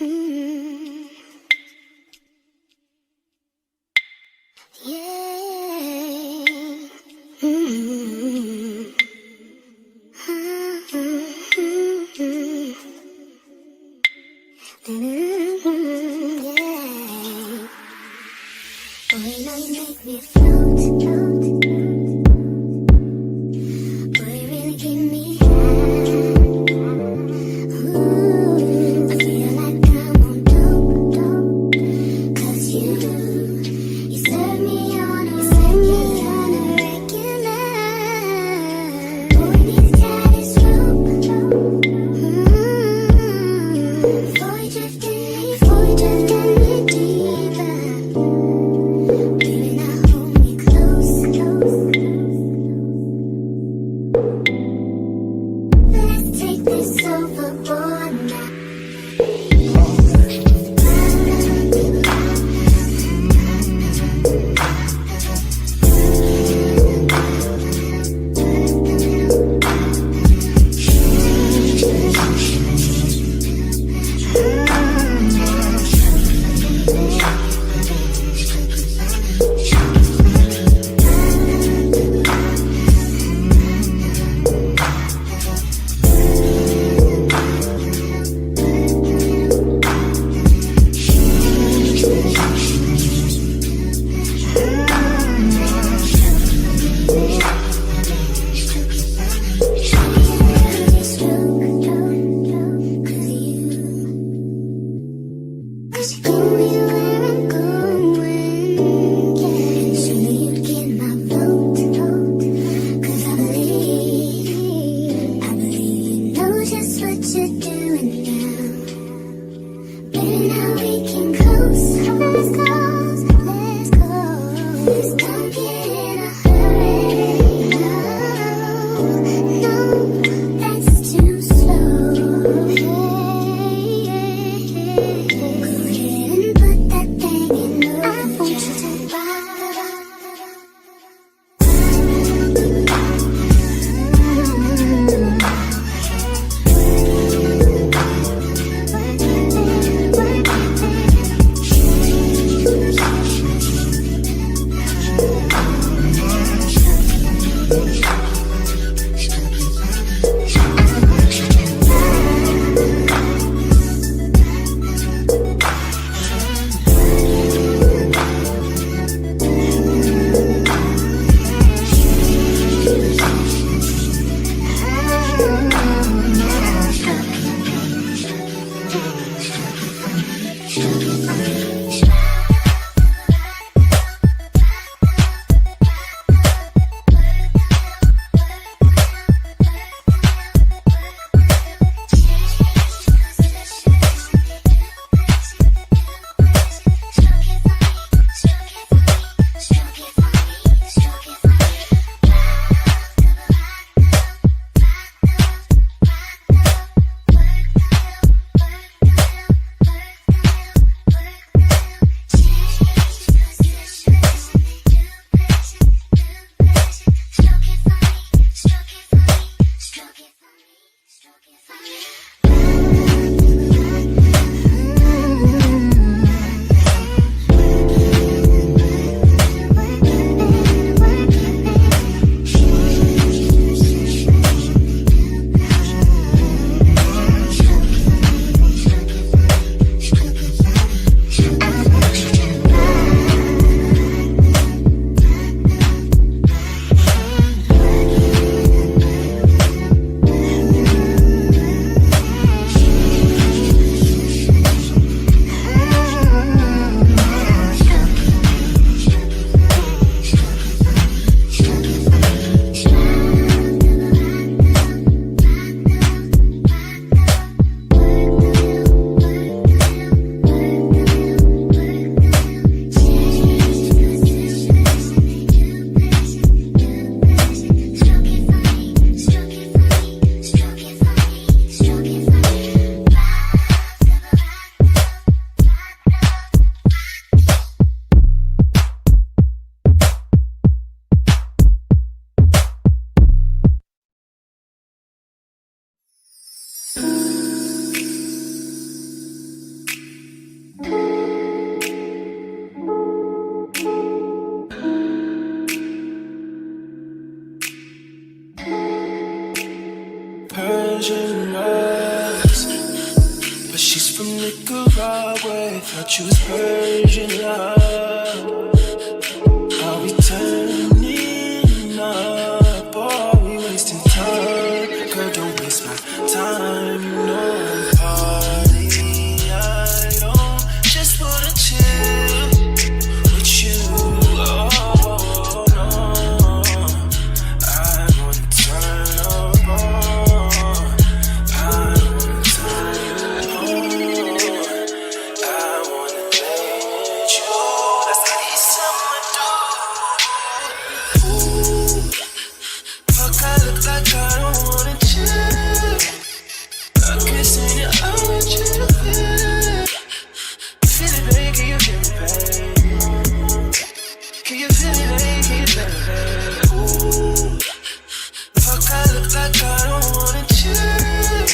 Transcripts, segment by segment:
Mm. Yeah. Mm. Yeah. Boy, now you make me float. Boy, you really give me high. Ooh, I feel like I'm on dope. 'Cause you serve me on a regular. Boy, need to tie this rope. Before you drift in me deeper. Baby, now hold me close. Let's take this overboard now. Cause you go me where I'm going, yeah. Show me you get my vote. Cause I believe you know just what you're doing now. Baby, now we can close. Let's go. Let's don't get in a hurry. No, that's too slow. Persian eyes, but she's from Nicaragua. Thought you was Persian love. Are we turning up or are we wasting time? Girl, don't waste my time. No party. I don't just wanna chill with you. Oh no, I wanna turn up on. I wanna turn you on. I wanna let you. That's how these summer do. Ooh, fuck, I look like I don't wanna chill. I kiss in your eyes, you feel it. Feel it, baby, can you feel it, baby? Can you feel it, baby, can you feel it, baby? Ooh, fuck, I look like I don't wanna chill.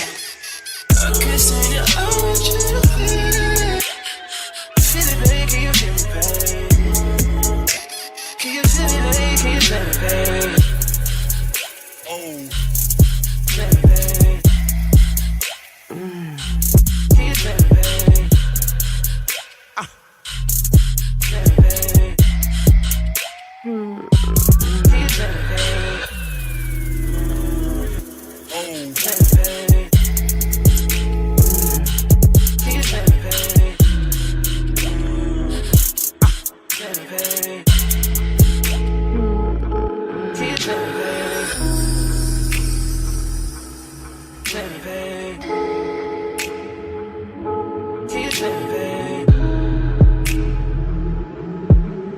I kiss in your eyes, you feel it. Feel it, baby, can you feel it, baby? Can you feel it, baby, can you feel it, baby? Oh, feel it, baby. Can you feel it, baby? Feel it, baby. Can you feel it, baby? Oh, feel it, baby. Can you feel it, baby? Feel it, baby. Can you feel it, baby? Feel it, baby. Can you feel it, baby?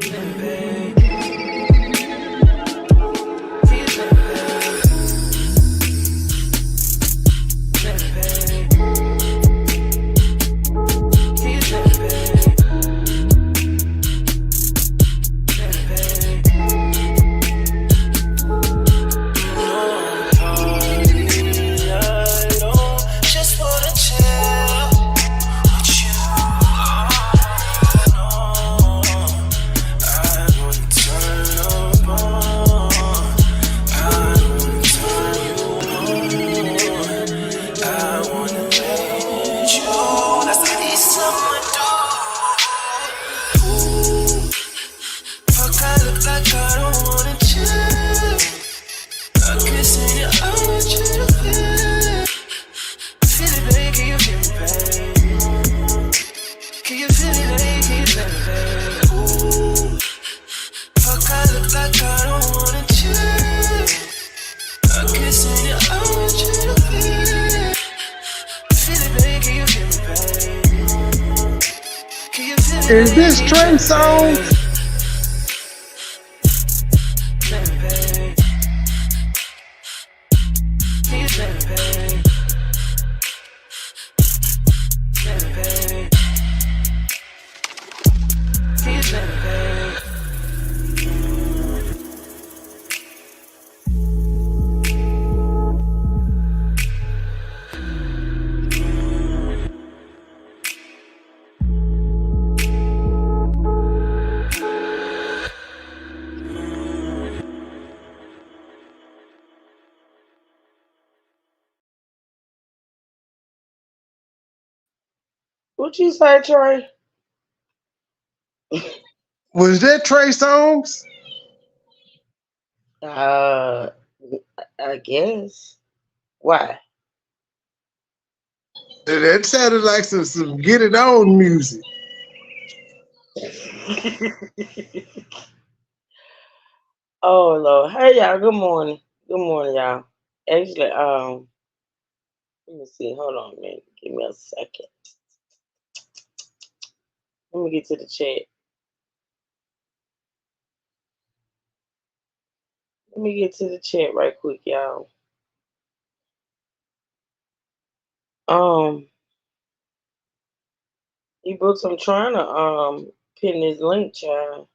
Feel it, baby. Can you feel it, baby? Feel it, baby. Can you feel it, baby? Feel it, baby. No party, I don't just wanna chill with you. No, I wanna turn up on. I wanna turn you on. I wanna let you. That's how these summer do. Ooh, fuck, I look like I don't wanna chill. I kiss in your eyes, you feel it. Feel it, baby, can you feel it, baby? Can you feel it, baby, can you feel it, baby? Ooh, fuck, I look like I don't wanna chill. I kiss in your eyes, you feel it. Feel it, baby, can you feel it, baby? Can you feel it, Is baby, this can you Trey feel it, song? baby? Feel it, baby. Can you feel it, baby? Feel it, baby. Can you feel it, baby? What you say, Trey? Was that Trey Songz? Uh, I guess. Why? That sounded like some get it on music. Oh Lord. Hey y'all, good morning. Good morning, y'all. Actually, let me see. Hold on a minute. Give me a second. Let me get to the chat. Let me get to the chat right quick, y'all. Um, ebooks, I'm trying to pin this link, child.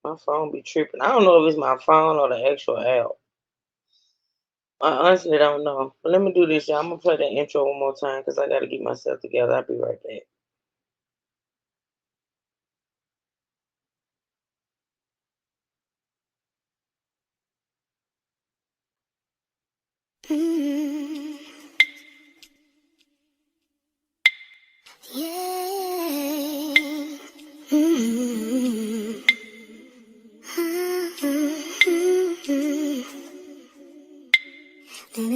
My phone be tripping. I don't know if it's my phone or the actual app. I honestly don't know. But let me do this, y'all. I'm gonna play that intro one more time because I gotta get myself together. I'll be right back. Mm. Yeah. Mm. Yeah.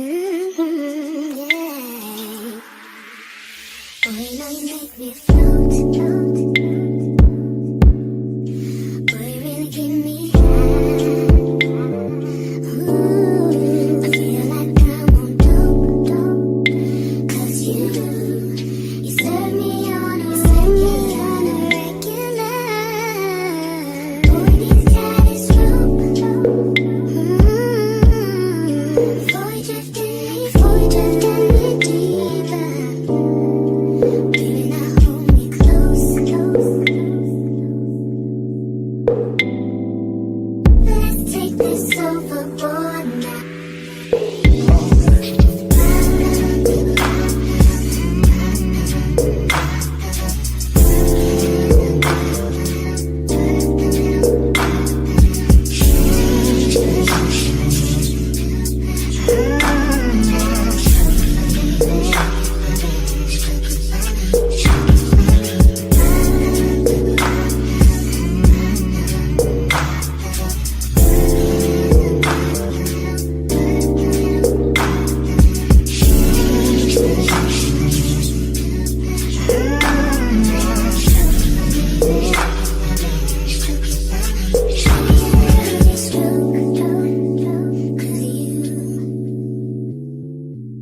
Oh, you know you make me float. Boy, you really give me high. Ooh, I feel like I'm on dope. 'Cause you serve me on a regular. Boy, these daddies rope. Before you drift in me deeper. Baby, now hold me close. Let's take this overboard now.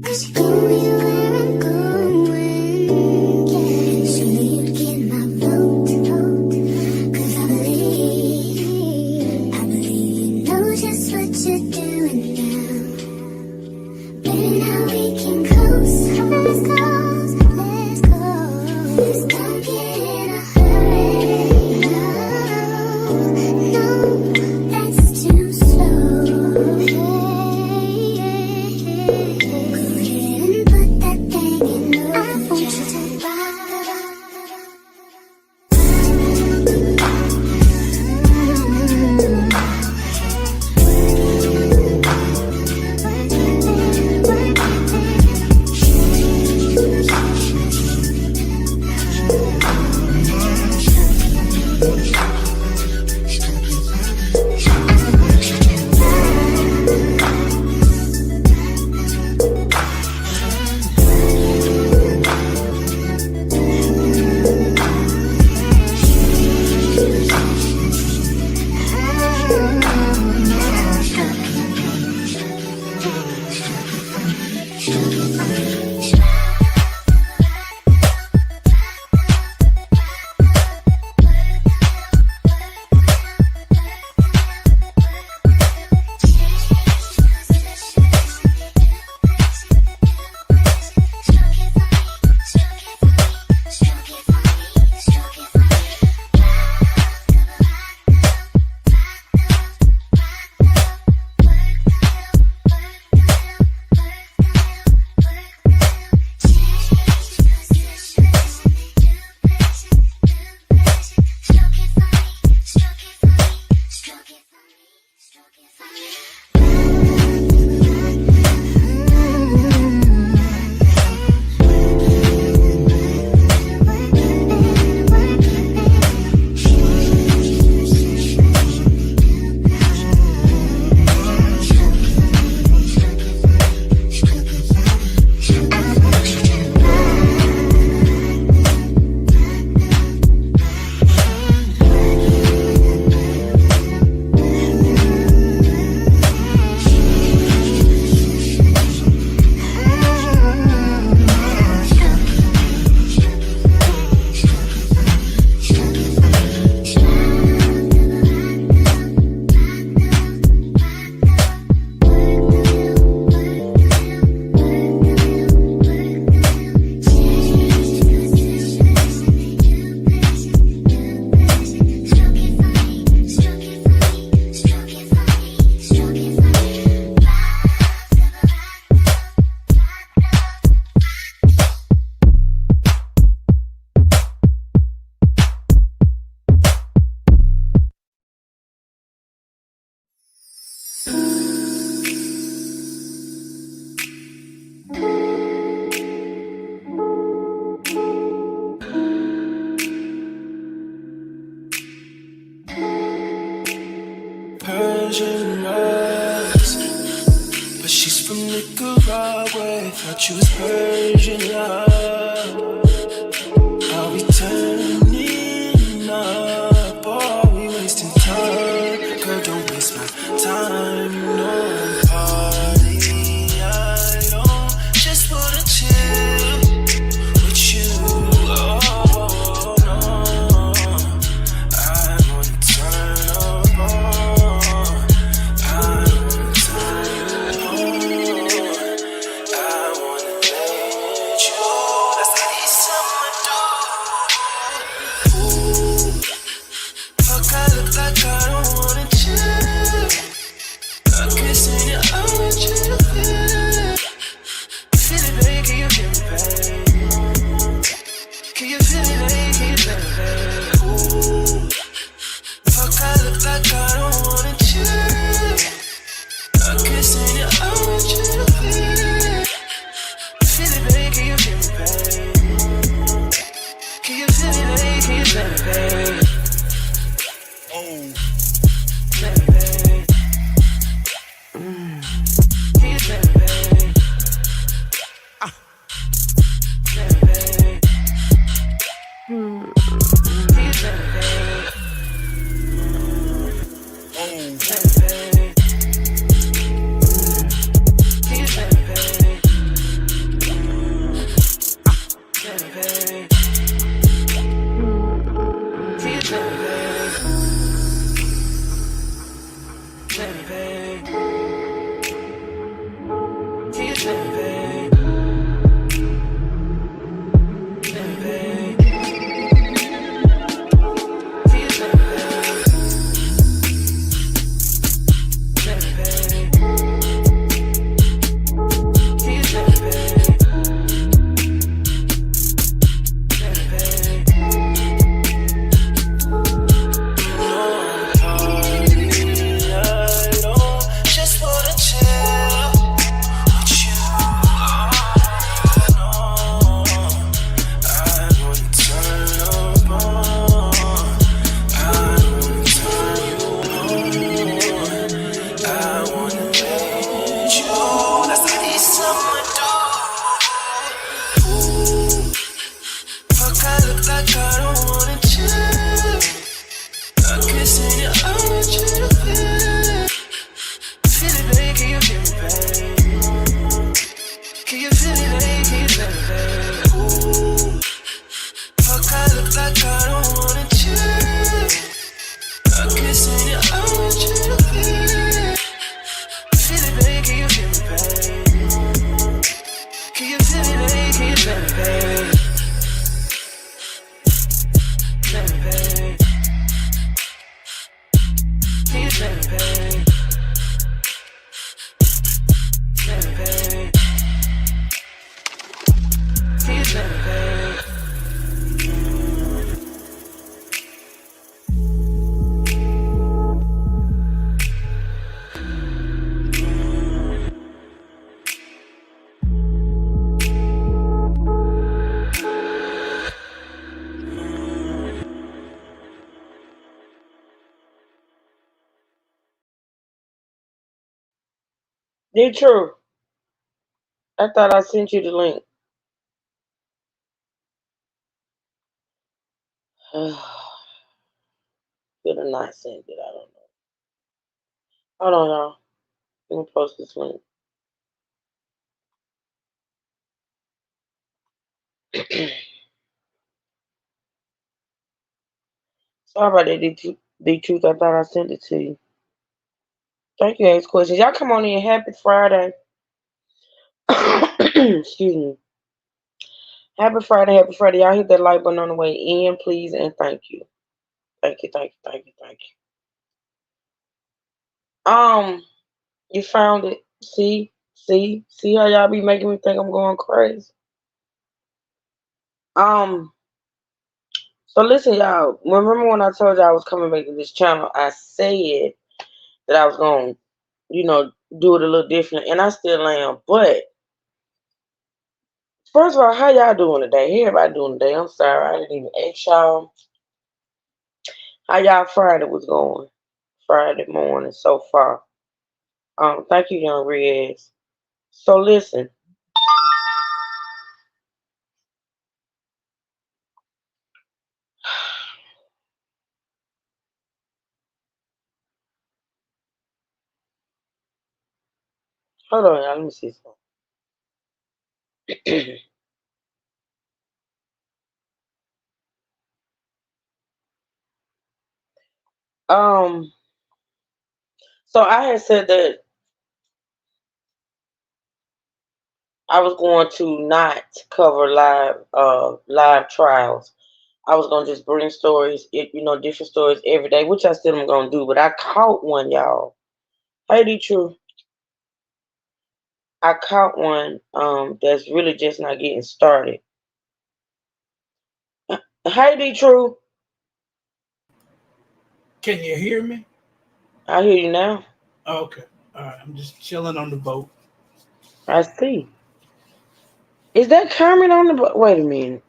Cause you go me where I'm going, yeah. Show me you get my vote. 'Cause I believe you know just what you're doing now. Baby, now we can coast. Let's go. Let's not get in a hurry. No, that's too slow. Go ahead and put that thing in overdrive. I want you to She's from Nicaragua, thought you was Persian love. Are we turning up or are we wasting time? Girl, don't waste my time. No party, I don't just wanna chill with you. Oh no, I wanna turn up on. I wanna turn you on. I wanna let you. That's how these summer do. Ooh, fuck, I look like I don't wanna chill. I'm kissing your orange feel. Feel it, baby, can you feel me, babe? Can you feel it, baby, can you feel me, babe? Ooh, fuck, I look like I don't wanna chill. I'm kissing your orange feel. Feel it, baby, can you feel me, babe? Can you feel it, baby, can you feel me, babe? Oh, feel me, babe. Can you feel me, babe? Feel me, babe. Can you feel me, babe? Oh, feel me, babe. Can you feel me, babe? Feel me, babe. Can you feel me, babe? Feel me, babe. Can you feel me, babe? Feel me, babe. Can you feel me, babe? Feel me, babe. Can you feel me, babe? Feel me, babe. No party, I don't just wanna chill with you. Oh no, I wanna turn up on. I wanna turn you on. I wanna let you. That's how these summer do. Ooh, fuck, I look like I don't wanna chill. I'm kissing your orange feel. Feel it, babe, can you feel me, babe? Can you feel it, babe, can you feel me, babe? Ooh, fuck, I look like I don't wanna chill. I'm kissing your orange feel. Feel it, babe, can you feel me, babe? Can you feel it, babe, can you feel me, babe? Feel me, babe. Can you feel me, babe? Feel me, babe. Can you feel me, babe? They true. I thought I sent you the link. Could have not sent it. I don't know. Hold on, y'all. Let me post this link. Sorry about that, the truth. I thought I sent it to you. Thank you, ask questions. Y'all come on in. Happy Friday. Excuse me. Happy Friday, happy Friday. Y'all hit that like button on the way in, please, and thank you. Thank you, thank you, thank you, thank you. You found it. See how y'all be making me think I'm going crazy. Um, so listen, y'all. Remember when I told y'all I was coming back to this channel? I said that I was gonna, you know, do it a little different, and I still am. But first of all, how y'all doing today? How everybody doing today? I'm sorry, I didn't even ask y'all how y'all Friday was going. Friday morning so far. Thank you, young Reyes. So listen, hold on, y'all. Let me see something. um, so I had said that I was going to not cover live trials. I was gonna just bring stories, different stories every day, which I still am gonna do. But I caught one, y'all. Hey, D True, I caught one. That's really just not getting started. Hey, D True, Can you hear me? I hear you now. Okay. All right. I'm just chilling on the boat. I see. Is that Kermit on the? Wait a minute.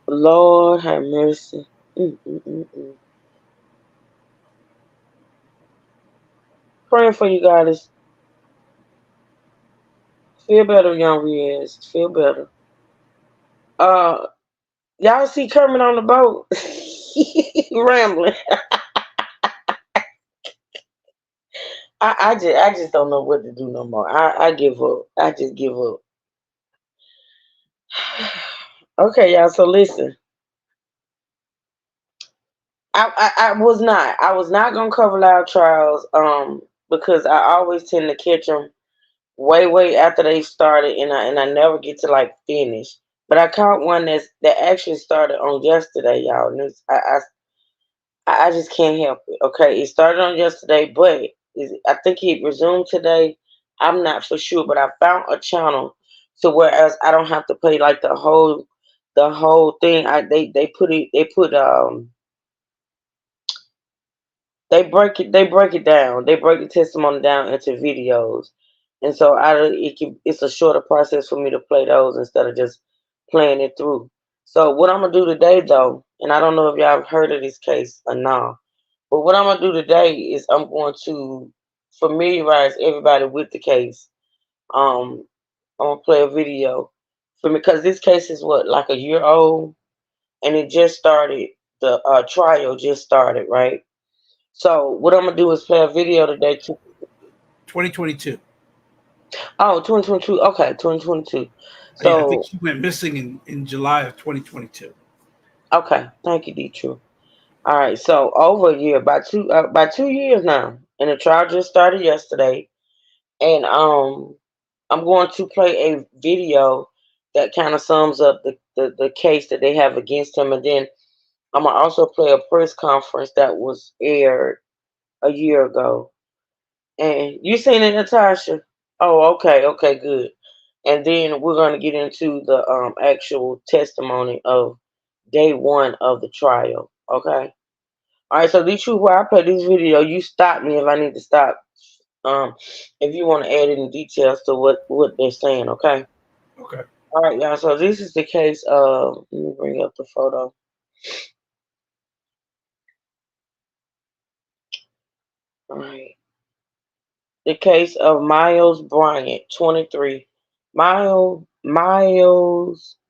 Lord have mercy. Mm. Praying for you guys. Feel better, young Riaz. Feel better. Uh, y'all see Kermit on the boat rambling. I just don't know what to do no more. I give up. I just give up. Okay, y'all. So listen. I was not gonna cover live trials. Because I always tend to catch them way after they started, and I never get to like finish. But I caught one that actually started on yesterday, y'all. And I just can't help it. Okay, it started on yesterday, but I think it resumed today. I'm not for sure, but I found a channel so whereas I don't have to pay like the whole thing. They break it down. They break the testimony down into videos, and so it's a shorter process for me to play those instead of just playing it through. So what I'm gonna do today, though, and I don't know if y'all have heard of this case or not, but what I'm gonna do today is I'm going to familiarize everybody with the case. Um, I'm gonna play a video for me because this case is what, like a year old, and it just started. The trial just started, right? So what I'm gonna do is play a video today. 2022. Oh, 2022. Okay, 2022. Yeah, I think So she went missing in July of 2022. okay, thank you, D. True. All right, so over a year, by 2 years now, and the trial just started yesterday, and I'm going to play a video that kind of sums up the case that they have against him, and then I'm gonna also play a press conference that was aired a year ago. And you seen it, Natasha? Oh, okay, good. And then we're gonna get into the actual testimony of day one of the trial. Okay. All right. So these you while I play this video, you stop me if I need to stop. Um, if you want to add any details to what they're saying. Okay. Okay. All right, y'all. So this is the case of. Let me bring up the photo. All right. The case of Miles Bryant, 23. Miles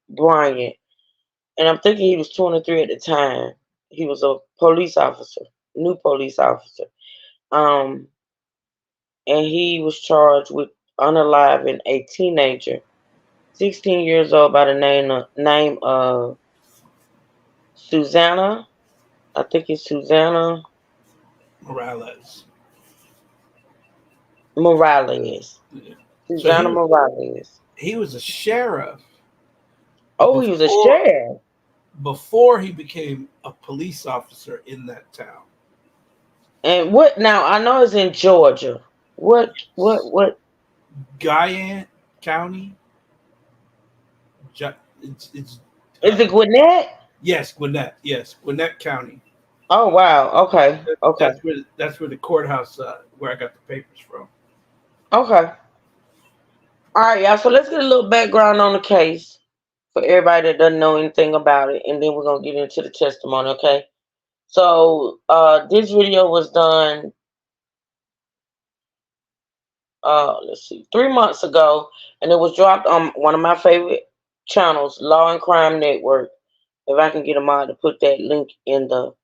Bryant, and I'm thinking he was 23 at the time. He was a police officer, new police officer. Um, and he was charged with unaliving a teenager, 16 years old, by the name of Susanna. I think it's Susanna Morales. Morales. Yeah. So Susanna Morales. he was a sheriff Oh, he was a before sheriff. before he became a police officer in that town. And what now? I know it's in Georgia. What? Guyan County. It's Is it uh, Gwinnett? yes, Gwinnett. Yes, Gwinnett County. Oh wow. Okay. That's where the courthouse where I got the papers from. Okay. All right, y'all. So let's get a little background on the case for everybody that doesn't know anything about it, and then we're gonna get into the testimony. Okay. So this video was done let's see, 3 months ago, and it was dropped on one of my favorite channels, Law and Crime Network. If I can get them out to put that link in the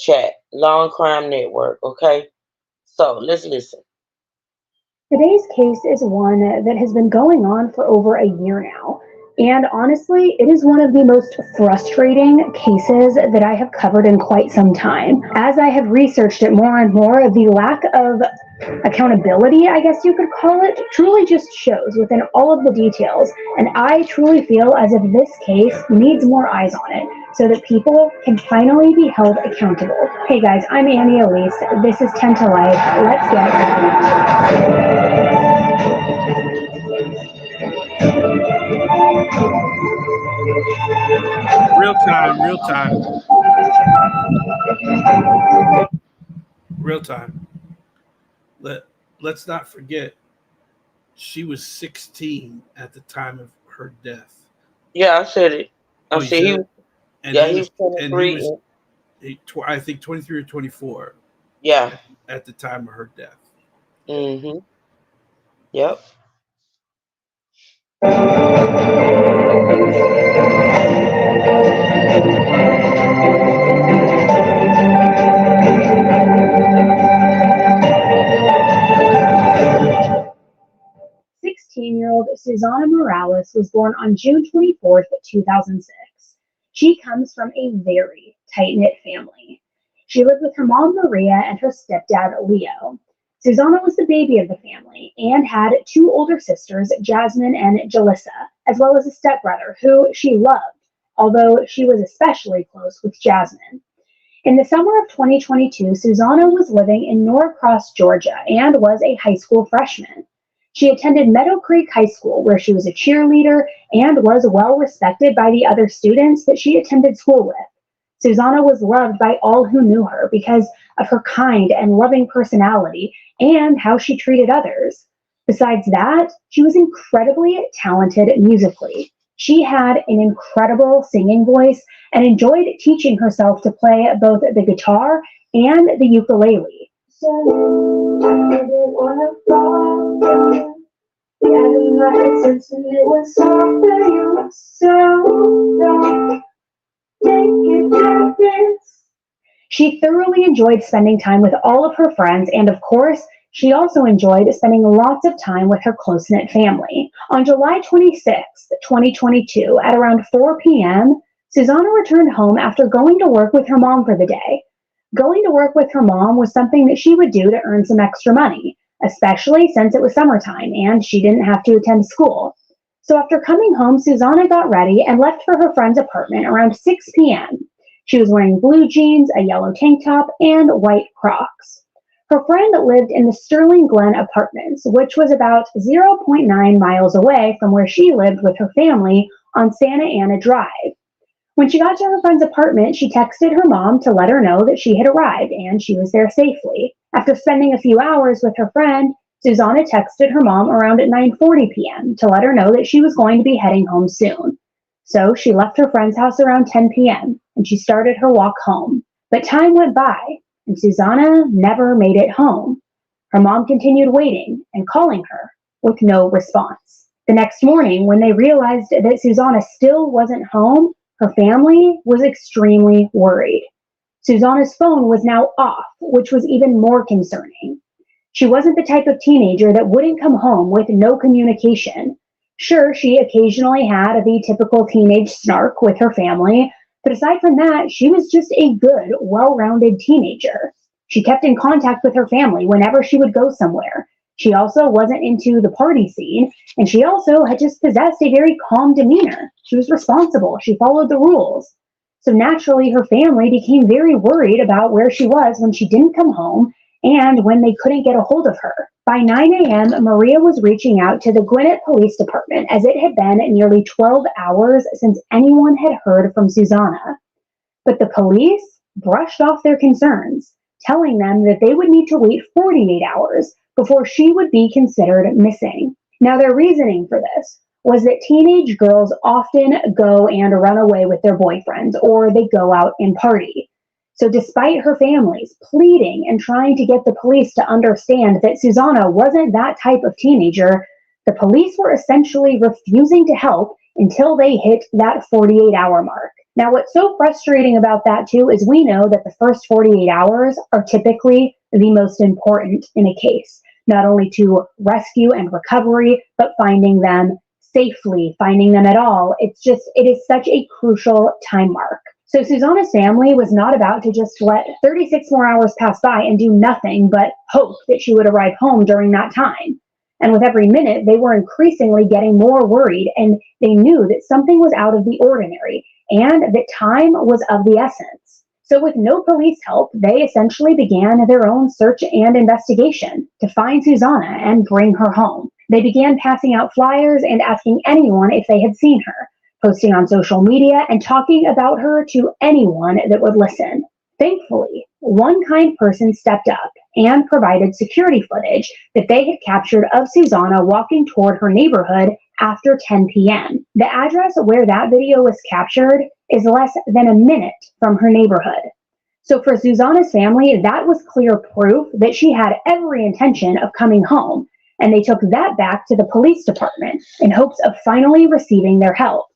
chat, Law and Crime Network. Okay, so let's listen. Today's case is one that has been going on for over a year now. And honestly, it is one of the most frustrating cases that I have covered in quite some time. As I have researched it more and more, the lack of accountability, I guess you could call it, truly just shows within all of the details. And I truly feel as if this case needs more eyes on it so that people can finally be held accountable. Hey guys, I'm Annie Elise. This is 10 to Life. Let's get Real time, real time, real time. Let's not forget she was 16 at the time of her death. Yeah, I said it. Oh, I you said said he. it? And Yeah, he he's was, and he 23. was, I think 23 or 24 Yeah. at the time of her death. Mm-hmm. Yep. 16-year-old Susanna Morales was born on June 24th, 2006. She comes from a very tight-knit family. She lived with her mom, Maria, and her stepdad, Leo. Susanna was the baby of the family and had two older sisters, Jasmine and Jalissa, as well as a stepbrother who she loved, although she was especially close with Jasmine. In the summer of 2022, Susanna was living in Norcross, Georgia, and was a high school freshman. She attended Meadow Creek High School, where she was a cheerleader and was well respected by the other students that she attended school with. Susanna was loved by all who knew her because of her kind and loving personality and how she treated others. Besides that, she was incredibly talented musically. She had an incredible singing voice and enjoyed teaching herself to play both the guitar and the ukulele. So I didn't wanna fall down. Yeah, the lights and it was all for you. So don't take it. She thoroughly enjoyed spending time with all of her friends, and of course, she also enjoyed spending lots of time with her close-knit family. On July 26, 2022, at around 4 p.m., Susanna returned home after going to work with her mom for the day. Going to work with her mom was something that she would do to earn some extra money, especially since it was summertime and she didn't have to attend school. So after coming home, Susanna got ready and left for her friend's apartment around 6 p.m. She was wearing blue jeans, a yellow tank top, and white Crocs. Her friend lived in the Sterling Glen Apartments, which was about 0.9 miles away from where she lived with her family on Santa Ana Drive. When she got to her friend's apartment, she texted her mom to let her know that she had arrived and she was there safely. After spending a few hours with her friend, Susanna texted her mom around at 9:40 p.m. to let her know that she was going to be heading home soon. So she left her friend's house around 10 p.m. and she started her walk home. But time went by and Susanna never made it home. Her mom continued waiting and calling her with no response. The next morning, when they realized that Susanna still wasn't home, her family was extremely worried. Susanna's phone was now off, which was even more concerning. She wasn't the type of teenager that wouldn't come home with no communication. Sure, she occasionally had the typical teenage snark with her family, but aside from that, she was just a good, well-rounded teenager. She kept in contact with her family whenever she would go somewhere. She also wasn't into the party scene, and she also had just possessed a very calm demeanor. She was responsible. She followed the rules. So naturally, her family became very worried about where she was when she didn't come home and when they couldn't get a hold of her. By 9 a.m., Maria was reaching out to the Gwinnett Police Department as it had been nearly 12 hours since anyone had heard from Susanna. But the police brushed off their concerns, telling them that they would need to wait 48 hours before she would be considered missing. Now, their reasoning for this was that teenage girls often go and run away with their boyfriends, or they go out and party. So despite her families pleading and trying to get the police to understand that Susanna wasn't that type of teenager, the police were essentially refusing to help until they hit that 48-hour mark. Now, what's so frustrating about that too is we know that the first 48 hours are typically the most important in a case, not only to rescue and recovery, but finding them safely, finding them at all. It is such a crucial time mark. So Susanna's family was not about to just let 36 more hours pass by and do nothing but hope that she would arrive home during that time. And with every minute, they were increasingly getting more worried, and they knew that something was out of the ordinary and that time was of the essence. So with no police help, they essentially began their own search and investigation to find Susanna and bring her home. They began passing out flyers and asking anyone if they had seen her, posting on social media and talking about her to anyone that would listen. Thankfully, one kind person stepped up and provided security footage that they had captured of Susanna walking toward her neighborhood after 10 p.m. The address where that video was captured is less than a minute from her neighborhood. So for Susanna's family, that was clear proof that she had every intention of coming home, and they took that back to the police department in hopes of finally receiving their help.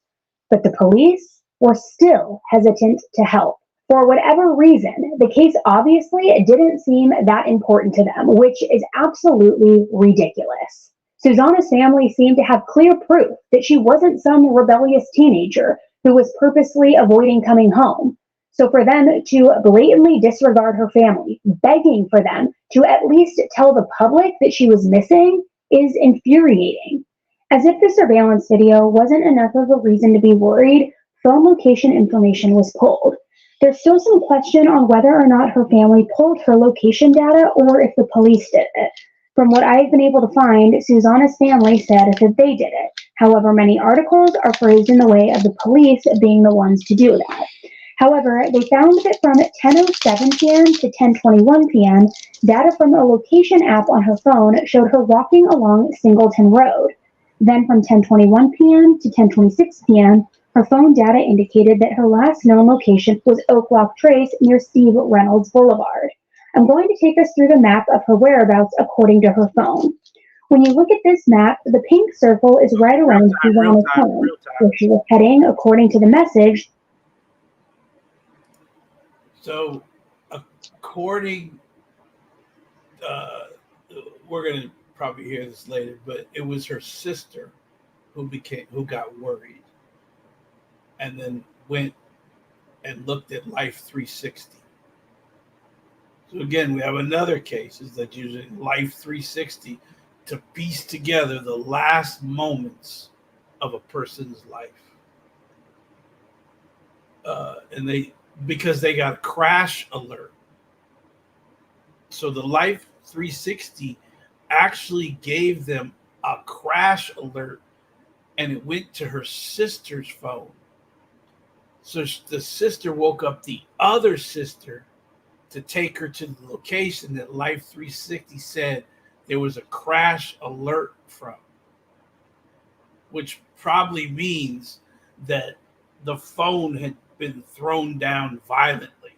But the police were still hesitant to help. For whatever reason, the case obviously didn't seem that important to them, which is absolutely ridiculous. Susanna's family seemed to have clear proof that she wasn't some rebellious teenager who was purposely avoiding coming home. So for them to blatantly disregard her family, begging for them to at least tell the public that she was missing, is infuriating. As if the surveillance video wasn't enough of a reason to be worried, phone location information was pulled. There's still some question on whether or not her family pulled her location data or if the police did it. From what I've been able to find, Susanna's family said that they did it. However, many articles are phrased in the way of the police being the ones to do that. However, they found that from 10:07 p.m. to 10:21 p.m., data from a location app on her phone showed her walking along Singleton Road. Then from 10:21 p.m. to 10:26 p.m., her phone data indicated that her last known location was Oak Walk Trace near Steve Reynolds Boulevard. I'm going to take us through the map of her whereabouts according to her phone. When you look at this map, the pink circle is right around Susanna's home, where she was heading according to the message. So, according, we're going to probably hear this later, but it was her sister who got worried, and then went and looked at Life 360. So again, we have another case is that using Life 360 to piece together the last moments of a person's life, and because they got a crash alert. So the Life 360 actually gave them a crash alert, and it went to her sister's phone. So the sister woke up the other sister to take her to the location that Life 360 said there was a crash alert from, which probably means that the phone had been thrown down violently.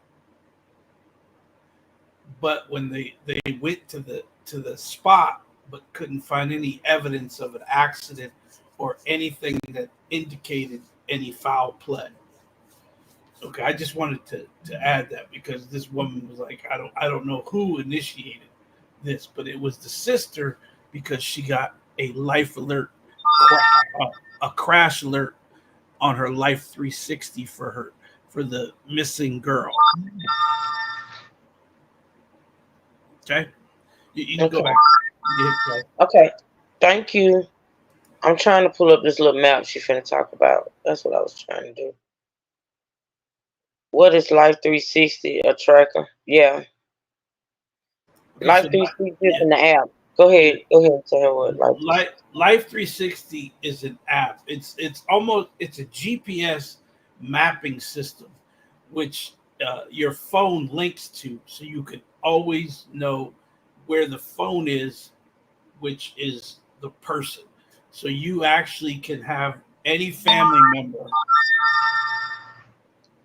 But when they went to the spot but couldn't find any evidence of an accident or anything that indicated any foul play. Okay, I just wanted to add that because this woman was like, I don't know who initiated this, but it was the sister because she got a life alert, a crash alert on her Life 360 for the missing girl. Okay, you can go back. Okay, thank you. I'm trying to pull up this little map she finna talk about. That's what I was trying to do. What is Life 360? A tracker? Yeah. Okay, Life so 360 is in the app. Go ahead and tell her what Life 360 is an app. It's a GPS mapping system, which your phone links to, so you can always know where the phone is, which is the person. So you actually can have any family member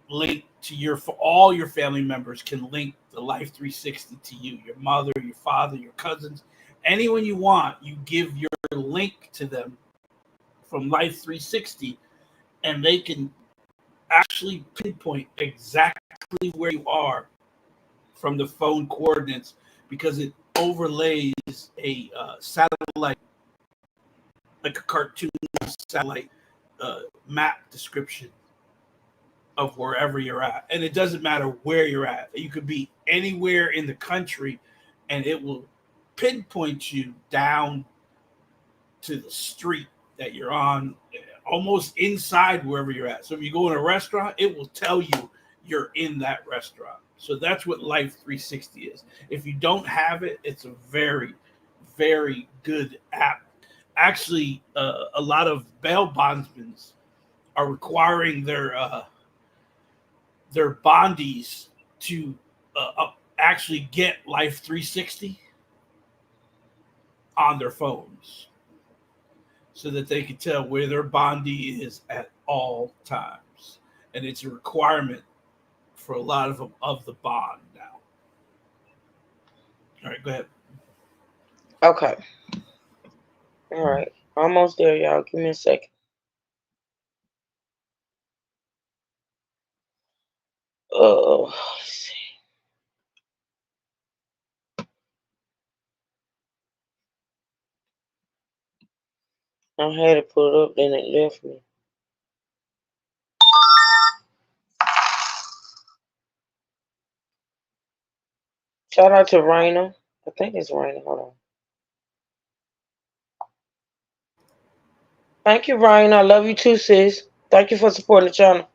linked to for all your family members can link the Life 360 to you, your mother, your father, your cousins, anyone you want. You give your link to them from Life 360, and they can actually pinpoint exactly where you are from the phone coordinates, because it overlays a satellite, like a cartoon satellite map description of wherever you're at. And it doesn't matter where you're at. You could be anywhere in the country, and it will pinpoint you down to the street that you're on, almost inside wherever you're at. So if you go in a restaurant, it will tell you you're in that restaurant. So that's what Life 360 is. If you don't have it, it's a very, very good app. Actually, a lot of bail bondsmen are requiring their bondees to actually get Life 360 on their phones, so that they can tell where their bondee is at all times. And it's a requirement for a lot of them of the bond now. All right, go ahead. Okay. All right. Almost there, y'all. Give me a second. Oh, let's see. I had to put it up, then it left me. Shout out to Raina. I think it's Raina. Hold on. Thank you, Raina. I love you too, sis. Thank you for supporting the channel.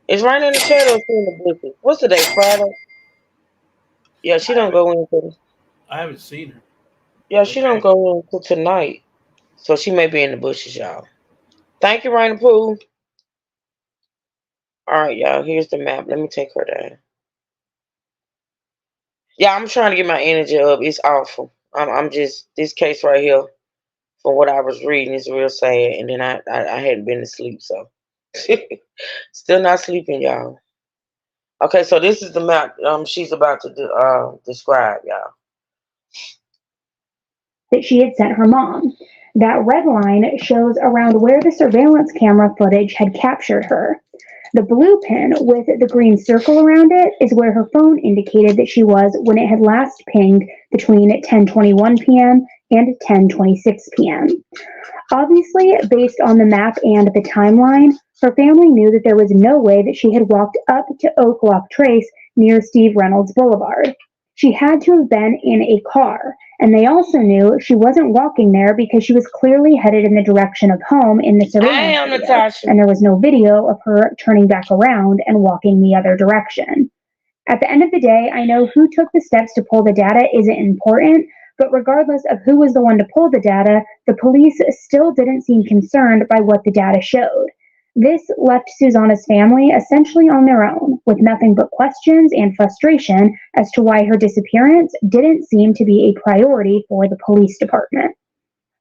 Is Raina in the chat or is she in the bushes? What's today? Friday? Yeah, she don't go in until I haven't seen her. yeah, she don't go in until tonight. So she may be in the bushes, y'all. Thank you, Raina Pooh. All right, y'all. Here's the map. Let me take her down. Yeah, I'm trying to get my energy up. It's awful. I'm just this case right here. From what I was reading, is real sad. And then I hadn't been to sleep, so still not sleeping, y'all. Okay, so this is the map she's about to describe, y'all. That she had sent her mom. That red line shows around where the surveillance camera footage had captured her. The blue pin with the green circle around it is where her phone indicated that she was when it had last pinged between 10:21 p.m. and 10:26 p.m. Obviously, based on the map and the timeline, her family knew that there was no way that she had walked up to Oak Lock Trace near Steve Reynolds Boulevard. She had to have been in a car, and they also knew she wasn't walking there because she was clearly headed in the direction of home in the surveillance video, Natasha. and there was no video of her turning back around and walking the other direction. At the end of the day, I know who took the steps to pull the data isn't important, but regardless of who was the one to pull the data, the police still didn't seem concerned by what the data showed. This left Susanna's family essentially on their own, with nothing but questions and frustration as to why her disappearance didn't seem to be a priority for the police department.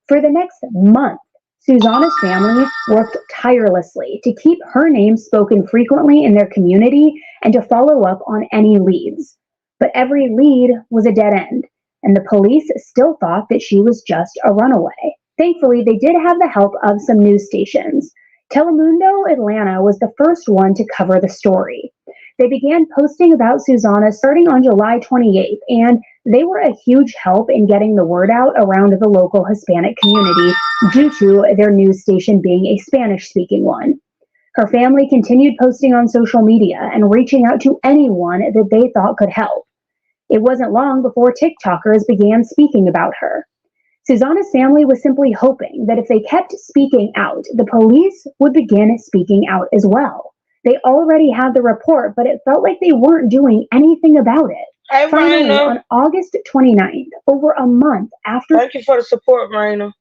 For the next month, Susanna's family worked tirelessly to keep her name spoken frequently in their community and to follow up on any leads. But every lead was a dead end, and the police still thought that she was just a runaway. Thankfully, they did have the help of some news stations. Telemundo Atlanta was the first one to cover the story. They began posting about Susanna starting on July 28th, and they were a huge help in getting the word out around the local Hispanic community due to their news station being a Spanish-speaking one. Her family continued posting on social media and reaching out to anyone that they thought could help. It wasn't long before TikTokers began speaking about her. Susanna's family was simply hoping that if they kept speaking out, the police would begin speaking out as well. They already had the report, but it felt like they weren't doing anything about it. Hey, Finally, Raina. on August 29th, over a month after Thank you for the support, Raina.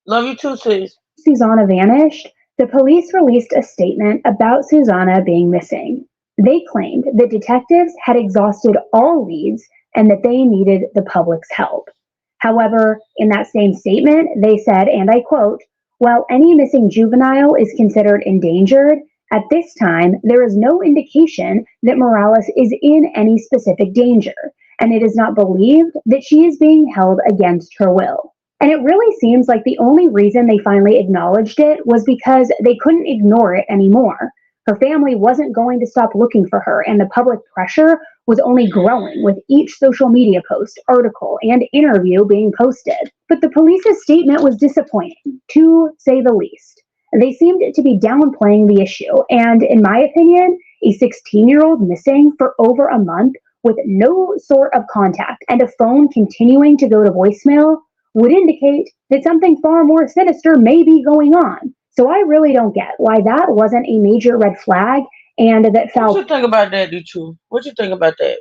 Love you too, sis. Susanna vanished, the police released a statement about Susanna being missing. They claimed that detectives had exhausted all leads and that they needed the public's help. However, in that same statement, they said, and I quote, "While any missing juvenile is considered endangered, At this time, there is no indication that Morales is in any specific danger, and it is not believed that she is being held against her will. And it really seems like the only reason they finally acknowledged it was because they couldn't ignore it anymore. Her family wasn't going to stop looking for her, and the public pressure was only growing with each social media post, article, and interview being posted. But the police's statement was disappointing, to say the least. They seemed to be downplaying the issue, and in my opinion, a 16-year-old missing for over a month with no sort of contact and a phone continuing to go to voicemail would indicate that something far more sinister may be going on. So I really don't get why that wasn't a major red flag and that What fell. you think about that, D2? What you think about that?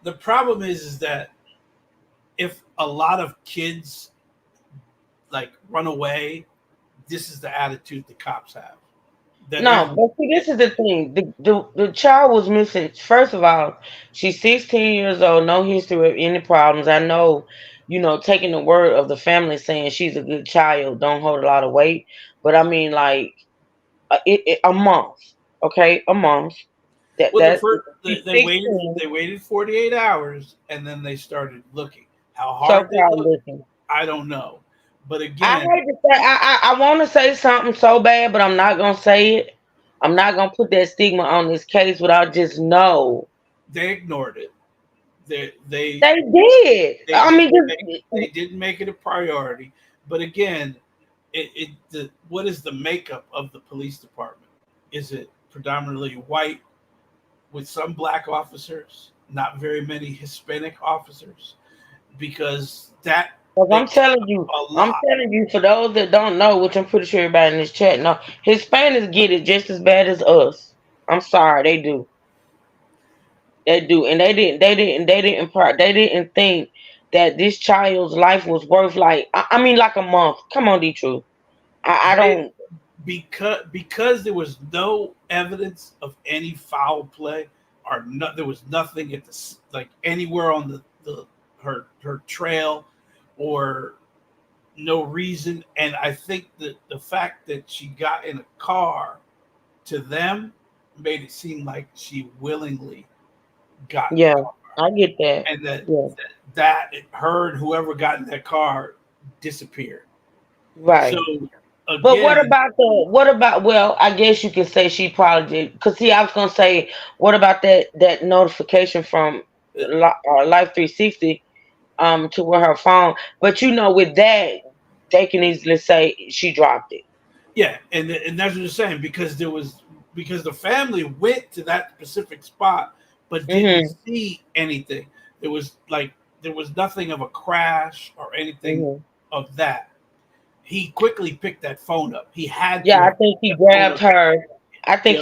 The problem is that if a lot of kids like run away, this is the attitude the cops have. That No, every, but see, this is the thing. The child was missing. First of all, she's 16 years old, no history of any problems. I know, taking the word of the family saying she's a good child don't hold a lot of weight. But I mean, like, a month, okay, a month. That well, the that first she's they waited 16, 48 hours and then they started looking. How so hard they proud looked, looking. I don't know. But I again, hate to say, I want to say something so bad, but I'm not gonna say it. I'm not gonna put that stigma on this case without just know. they ignored it. They they They did. they I mean, didn't make just, they didn't make it a priority. But again, what is the makeup of the police department? Is it predominantly white with some black officers, not very many Hispanic officers? Because that cause makes a I'm lot. telling you, for those that don't know, which I'm pretty sure everybody in this chat know, Hispanics get it just as bad as us. I'm sorry, they do. They do, and they didn't think that this child's life was worth like, I mean, like a month. Come on, D True. I They don't. because there was no evidence of any foul play or there was nothing at like anywhere on the her trail or no reason. And I think that the fact that she got in a car to them made it seem like she willingly got in the Yeah, car, I get that. and Yeah, that her and whoever got in that car disappeared. So right. But again, what about? Well, I guess you could say she probably did. Cause see, I was gonna say, what about that notification from Life 360 to where her phone? But with that, they can easily say she dropped it. yeah, and that's what I'm saying, because the family went to that specific spot but didn't Mhm. see anything. There was like there was nothing of a crash or anything Mhm. of that. He quickly picked that phone up. He had Yeah, to I have think picked he that phone grabbed up. her. Yep, I think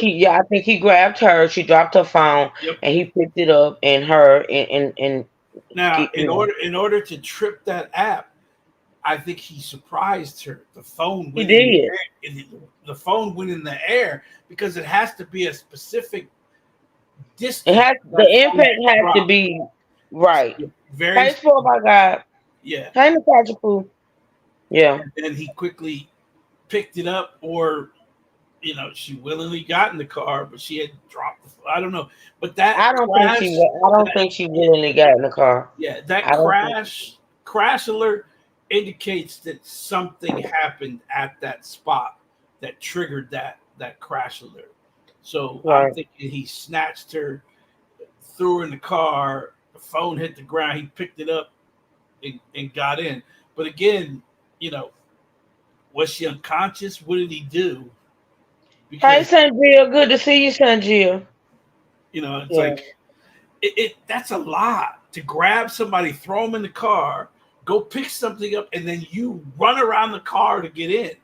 he grabbed her. She dropped her phone, yep. and he picked it up and her and Now, you know in order to trip that app, I think he surprised her. The phone he went in the did. air. The phone went in the air because it has to be a specific It distance has for the that phone impact to has to drop. be right. Very Hey, for my God. yeah. Hey, Natasha Pooh. Yeah, And then he quickly picked it up, or she willingly got in the car, but she had dropped the. I don't know, but that crash, I don't that think she willingly got in the car. yeah, that I don't think. crash alert indicates that something happened at that spot that triggered that crash alert. So I'm Right. thinking he snatched her, threw her in the car. The phone hit the ground. He picked it up and got in. But again, you know, was she unconscious? What did he do? Hey, Because Sanjia. Good to see you, Sanjia. it's Yeah. like that's a lot to grab somebody, throw them in the car, go pick something up, and then you run around the car to get in.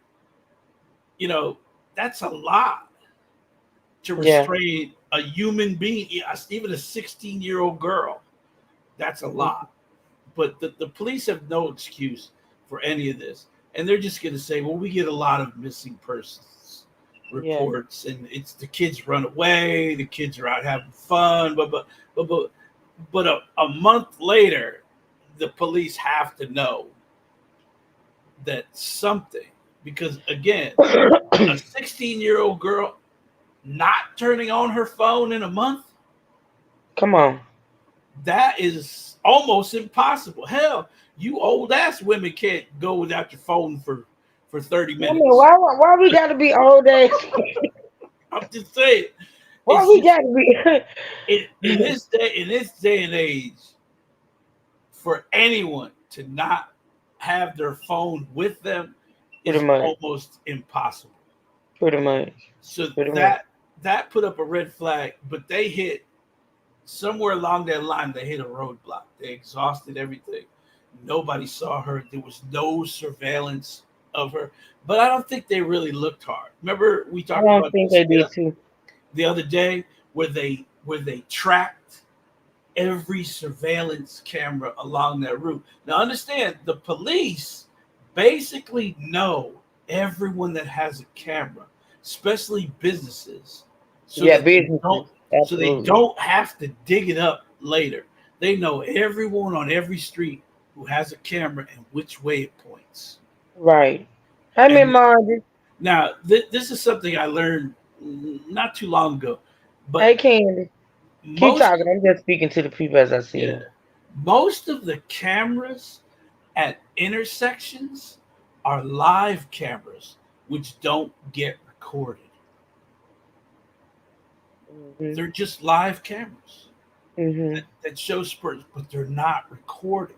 You know, that's a lot to Yeah. restrain a human being, even a 16-year-old girl. That's a lot. But the police have no excuse for any of this. And they're just going to say, well, we get a lot of missing persons Yeah. reports, and it's the kids run away, the kids are out having fun, but a month later, the police have to know that something Because again, a 16-year-old girl not turning on her phone in a month, Come on. that is almost impossible. Hell, you old ass women can't go without your phone for 30 I mean, minutes. why we got to be old age? I'm just saying, Why it's we just got to be? in this day and age, for anyone to not have their phone with them Pretty is much. almost impossible. Pretty much. So Pretty much. that put up a red flag, but they hit somewhere along that line. They hit a roadblock. They exhausted everything. Nobody saw her. There was no surveillance of her. But I don't think they really looked hard. Remember we I talked don't about think this they did too. the other day where they tracked every surveillance camera along that route. Now understand, the police basically know everyone that has a camera, especially businesses, so Yeah, that businesses. they Absolutely. don't have to dig it up later. They know everyone on every street who has a camera and which way it points. Right. Hi, Miss And Margie. now this is something I learned not too long ago, Hey, but Candy. Keep most talking. I'm just speaking to the people as I see yeah, them. most of the cameras at intersections are live cameras, which don't get recorded. Hmm. They're just live cameras Hmm. that show spurts, but they're not recorded.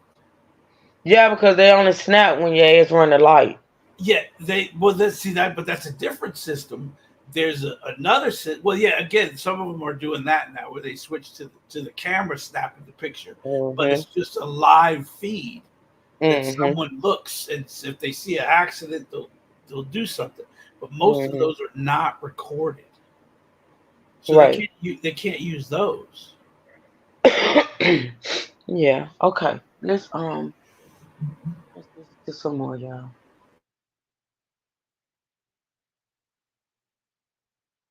Yeah, because they only snap when your ass run the light. Yeah, let's see that, but that's a different system. There's another system. Well, yeah, again, some of them are doing that now, where they switch to the camera snapping the picture, but Hmm. it's just a live feed that Hmm. someone looks, and if they see an accident, they'll do something. But most of Hmm. those are not recorded, so Right. they can't use those. Yeah. Okay. Let's listen to some more, y'all.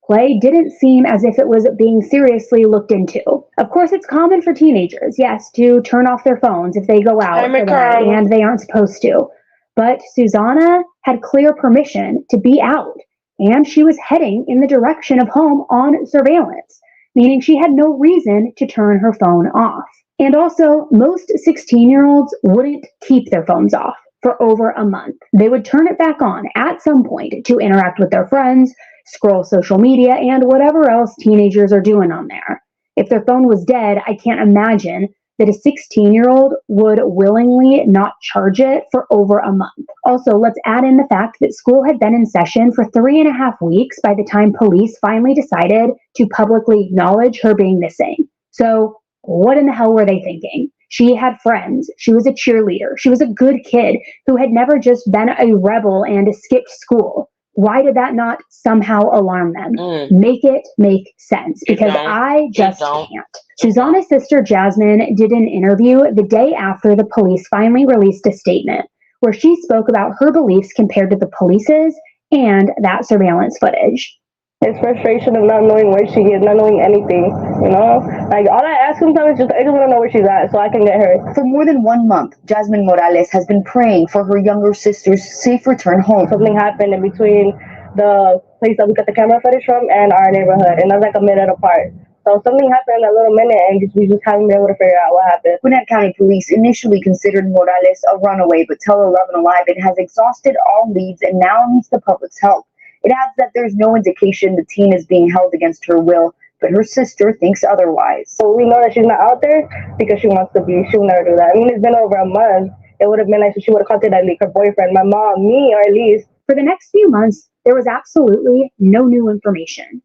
Play didn't seem as if it was being seriously looked into. Of course, it's common for teenagers, yes, to turn off their phones if they go Hey, out Miss for the night Carla. and they aren't supposed to. But Susanna had clear permission to be out, and she was heading in the direction of home on surveillance, meaning she had no reason to turn her phone off. And also, most 16-year-olds wouldn't keep their phones off for over a month. They would turn it back on at some point to interact with their friends, scroll social media, and whatever else teenagers are doing on there. If their phone was dead, I can't imagine that a 16-year-old would willingly not charge it for over a month. Also, let's add in the fact that school had been in session for 3.5 weeks by the time police finally decided to publicly acknowledge her being missing. So, what in the hell were they thinking? She had friends. She was a cheerleader. She was a good kid who had never just been a rebel and skipped school. Why did that not somehow alarm them? Make it make sense, It because don't. I It just don't. can't. It don't. Susanna's sister Jasmine did an interview the day after the police finally released a statement where she spoke about her beliefs compared to the police's and that surveillance footage. It's frustration of not knowing where she is, not knowing anything, you know? Like, all I ask sometimes is just, I just want to know where she's at so I can get her. For more than 1 month, Jasmine Morales has been praying for her younger sister's safe return home. Something happened in between the place that we got the camera footage from and our neighborhood, and that's like a minute apart. So something happened in that little minute, and we just haven't been able to figure out what happened. Gwinnett County Police initially considered Morales a runaway, but tell 11 Alive it has exhausted all leads and now needs the public's help. It adds that there's no indication the teen is being held against her will, but her sister thinks otherwise. So we know that she's not out there because she wants to be. She will never do that. I mean, it's been over a month. It would have been nice if she would have contacted at least her boyfriend, my mom, me, or at least. For the next few months, there was absolutely no new information.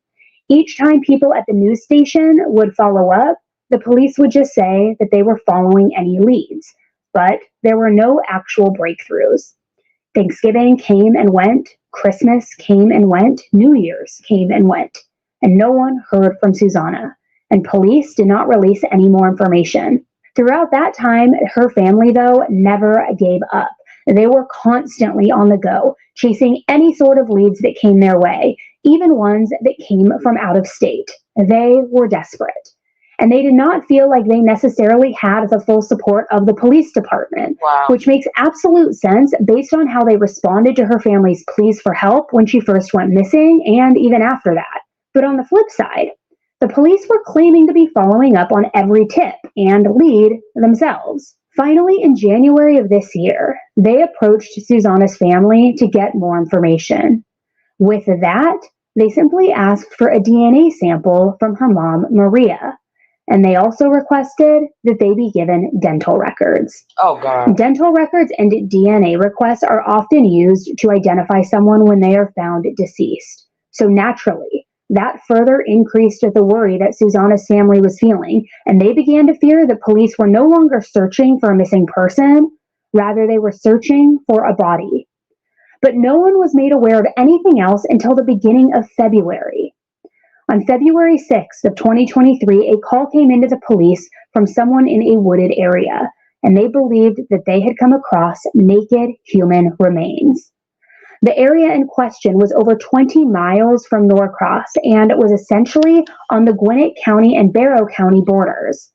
Each time people at the news station would follow up, the police would just say that they were following any leads, but there were no actual breakthroughs. Thanksgiving came and went, Christmas came and went, New Year's came and went, and no one heard from Susanna, and police did not release any more information. Throughout that time, her family, though, never gave up. They were constantly on the go, chasing any sort of leads that came their way, even ones that came from out of state. They were desperate. and they did not feel like they necessarily had the full support of the police department, Wow. which makes absolute sense based on how they responded to her family's pleas for help when she first went missing and even after that. But on the flip side, the police were claiming to be following up on every tip and lead themselves. Finally, in January of this year, they approached Susanna's family to get more information. With that, they simply asked for a DNA sample from her mom, Maria, and they also requested that they be given dental records. Oh, God. Dental records and DNA requests are often used to identify someone when they are found deceased. So naturally, that further increased the worry that Susanna's family was feeling, and they began to fear that police were no longer searching for a missing person, rather they were searching for a body. But no one was made aware of anything else until the beginning of February. On February 6th of 2023, a call came into the police from someone in a wooded area, and they believed that they had come across naked human remains. The area in question was over 20 miles from Norcross and was essentially on the Gwinnett County and Barrow County borders.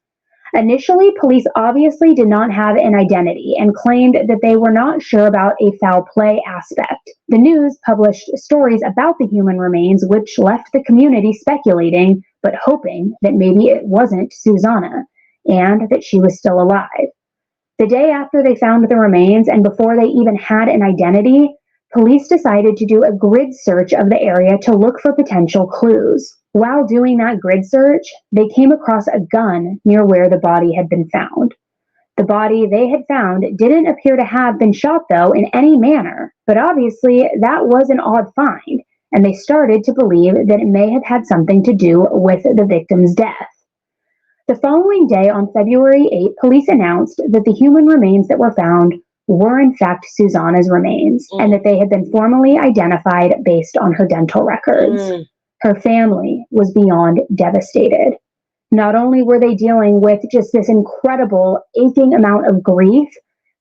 Initially, police obviously did not have an identity and claimed that they were not sure about a foul play aspect. The news published stories about the human remains, which left the community speculating, but hoping that maybe it wasn't Susanna and that she was still alive. The day after they found the remains and before they even had an identity, police decided to do a grid search of the area to look for potential clues. While doing that grid search, they came across a gun near where the body had been found. The body they had found didn't appear to have been shot, though, in any manner, but obviously that was an odd find, and they started to believe that it may have had something to do with the victim's death. The following day, on February 8th, police announced that the human remains that were found were in fact Susanna's remains, and that they had been formally identified based on her dental records. Her family was beyond devastated. Not only were they dealing with just this incredible, aching amount of grief,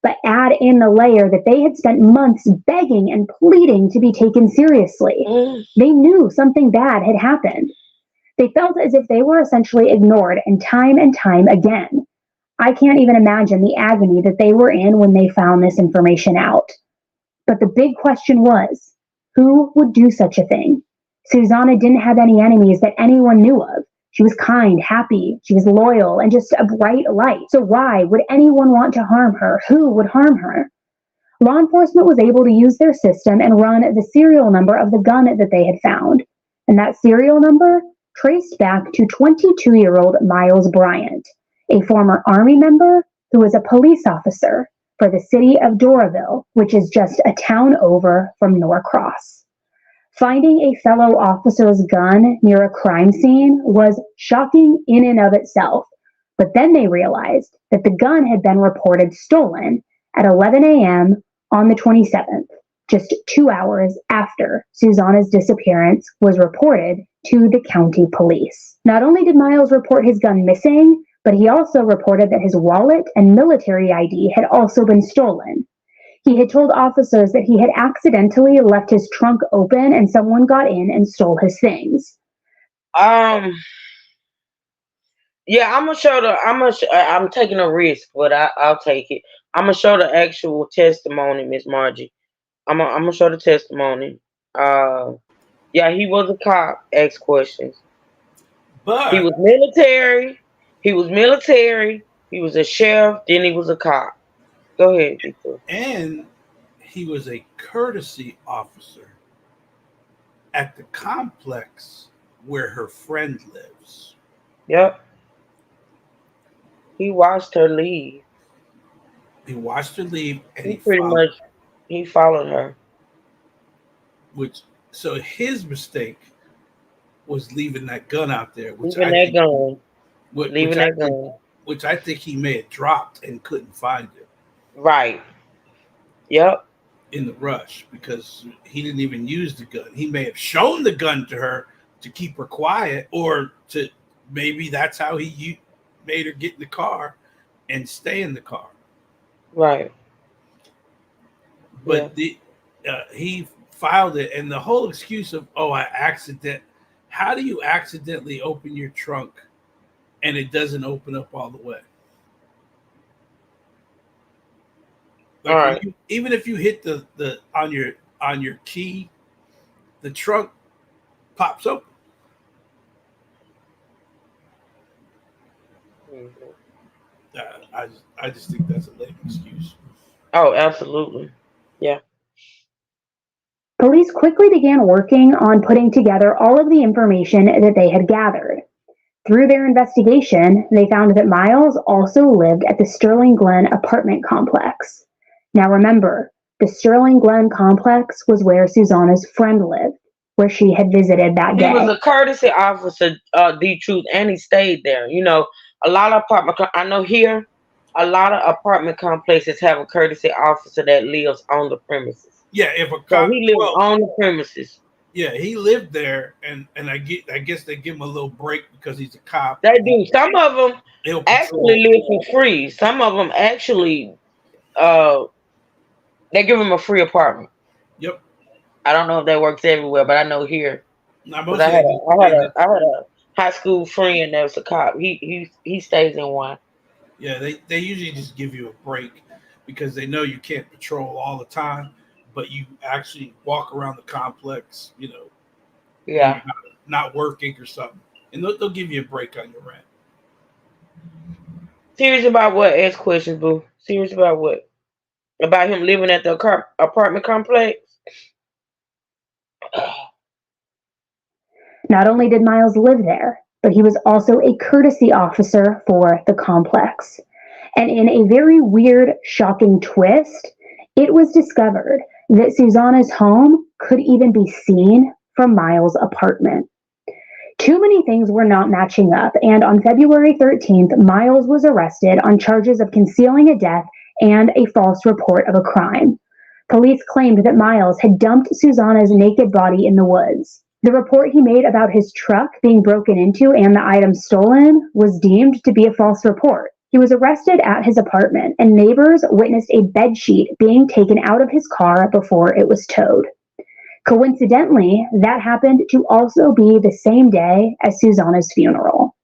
but add in the layer that they had spent months begging and pleading to be taken seriously. They knew something bad had happened. They felt as if they were essentially ignored and time again. I can't even imagine the agony that they were in when they found this information out. But the big question was, who would do such a thing? Susanna didn't have any enemies that anyone knew of. She was kind, happy, she was loyal, and just a bright light. So why would anyone want to harm her? Who would harm her? Law enforcement was able to use their system and run the serial number of the gun that they had found. And that serial number traced back to 22-year-old Miles Bryant, a former Army member who was a police officer for the city of Doraville, which is just a town over from Norcross. Finding a fellow officer's gun near a crime scene was shocking in and of itself, but then they realized that the gun had been reported stolen at 11 a.m. on the 27th, just 2 hours after Susanna's disappearance was reported to the county police. Not only did Miles report his gun missing, but he also reported that his wallet and military ID had also been stolen. He had told officers that he had accidentally left his trunk open and someone got in and stole his things. Yeah, I'm taking a risk, but I'll take it. I'm gonna show the actual testimony, Miss Margie. I'm gonna show the testimony. Yeah, he was a cop. Asked questions. But He was military. He was a sheriff. Then he was a cop. Go ahead, Victor. and he was a courtesy officer at the complex where her friend lives. Yep. He watched her leave. He watched her leave, and He pretty much he followed her. So his mistake was leaving that gun out there, Leaving that gun. which I think he may have dropped and couldn't find it. Right. Yep. In the rush, because he didn't even use the gun. He may have shown the gun to her to keep her quiet, or to maybe that's how he made her get in the car and stay in the car. Right. But he filed it, and the whole excuse of, I accident. How do you accidentally open your trunk and it doesn't open up all the way. Like All right. even if you hit the on your key, the trunk pops open. I just think that's a lame excuse. Oh, absolutely. Yeah. Police quickly began working on putting together all of the information that they had gathered. Through their investigation, they found that Miles also lived at the Sterling Glen apartment complex. Now remember, the Sterling Glen complex was where Susanna's friend lived, where she had visited that He was day. a courtesy officer, the truth, and he stayed there. You know, a lot of I know here, a lot of apartment complexes have a courtesy officer that lives on the premises. Yeah, if a So cop, he lived well, on the premises. yeah, he lived there, and I guess they give him a little break because he's a cop. They do. Some of them He'll actually patrol. live for free. Some of them actually, uh, they give them a free apartment. Yep. I don't know if that works everywhere, but I know here. Now Because most of they, I had a high school friend that was a cop. He stays in one. yeah, they usually just give you a break because they know you can't patrol all the time, but you actually walk around the complex, when Yeah. you're not working or something, and they'll give you a break on your rent. Serious about what? Ask questions, boo. Serious about what? About him living at the apartment complex? Not only did Miles live there, but he was also a courtesy officer for the complex. And in a very weird, shocking twist, it was discovered that Susanna's home could even be seen from Miles' apartment. Too many things were not matching up, and on February 13th, Miles was arrested on charges of concealing a death and a false report of a crime. Police claimed that Miles had dumped Susanna's naked body in the woods. The report he made about his truck being broken into and the items stolen was deemed to be a false report. He was arrested at his apartment, and neighbors witnessed a bedsheet being taken out of his car before it was towed. Coincidentally, that happened to also be the same day as Susanna's funeral.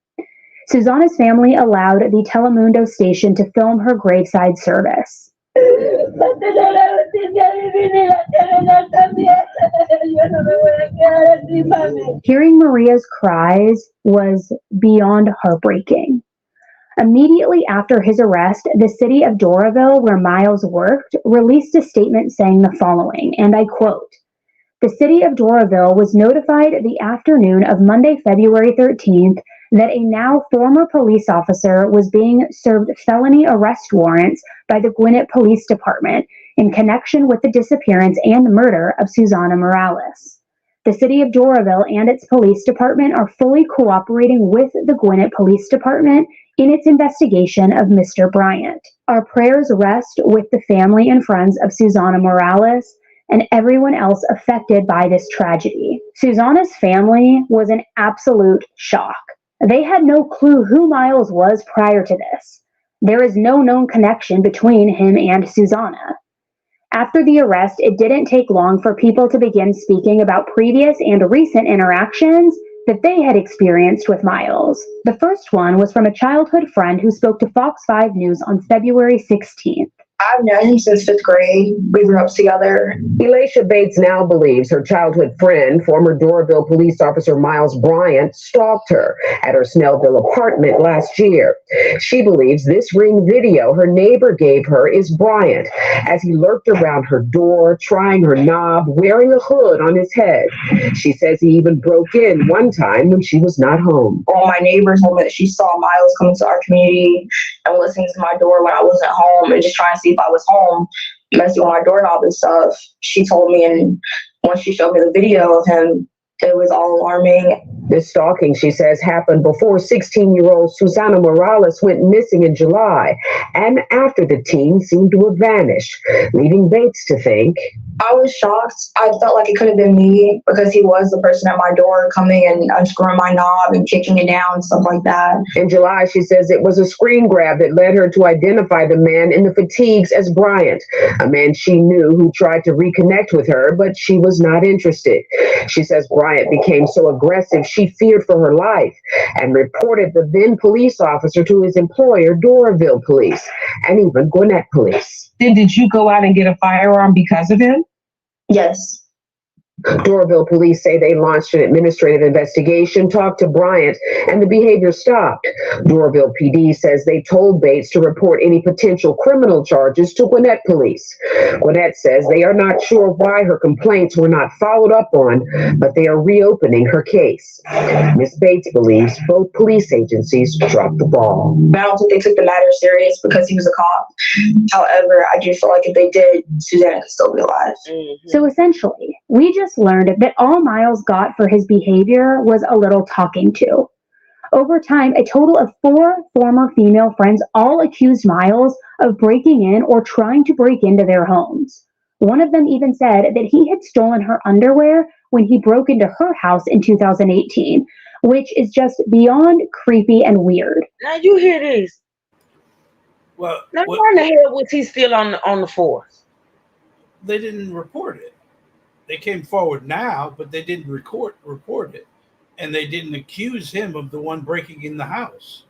Susanna's family allowed the Telemundo station to film her graveside service. Hearing Maria's cries was beyond heartbreaking. Immediately after his arrest, the city of Doraville, where Miles worked, released a statement saying the following, and I quote, "The city of Doraville was notified the afternoon of Monday, February 13th, that a now former police officer was being served felony arrest warrants by the Gwinnett Police Department in connection with the disappearance and murder of Susanna Morales. The city of Doraville and its police department are fully cooperating with the Gwinnett Police Department in its investigation of Mr. Bryant. Our prayers rest with the family and friends of Susanna Morales and everyone else affected by this tragedy." Susanna's family was in absolute shock. They had no clue who Miles was prior to this. There is no known connection between him and Susanna. After the arrest, it didn't take long for people to begin speaking about previous and recent interactions that they had experienced with Miles. The first one was from a childhood friend who spoke to Fox 5 News on February 16th. I've known him since 5th grade. We grew up together. Elisha Bates now believes her childhood friend, former Doraville police officer Miles Bryant, stalked her at her Snellville apartment last year. She believes this Ring video her neighbor gave her is Bryant, as he lurked around her door, trying her knob, wearing a hood on his head. She says he even broke in one time when she was not home. All my neighbors told me that she saw Miles coming to our community and listening to my door when I wasn't home and just trying to see if I was home, messing with my doorknob and stuff. She told me, and once she showed me the video of him, it was all alarming. This stalking, she says, happened before 16-year-old Susanna Morales went missing in July, and after the teen seemed to have vanished, leaving Bates to think I was shocked. I felt like it could have been me because he was the person at my door coming and unscrewing my knob and kicking it down and stuff like that. In July, she says it was a screen grab that led her to identify the man in the fatigues as Bryant, a man she knew who tried to reconnect with her, but she was not interested. She says Bryant became so aggressive she feared for her life and reported the then police officer to his employer, Doraville Police, and even Gwinnett Police. Then did you go out and get a firearm because of him? Yes. Doraville Police say they launched an administrative investigation, talked to Bryant, and the behavior stopped. Doraville PD says they told Bates to report any potential criminal charges to Gwinnett Police. Gwinnett says they are not sure why her complaints were not followed up on, but they are reopening her case. Ms. Bates believes both police agencies dropped the ball. I don't think they took the matter serious because he was a cop. However, I do feel like if they did, Susanna could still be alive. So essentially, we just learned that all Miles got for his behavior was a little talking to. Over time, a total of 4 former female friends all accused Miles of breaking in or trying to break into their homes. One of them even said that he had stolen her underwear when he broke into her house in 2018, which is just beyond creepy and weird. Now you hear this. Well, Now why in the hell was he still on the force? they didn't report it. They came forward now, but they didn't report it. And they didn't accuse him of the one breaking in the house.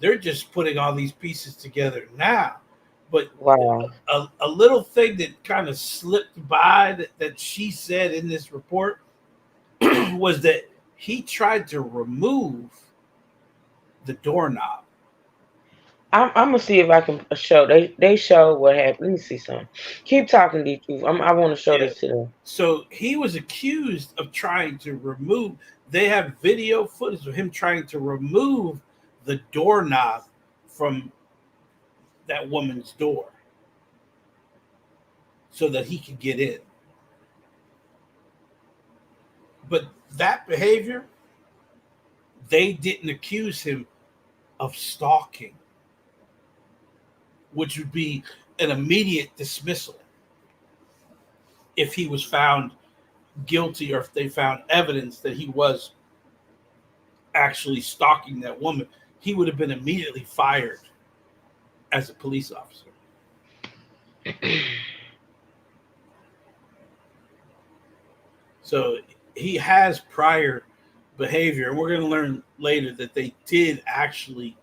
They're just putting all these pieces together now. But Wow. a little thing that kind of slipped by that she said in this report was that he tried to remove the doorknob. I'm gonna see if I can show. They show what happened. Let me see something. Keep talking, D2. I want to show Yeah. this to them. So he was accused of trying to remove. They have video footage of him trying to remove the doorknob from that woman's door so that he could get in. But that behavior, they didn't accuse him of stalking, which would be an immediate dismissal if he was found guilty or if they found evidence that he was actually stalking that woman. He would have been immediately fired as a police officer. So he has prior behavior, and we're going to learn later that they did actually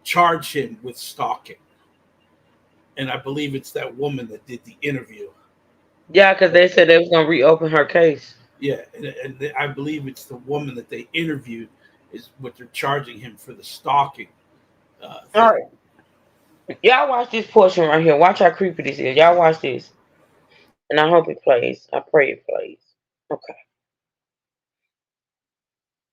charge him with stalking. And I believe it's that woman that did the interview. Yeah, because they said they was gonna reopen her case. Yeah, and I believe it's the woman that they interviewed is what they're charging him for the stalking. All right. Y'all watch this portion right here. Watch how creepy this is. Y'all watch this. And I hope it plays. I pray it plays. Okay.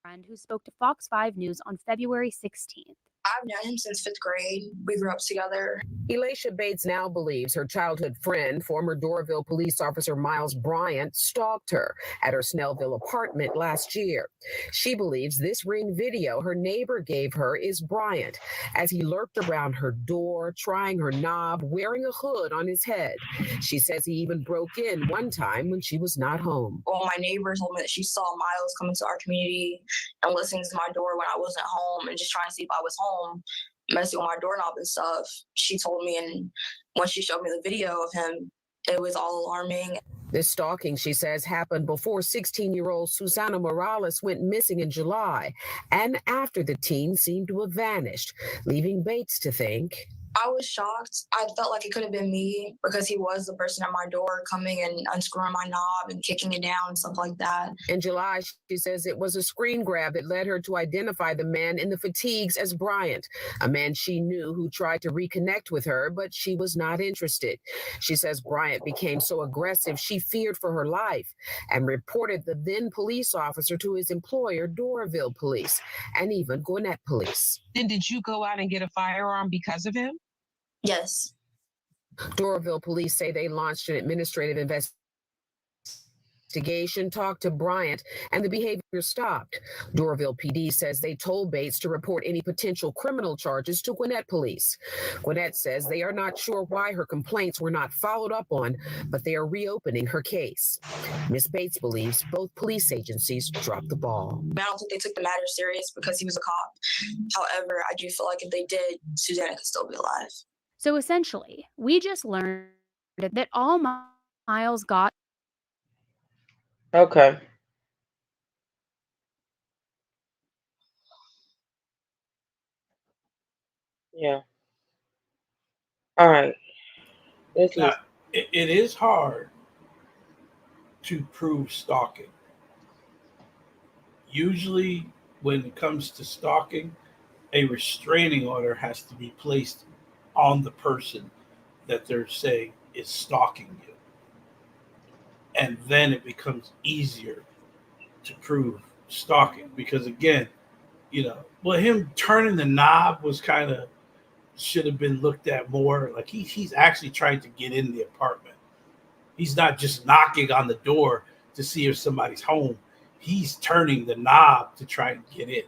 Friend who spoke to Fox 5 News on February 16th. I've known him since 5th grade. We grew up together. Elisha Bates now believes her childhood friend, former Doraville police officer Miles Bryant, stalked her at her Snellville apartment last year. She believes this ring video her neighbor gave her is Bryant, as he lurked around her door, trying her knob, wearing a hood on his head. She says he even broke in one time when she was not home. Well, my neighbor told me that she saw Miles coming to our community and listening to my door when I wasn't home and just trying to see if I was home, messing with my doorknob and stuff. She told me, and when she showed me the video of him, it was all alarming. This stalking, she says, happened before 16-year-old Susanna Morales went missing in July, and after the teen seemed to have vanished, leaving Bates to think, I was shocked. I felt like it could have been me because he was the person at my door coming and unscrewing my knob and kicking it down and stuff like that. In July, she says it was a screen grab that led her to identify the man in the fatigues as Bryant, a man she knew who tried to reconnect with her, but she was not interested. She says Bryant became so aggressive she feared for her life and reported the then police officer to his employer, Doraville Police, and even Gwinnett Police. Then did you go out and get a firearm because of him? Yes. Doraville Police say they launched an administrative investigation talked to Bryant and the behavior stopped. Doraville PD says they told Bates to report any potential criminal charges to Gwinnett police. Gwinnett says they are not sure why her complaints were not followed up on, but they are reopening her case. Ms. Bates believes both police agencies dropped the ball. I don't think they took the matter serious because he was a cop. However, I do feel like if they did, Susanna could still be alive. So essentially, we just learned that all Miles got. Okay. Yeah. All right. Let's Now, listen. it is hard to prove stalking. Usually, when it comes to stalking, a restraining order has to be placed on the person that they're saying is stalking you. And then it becomes easier to prove stalking because, again, well, him turning the knob was kind of should have been looked at more. Like he's actually trying to get in the apartment. He's not just knocking on the door to see if somebody's home. He's turning the knob to try and get in.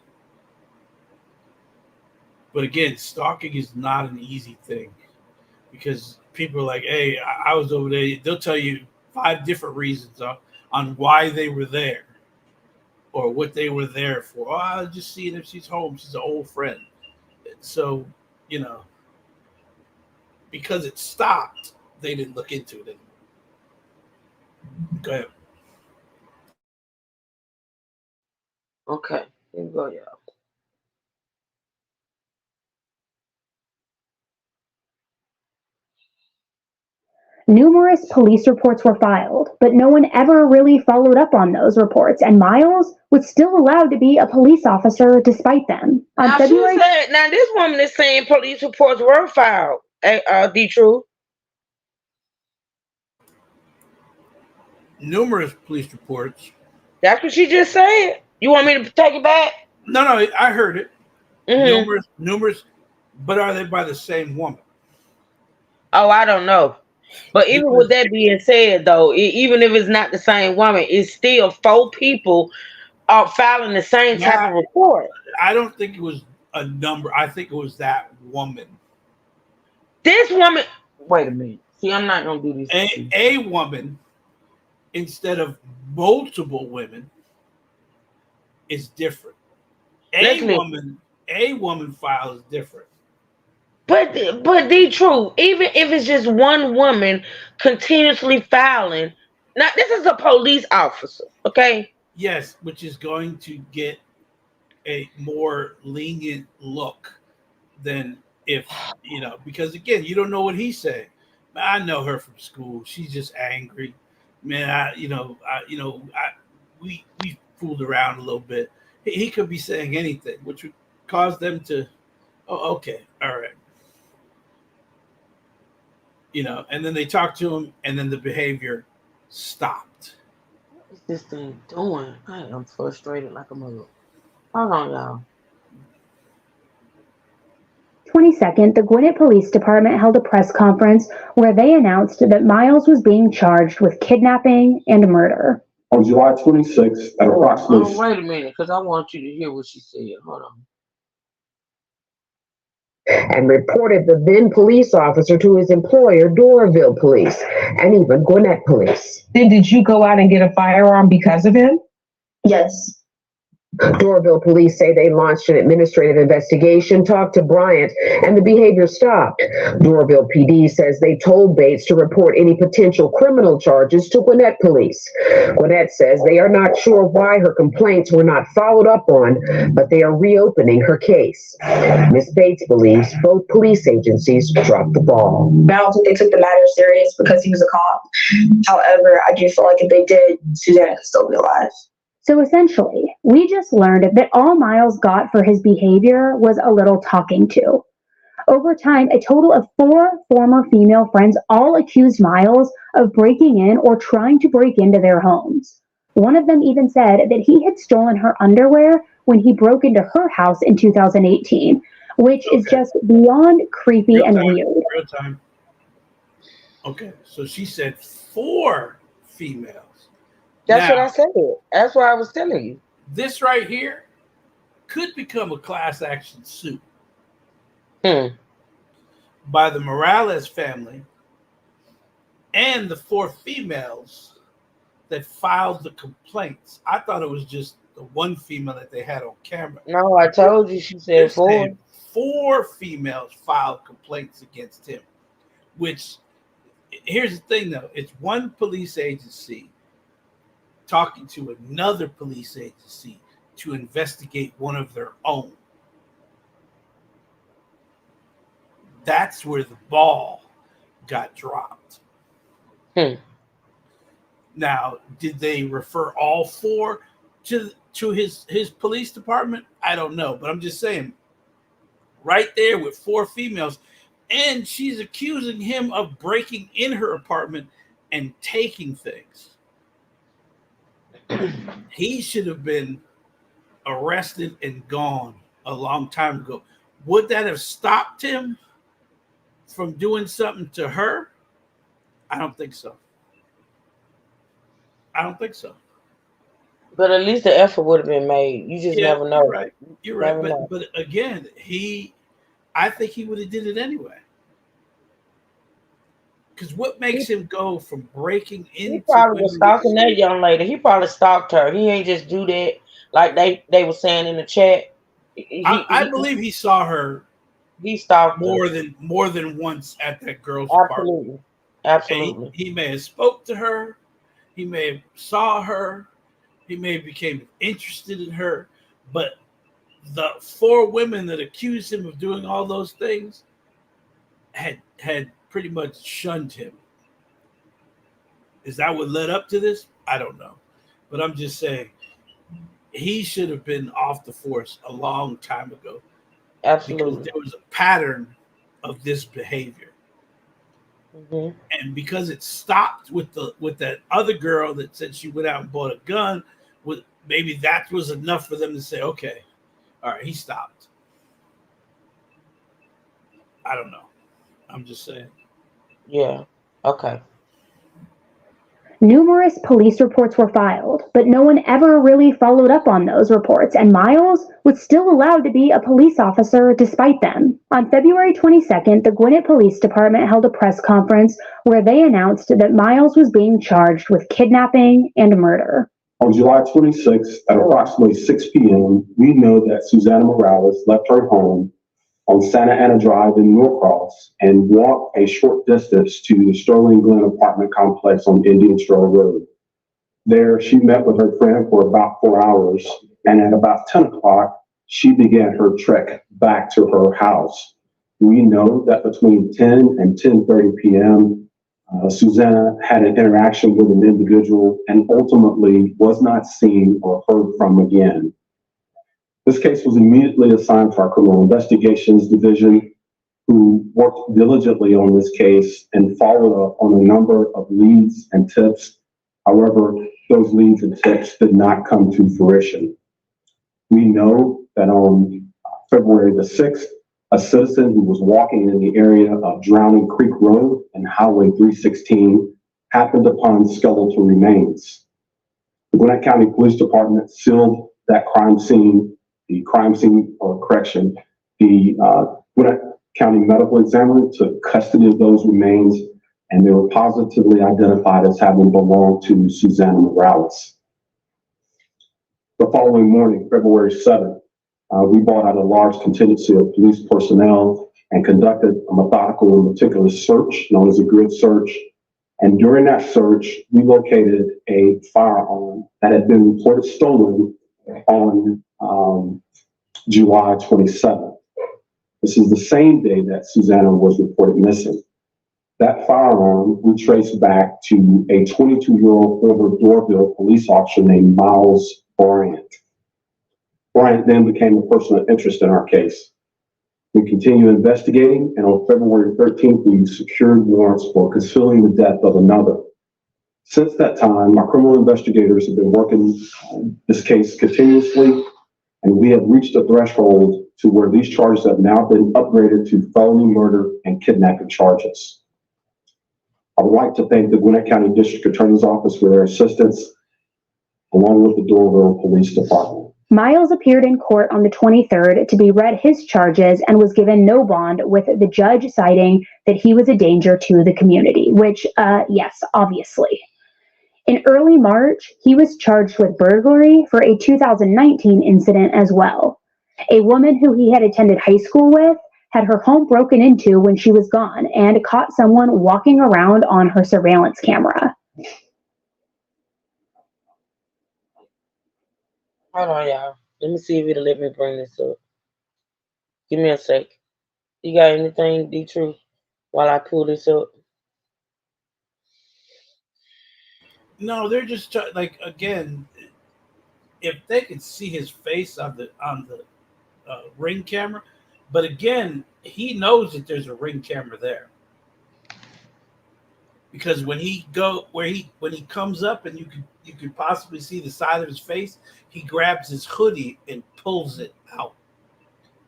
But again, stalking is not an easy thing because people are like, hey, I was over there. They'll tell you 5 different reasons on why they were there or what they were there for. Oh, I was just seeing if she's home. She's an old friend. So, because it stopped, they didn't look into it anymore. Go ahead. Okay. Here we go, y'all. Numerous police reports were filed, but no one ever really followed up on those reports, and Miles was still allowed to be a police officer despite them. On Now, February, now this woman is saying police reports were filed. D-True. Numerous police reports. That's what she just said. You want me to take it back? No, I heard it. Mm-hmm. Numerous, but are they by the same woman? Oh, I don't know. But even with that being said, though, even if it's not the same woman, it's still 4 people are filing the same type of report. I don't think it was a number. I think it was that woman. This woman. Wait a minute. See, I'm not gonna do this. A woman instead of multiple women is different. A woman files different. But D-True, even if it's just one woman continuously filing, now this is a police officer, okay? Yes, which is going to get a more lenient look than if, because again, you don't know what he's saying. I know her from school. She's just angry. Man, we fooled around a little bit. He could be saying anything, which would cause them to, oh, okay, all right. And then they talked to him, and then the behavior stopped. What is this thing doing? I am frustrated like a mother. Hold on, y'all. 22nd, the Gwinnett Police Department held a press conference where they announced that Miles was being charged with kidnapping and murder. On July 26th at approximately... Oh, wait a minute, because I want you to hear what she said. Hold on. And reported the then police officer to his employer, Doraville Police, and even Gwinnett Police. Then did you go out and get a firearm because of him? Yes. Doraville Police say they launched an administrative investigation, talked to Bryant, and the behavior stopped. Doraville PD says they told Bates to report any potential criminal charges to Gwinnett Police. Gwinnett says they are not sure why her complaints were not followed up on, but they are reopening her case. Ms. Bates believes both police agencies dropped the ball. I don't think they took the matter serious because he was a cop. However, I do feel like if they did, Susanna could still be alive. So essentially, we just learned that all Miles got for his behavior was a little talking to. Over time, a total of 4 former female friends all accused Miles of breaking in or trying to break into their homes. One of them even said that he had stolen her underwear when he broke into her house in 2018, which is just beyond creepy and weird. Real time. Okay, so she said 4 females That's what I Now, said. That's what I was telling you. this right here could become a class action suit by the Morales family and the 4 females that filed the complaints. I thought it was just the one female that they had on camera. No, I told you. She They're said 4. saying 4 females filed complaints against him, which, here's the thing though, it's one police agency talking to another police agency to investigate one of their own. That's where the ball got dropped. Now, did they refer all 4 to his police department? I don't know, but I'm just saying, right there with 4 females, and she's accusing him of breaking in her apartment and taking things. He should have been arrested and gone a long time ago. Would that have stopped him from doing something to her? I don't think so. I don't think so. But at least the effort would have been made. You just never know. You're right. You're right. But again, I think he would have did it anyway. Because what makes him go from breaking into? He probably was stalking that young lady. He probably stalked her. He ain't just do that like they were saying in the chat. I believe he saw her. He stalked more her. than once at that girl's apartment. Absolutely. He may have spoke to her. He may have saw her. He may have became interested in her. But the 4 women that accused him of doing all those things had pretty much shunned him. Is that what led up to this? I don't know. But I'm just saying, he should have been off the force a long time ago. Absolutely. Because there was a pattern of this behavior. And because it stopped with that other girl that said she went out and bought a gun, maybe that was enough for them to say, okay, all right, he stopped. I don't know. I'm just saying. Yeah. Okay. Numerous police reports were filed, but no one ever really followed up on those reports, and Miles was still allowed to be a police officer despite them. On February 22nd, the Gwinnett Police Department held a press conference where they announced that Miles was being charged with kidnapping and murder. On July 26th at approximately 6 p.m., we know that Susanna Morales left her home on Santa Ana Drive in Norcross and walked a short distance to the Sterling Glen apartment complex on Indian Trail Road. There, she met with her friend for about 4 hours, and at about 10 o'clock, she began her trek back to her house. We know that between 10 and 10:30 p.m., Susanna had an interaction with an individual and ultimately was not seen or heard from again. This case was immediately assigned to our Criminal Investigations Division, who worked diligently on this case and followed up on a number of leads and tips. However, those leads and tips did not come to fruition. We know that on February the 6th, a citizen who was walking in the area of Drowning Creek Road and Highway 316 happened upon skeletal remains. The Gwinnett County Police Department sealed that crime scene. The Gwinnett County Medical Examiner took custody of those remains, and they were positively identified as having belonged to Susanna Morales. The following morning, February 7th, we brought out a large contingency of police personnel and conducted a methodical and meticulous search known as a grid search. And during that search, we located a firearm that had been reported stolen on July 27th. This is the same day that Susanna was reported missing. That firearm we traced back to a 22-year-old former Doraville police officer named Miles Bryant. Bryant then became a person of interest in our case. We continued investigating, and on February 13th, we secured warrants for concealing the death of another. Since that time, our criminal investigators have been working on this case continuously, and we have reached a threshold to where these charges have now been upgraded to felony murder and kidnapping charges. I would like to thank the Gwinnett County District Attorney's Office for their assistance along with the Doraville Police Department. Miles appeared in court on the 23rd to be read his charges and was given no bond, with the judge citing that he was a danger to the community, which, yes, obviously. In early March, he was charged with burglary for a 2019 incident as well. A woman who he had attended high school with had her home broken into when she was gone and caught someone walking around on her surveillance camera. Hold on, y'all. Let me see if it'll let me bring this up. Give me a sec. You got anything, D-Truth, while I pull this up? No, they're just like, again, if they could see his face on the ring camera, but again, he knows that there's a ring camera there, because when he comes up and you could possibly see the side of his face, he grabs his hoodie and pulls it out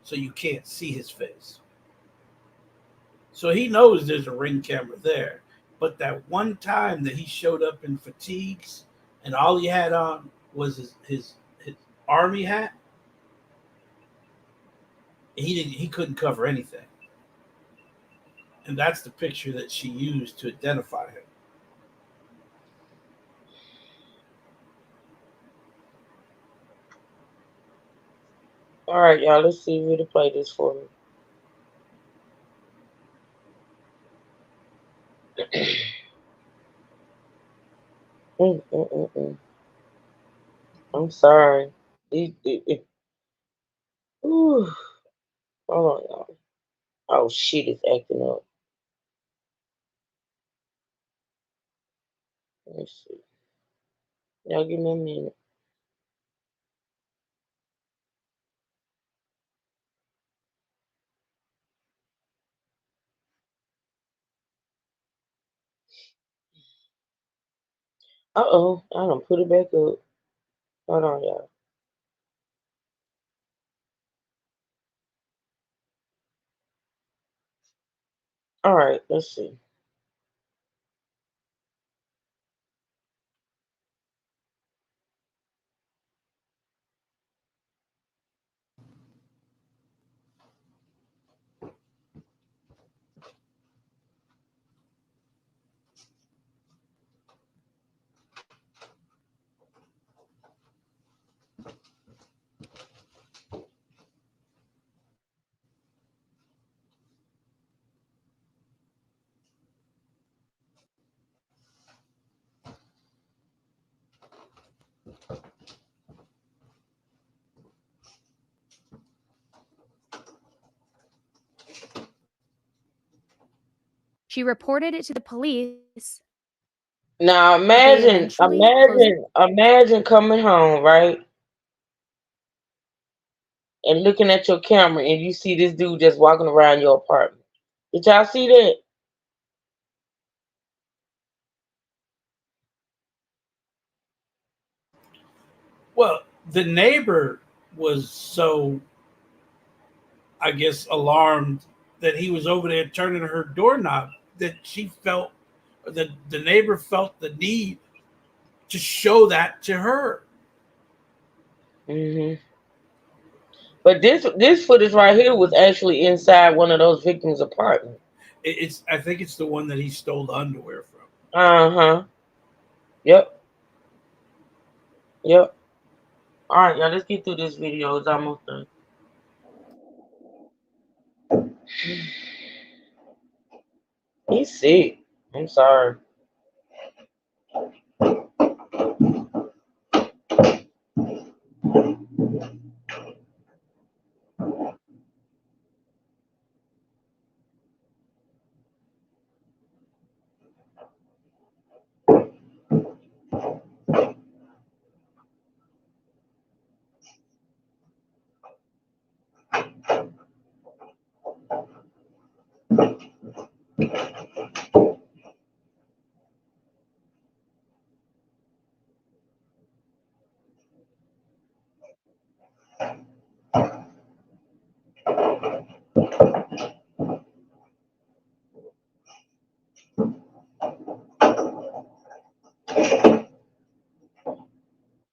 so you can't see his face. So he knows there's a ring camera there. But that one time that he showed up in fatigues and all he had on was his army hat, he couldn't cover anything. And that's the picture that she used to identify him. All right, y'all. Let's see if it'll play this for me. I'm sorry. Ooh. Hold on, y'all. Oh, shit, it's acting up. Let's see. Y'all give me a minute. Uh-oh. I done put it back up. Hold on, y'all. All right, let's see. She reported it to the police. Now They eventually imagine coming home, right? And looking at your camera and you see this dude just walking around your apartment. Did y'all see that? Well, the neighbor was so, I guess, alarmed that he was over there turning her doorknob that she felt that the neighbor felt the need to show that to her. Mm-hmm. But this footage right here was actually inside one of those victims' apartments. I think it's the one that he stole the underwear from. Uh-huh. Yep. Yep. All right, y'all. Let's get through this video. It's almost done. He's sick. I'm sorry.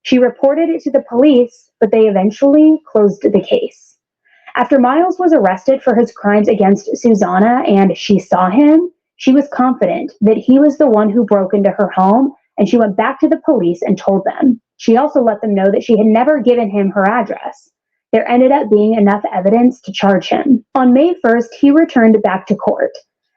She reported it to the police, but they eventually closed the case. After Miles was arrested for his crimes against Susanna and she saw him, she was confident that he was the one who broke into her home, and she went back to the police and told them. She also let them know that she had never given him her address. There ended up being enough evidence to charge him. On May 1st, he returned back to court.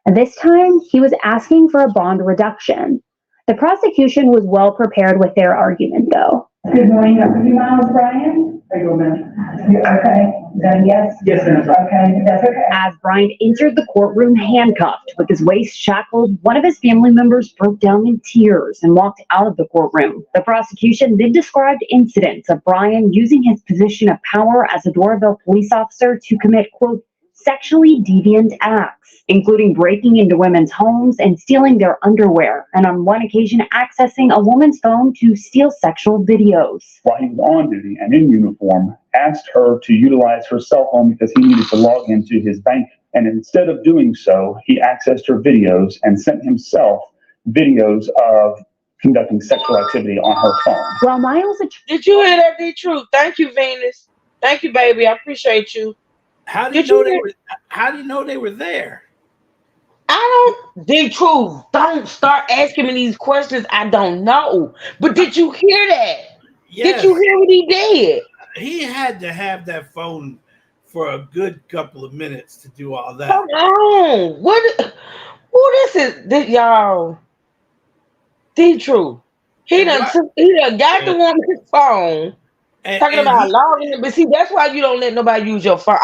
And this time, he was asking for a bond reduction. The prosecution was well prepared with their argument, though. Good morning, Dr. Miles, Bryant. How you doing, ma'am? Okay. Is that a yes? Yes, ma'am. Okay, that's okay. As Bryant entered the courtroom handcuffed with his waist shackled, one of his family members broke down in tears and walked out of the courtroom. The prosecution then described incidents of Bryant using his position of power as a Doraville police officer to commit, quote, sexually deviant acts, including breaking into women's homes and stealing their underwear, and on one occasion accessing a woman's phone to steal sexual videos. While he was on duty and in uniform, asked her to utilize her cell phone because he needed to log into his bank. And instead of doing so, he accessed her videos and sent himself videos of conducting sexual activity on her phone. While Miles... Did you hear that, D-Truth? Thank you, Venus. Thank you, baby. I appreciate you. How do you know they were there? I don't, D-Truth, don't start asking me these questions I don't know. But did you hear that? Yes. Did you hear what he did? He had to have that phone for a good couple of minutes to do all that. Come on. Who this is, y'all? D-Truth. He done got the woman's phone. Talking about logging it, but see, that's why you don't let nobody use your phone.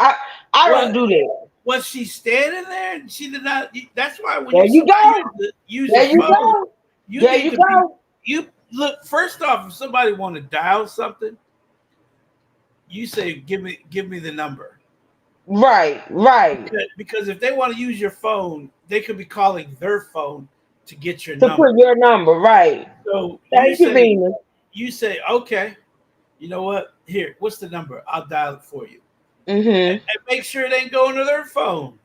I don't do that. Was she standing there? And she did not. That's why when there you go. Use there your you phone, go. There you go. You look. First off, if somebody want to dial something, you say, "Give me the number." Right. Because if they want to use your phone, they could be calling their phone to get your number. To put your number, right? So thank you, Venus. You say, "Okay, you know what? Here, what's the number? I'll dial it for you." Mm-hmm. And make sure it ain't going to their phone.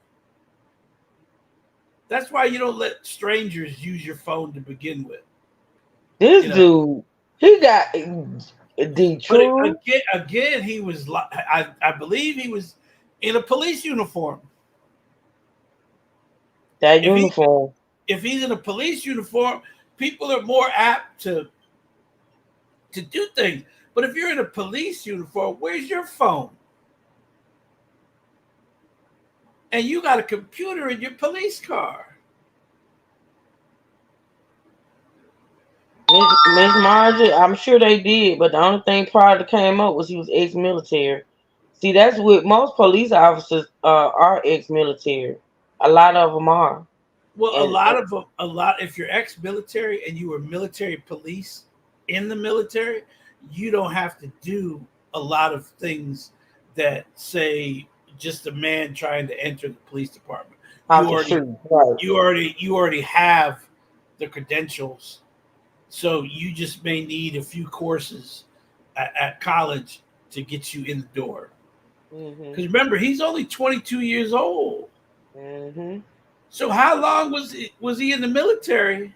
That's why you don't let strangers use your phone to begin with. This dude, he got D-Truth. Again, he was. I believe he was in a police uniform. That uniform. If he's in a police uniform, people are more apt to do things. But if you're in a police uniform, where's your phone? And you got a computer in your police car. Miss Margie, I'm sure they did, but the only thing prior to came up was he was ex-military. See, that's what most police officers are ex-military. A lot of them are. Well, a lot. If you're ex-military and you were military police in the military, you don't have to do a lot of things that say just a man trying to enter the police department. You already have the credentials, so you just may need a few courses at college to get you in the door. Because remember, he's only 22 years old. Mm-hmm. So how long was he in the military?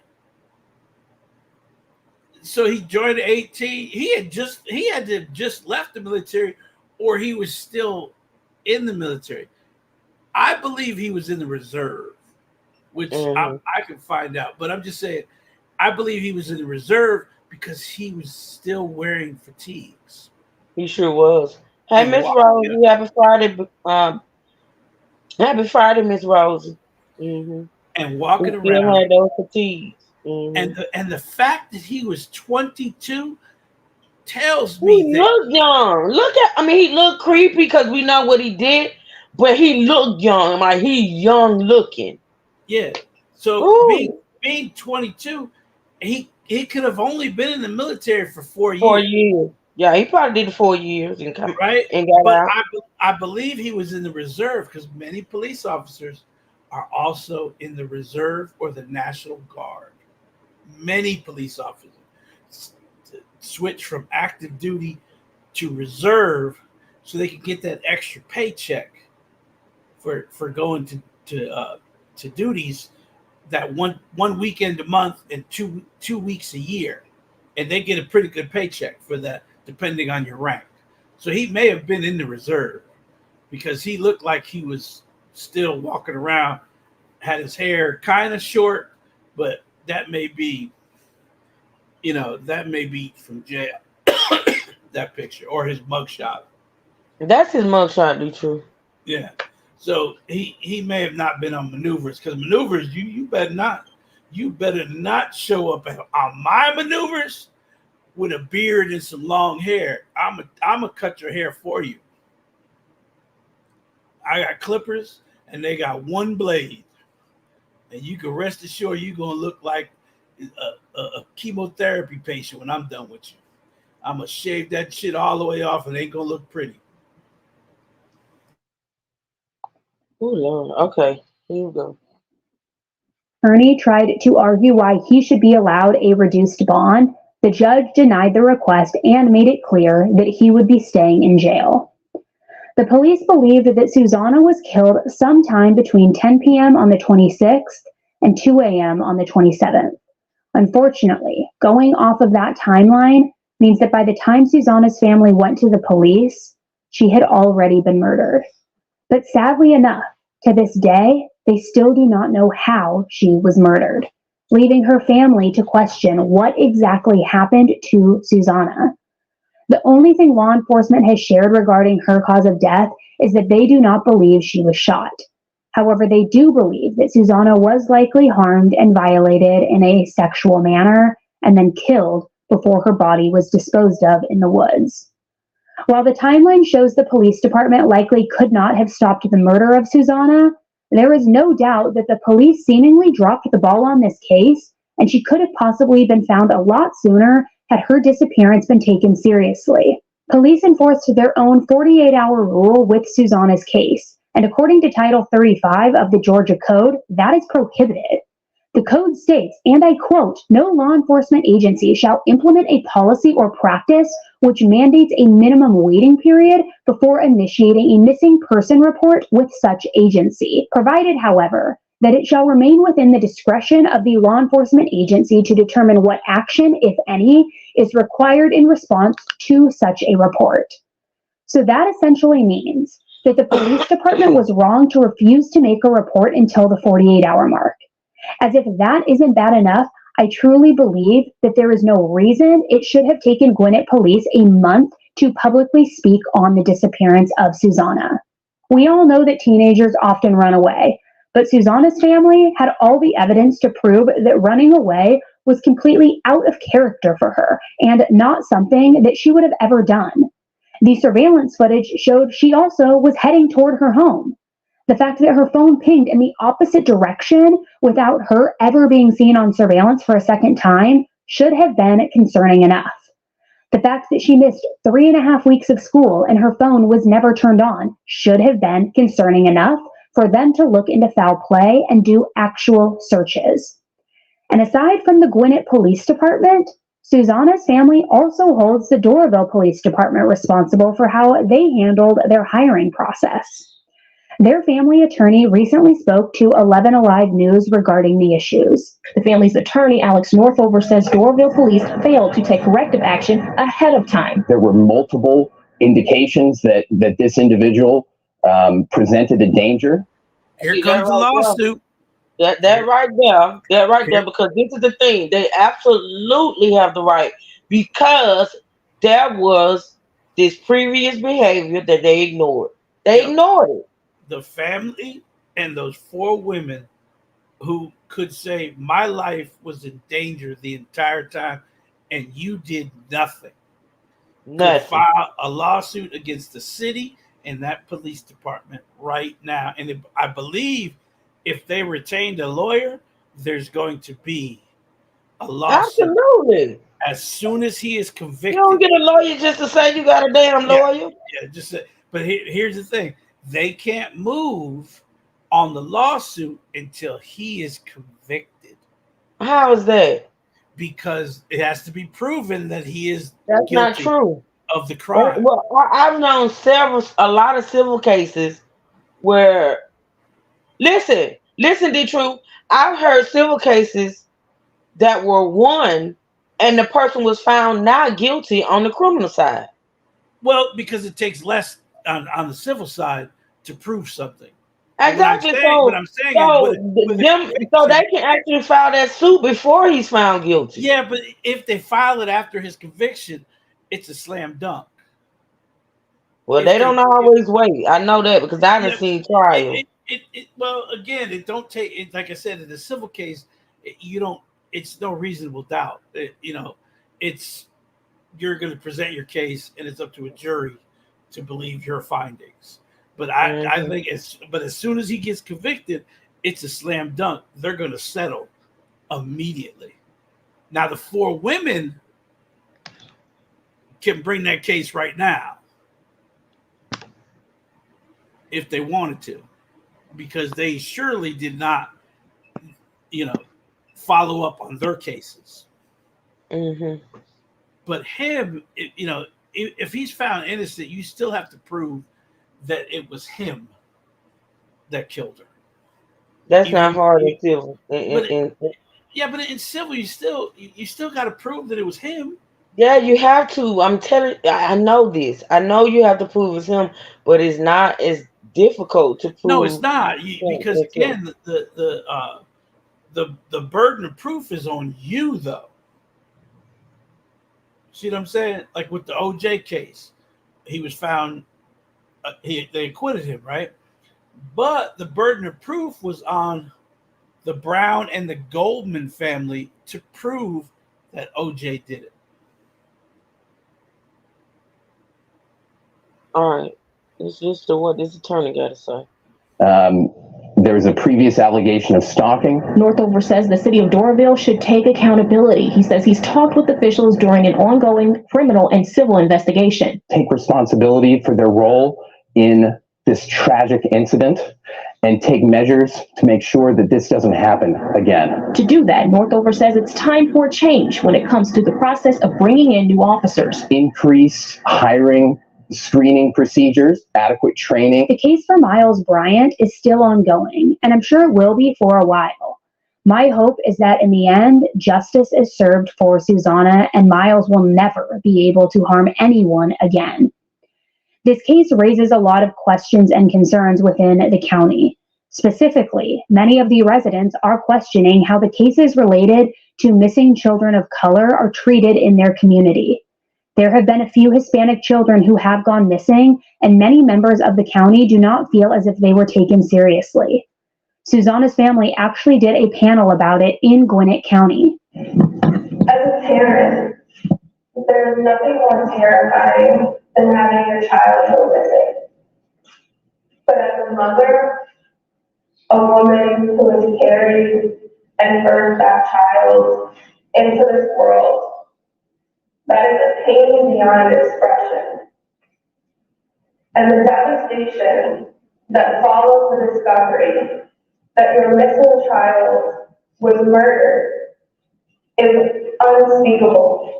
So he joined at 18. He had to just left the military, or he was still in the military. I believe he was in the reserve, which I can find out. But I'm just saying, I believe he was in the reserve because he was still wearing fatigues. He sure was. Hey, Miss Rosie, happy Friday. Happy Friday, Miss Rosie. Mm-hmm. And walking around. Had those fatigues. Mm-hmm. And the fact that he was 22 tells me he looked young. He looked creepy because we know what he did, but he looked young. Like he young looking. Yeah. So being 22, he could have only been in the military for 4 years. 4 years. Yeah, he probably did 4 years and come right and got but out. I believe he was in the reserve because many police officers are also in the reserve or the National Guard. Many police officers switch from active duty to reserve so they can get that extra paycheck for going to duties that one weekend a month and two weeks a year. and they get a pretty good paycheck for that, depending on your rank. So he may have been in the reserve because he looked like he was still walking around, had his hair kind of short, but that may be, that may be from jail, that picture, or his mugshot. That's his mugshot, be true. Yeah. So he may have not been on maneuvers, because maneuvers, you better not show up on my maneuvers with a beard and some long hair. I'm a cut your hair for you. I got clippers and they got one blade, and you can rest assured you're gonna look like a chemotherapy patient when I'm done with you. I'm gonna shave that shit all the way off, and it ain't gonna look pretty. Oh Lord. Okay, here you go. Ernie tried to argue why he should be allowed a reduced bond. The judge denied the request and made it clear that he would be staying in jail. The police believed that Susanna was killed sometime between 10 p.m. on the 26th and 2 a.m. on the 27th. Unfortunately, going off of that timeline means that by the time Susanna's family went to the police, she had already been murdered. But sadly enough, to this day, they still do not know how she was murdered, leaving her family to question what exactly happened to Susanna. The only thing law enforcement has shared regarding her cause of death is that they do not believe she was shot. However, they do believe that Susanna was likely harmed and violated in a sexual manner and then killed before her body was disposed of in the woods. While the timeline shows the police department likely could not have stopped the murder of Susanna, there is no doubt that the police seemingly dropped the ball on this case, and she could have possibly been found a lot sooner had her disappearance been taken seriously. Police enforced their own 48-hour rule with Susanna's case, and according to Title 35 of the Georgia Code, that is prohibited. The code states, and I quote, "No law enforcement agency shall implement a policy or practice which mandates a minimum waiting period before initiating a missing person report with such agency, provided, however, that it shall remain within the discretion of the law enforcement agency to determine what action, if any, is required in response to such a report." So that essentially means that the police department was wrong to refuse to make a report until the 48-hour mark. As if that isn't bad enough, I truly believe that there is no reason it should have taken Gwinnett police a month to publicly speak on the disappearance of Susanna. We all know that teenagers often run away, but Susanna's family had all the evidence to prove that running away was completely out of character for her and not something that she would have ever done. The surveillance footage showed she also was heading toward her home. The fact that her phone pinged in the opposite direction without her ever being seen on surveillance for a second time should have been concerning enough. The fact that she missed 3.5 weeks of school and her phone was never turned on should have been concerning enough for them to look into foul play and do actual searches. And aside from the Gwinnett Police Department, Susanna's family also holds the Doraville Police Department responsible for how they handled their hiring process. Their family attorney recently spoke to 11 Alive News regarding the issues. The family's attorney, Alex Northover, says Doraville police failed to take corrective action ahead of time. There were multiple indications that this individual presented a danger. Here comes the lawsuit. That right there, because this is the thing. They absolutely have the right, because there was this previous behavior that they ignored. They ignored it. The family and those 4 women who could say my life was in danger the entire time and you did nothing. Could file a lawsuit against the city and that police department right now. And I believe if they retained a lawyer, there's going to be a lawsuit. Absolutely. As soon as he is convicted. You don't get a lawyer just to say you got a damn lawyer. Yeah, but here's the thing. They can't move on the lawsuit until he is convicted. How is that? Because it has to be proven that he is That's not true of the crime. Well, I've known a lot of civil cases where, listen, D. True. I've heard civil cases that were won and the person was found not guilty on the criminal side. Well, because it takes less on the civil side to prove something. Exactly. What I'm saying is, So they can actually file that suit before he's found guilty. Yeah, but if they file it after his conviction, it's a slam dunk. Well, they don't always wait. I know that because I haven't seen trial. Well, again, it don't take it. Like I said, in the civil case, you don't. It's no reasonable doubt. It's you're going to present your case, and it's up to a jury to believe your findings. But I think as soon as he gets convicted, it's a slam dunk. They're going to settle immediately. Now, the 4 women can bring that case right now if they wanted to, because they surely did not, follow up on their cases. But him, if he's found innocent, you still have to prove that it was him that killed her. That's not hard in civil. Yeah, but in civil, you still got to prove that it was him. Yeah, you have to. I'm telling. I know this. I know you have to prove it's him, but it's not as difficult to prove. No, it's not, because again, the burden of proof is on you, though. See what I'm saying? Like with the OJ case, he was found. They acquitted him, right? But the burden of proof was on the Brown and the Goldman family to prove that OJ did it. All right. Let's listen to what this attorney got to say. There was a previous allegation of stalking. Northover says the city of Doraville should take accountability. He says he's talked with officials during an ongoing criminal and civil investigation. Take responsibility for their role in this tragic incident and take measures to make sure that this doesn't happen again. To do that, Northover says it's time for change when it comes to the process of bringing in new officers. Increased hiring, screening procedures, adequate training. The case for Miles Bryant is still ongoing, and I'm sure it will be for a while. My hope is that in the end, justice is served for Susanna, and Miles will never be able to harm anyone again. This case raises a lot of questions and concerns within the county. Specifically, many of the residents are questioning how the cases related to missing children of color are treated in their community. There have been a few Hispanic children who have gone missing, and many members of the county do not feel as if they were taken seriously. Susanna's family actually did a panel about it in Gwinnett County. As a parent, there's nothing more terrifying than having your child go missing. But as a mother, a woman who has carried and birthed that child into this world, that is a pain beyond expression. And the devastation that follows the discovery that your missing child was murdered is unspeakable.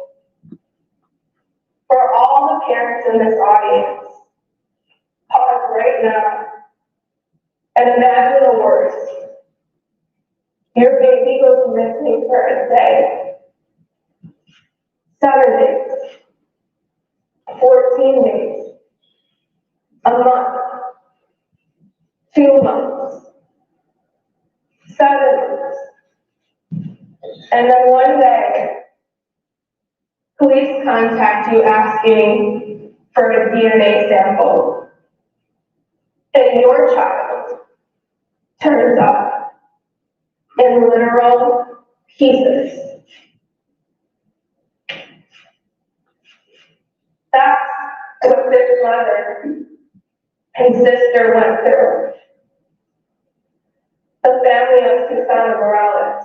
For all the parents in this audience, pause right now and imagine the worst. Your baby goes missing for a day, 7 days, 14 days, a month, 2 months, 7 months, and then one day, police contact you asking for a DNA sample, and your child turns up in literal pieces. That's what this mother and sister went through. The family of Susanna Morales.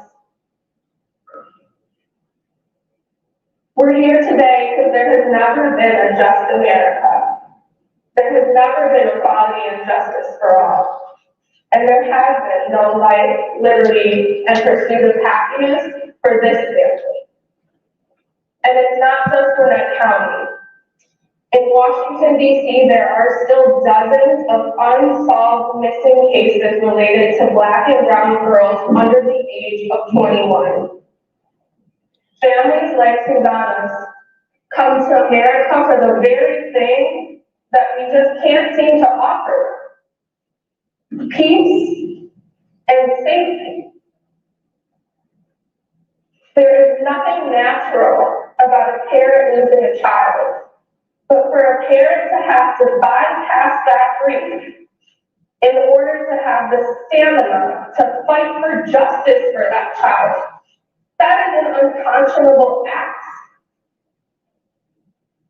We're here today because there has never been a just America. There has never been equality and justice for all. And there has been no life, liberty, and pursuit of happiness for this family. And it's not just Gwinnett County. In Washington, D.C., there are still dozens of unsolved missing cases related to Black and brown girls under the age of 21. families like Susanna's come to America for the very thing that we just can't seem to offer: peace and safety. There is nothing natural about a parent losing a child, but for a parent to have to bypass that grief in order to have the stamina to fight for justice for that child, that is an unconscionable act.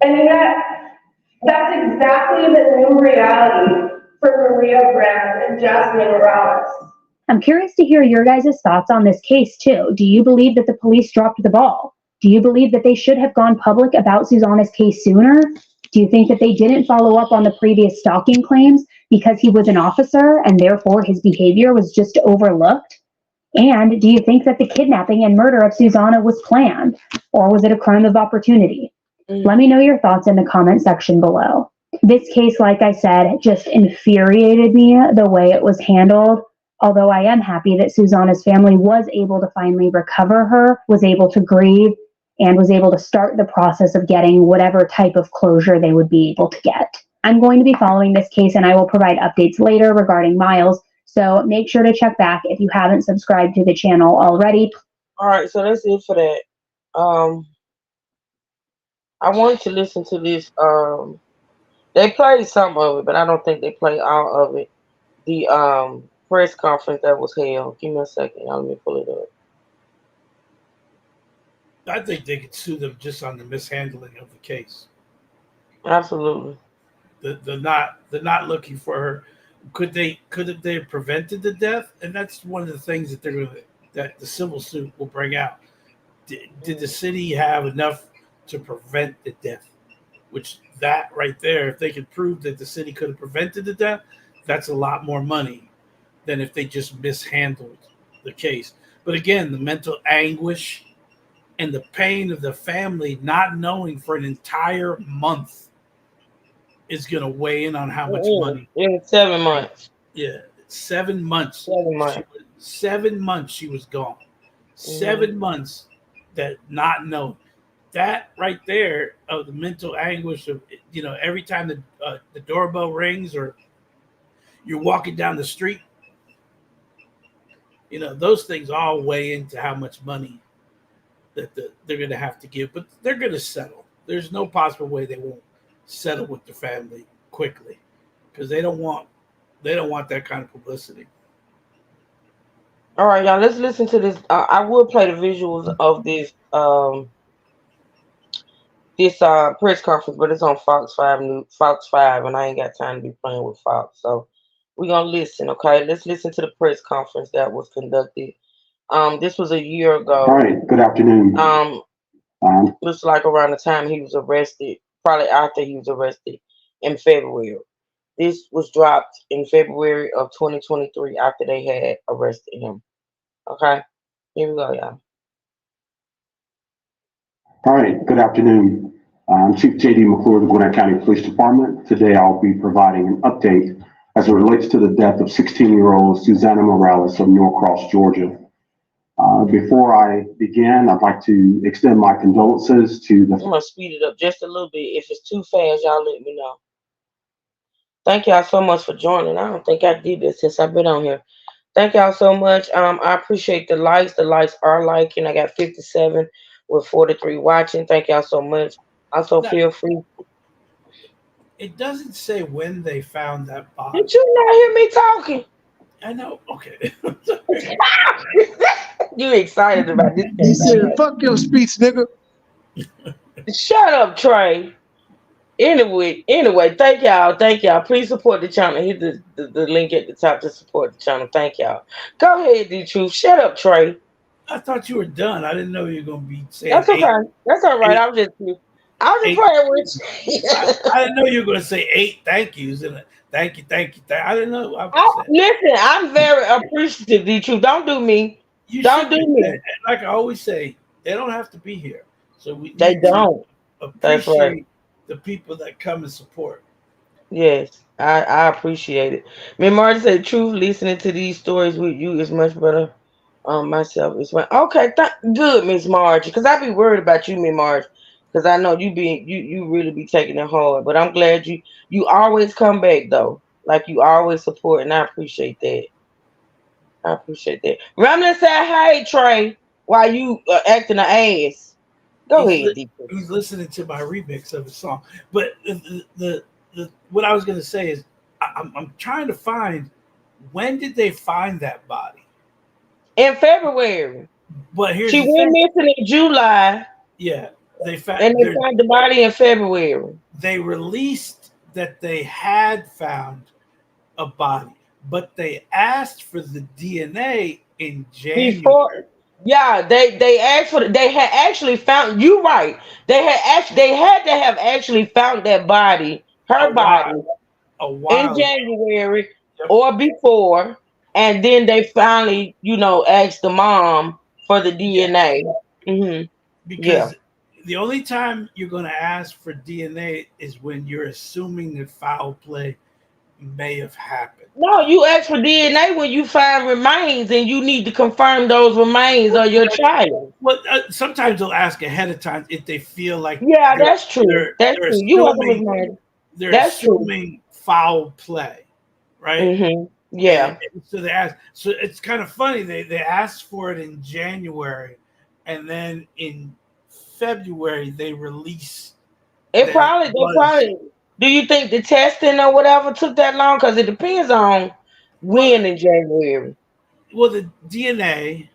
And yet, that's exactly the new reality for Maria Brand and Jasmine Morales. I'm curious to hear your guys' thoughts on this case too. Do you believe that the police dropped the ball? Do you believe that they should have gone public about Susanna's case sooner? Do you think that they didn't follow up on the previous stalking claims because he was an officer and therefore his behavior was just overlooked? And do you think that the kidnapping and murder of Susanna was planned, or was it a crime of opportunity? Let me know your thoughts in the comment section below. This case, like I said, just infuriated me the way it was handled. Although I am happy that Susanna's family was able to finally recover her, was able to grieve, and was able to start the process of getting whatever type of closure they would be able to get. I'm going to be following this case and I will provide updates later regarding Miles, so make sure to check back if you haven't subscribed to the channel already. All right, so that's it for that. I wanted to listen to this. They played some of it, but I don't think they played all of it. The press conference that was held. Give me a second. Let me pull it up. I think they could sue them just on the mishandling of the case. Absolutely. They're not looking for her. Could they have prevented the death? And that's one of the things that the civil suit will bring out. Did the city have enough to prevent the death? Which that right there, if they could prove that the city could have prevented the death, that's a lot more money than if they just mishandled the case. But again, the mental anguish and the pain of the family not knowing for an entire month is going to weigh in on how much money. In 7 months. Yeah, 7 months. 7 months. 7 months she was gone. 7 months that not knowing. That right there of the mental anguish of, every time the doorbell rings or you're walking down the street, those things all weigh into how much money that they're going to have to give, but they're going to settle. There's no possible way they won't settle with the family quickly because they don't want that kind of publicity. All right, y'all. Let's listen to this. I will play the visuals of this press conference, but it's on Fox 5 and I ain't got time to be playing with Fox. So we're gonna listen, okay? Let's listen to the press conference that was conducted. This was a year ago. All right, good afternoon. Looks like around the time he was arrested, probably after he was arrested in February. This was dropped in February of 2023 after they had arrested him. Okay, here we go, y'all. All right, good afternoon. I'm Chief J.D. McClure of the Gwinnett County Police Department. Today I'll be providing an update as it relates to the death of 16-year-old Susanna Morales of Norcross, Georgia. Before I begin, I'd like to extend my condolences to the... I'm going to speed it up just a little bit. If it's too fast, y'all let me know. Thank y'all so much for joining. I don't think I did this since I've been on here. Thank y'all so much. I appreciate the likes. The likes are liking. I got 57 with 43 watching. Thank y'all so much. Also, feel free. It doesn't say when they found that box. Did you not hear me talking? I know. Okay. You excited about this? He said, "Fuck your speech, nigga." Shut up, Trey. Anyway, thank y'all. Please support the channel. Hit the link at the top to support the channel. Thank y'all. Go ahead, D-Truth. Shut up, Trey. I thought you were done. I didn't know you were going to be saying That's okay. 8. That's all right. I was just playing with you. I didn't know you were going to say 8 thank yous. And thank you. I didn't know. Listen, I'm very appreciative, D-Truth. Don't do me. Don't do me. And like I always say, they don't have to be here. So they don't appreciate the people that come and support. Yes, I appreciate it. Me and Marty said, "Truth, listening to these stories with you is much better." myself is fine. Okay, good, Miss Margie, because I be worried about you, Miss Margie, because I know you really be taking it hard. But I'm glad you always come back though, like you always support, and I appreciate that. I appreciate that. Ramlin said, "Hey Trey, why you acting an ass? Go He's ahead, D. he's listening to my remix of the song. But the what I was gonna say is I'm trying to find when did they find that body? In February. But here's She the went thing. missing in July, Yeah, they and found they found the body in February. they released that they had found a body, but they asked for the DNA in Before, January. yeah, they asked for. They had actually found. You right. They had to have actually found that body, A her body, while a in while ago. January Yep. or before, and then they finally, asked the mom for the Yeah, DNA. Hmm. Yeah. because the only time you're going to ask for DNA is when you're assuming that foul play may have happened. No, you ask for DNA when you find remains, and you need to confirm those remains of your child. Well, sometimes they'll ask ahead of time if they feel like Yeah, they're that's true. they're That's they're true. You welcome, Miss assuming Marty. they're That's true. assuming foul play, right? Yeah. And so they ask. So it's kind of funny. They asked for it in January, and then in February they release It that it probably, they was. probably. Do you think the testing or whatever took that long? Because it depends on Well, when in January. well, the DNA,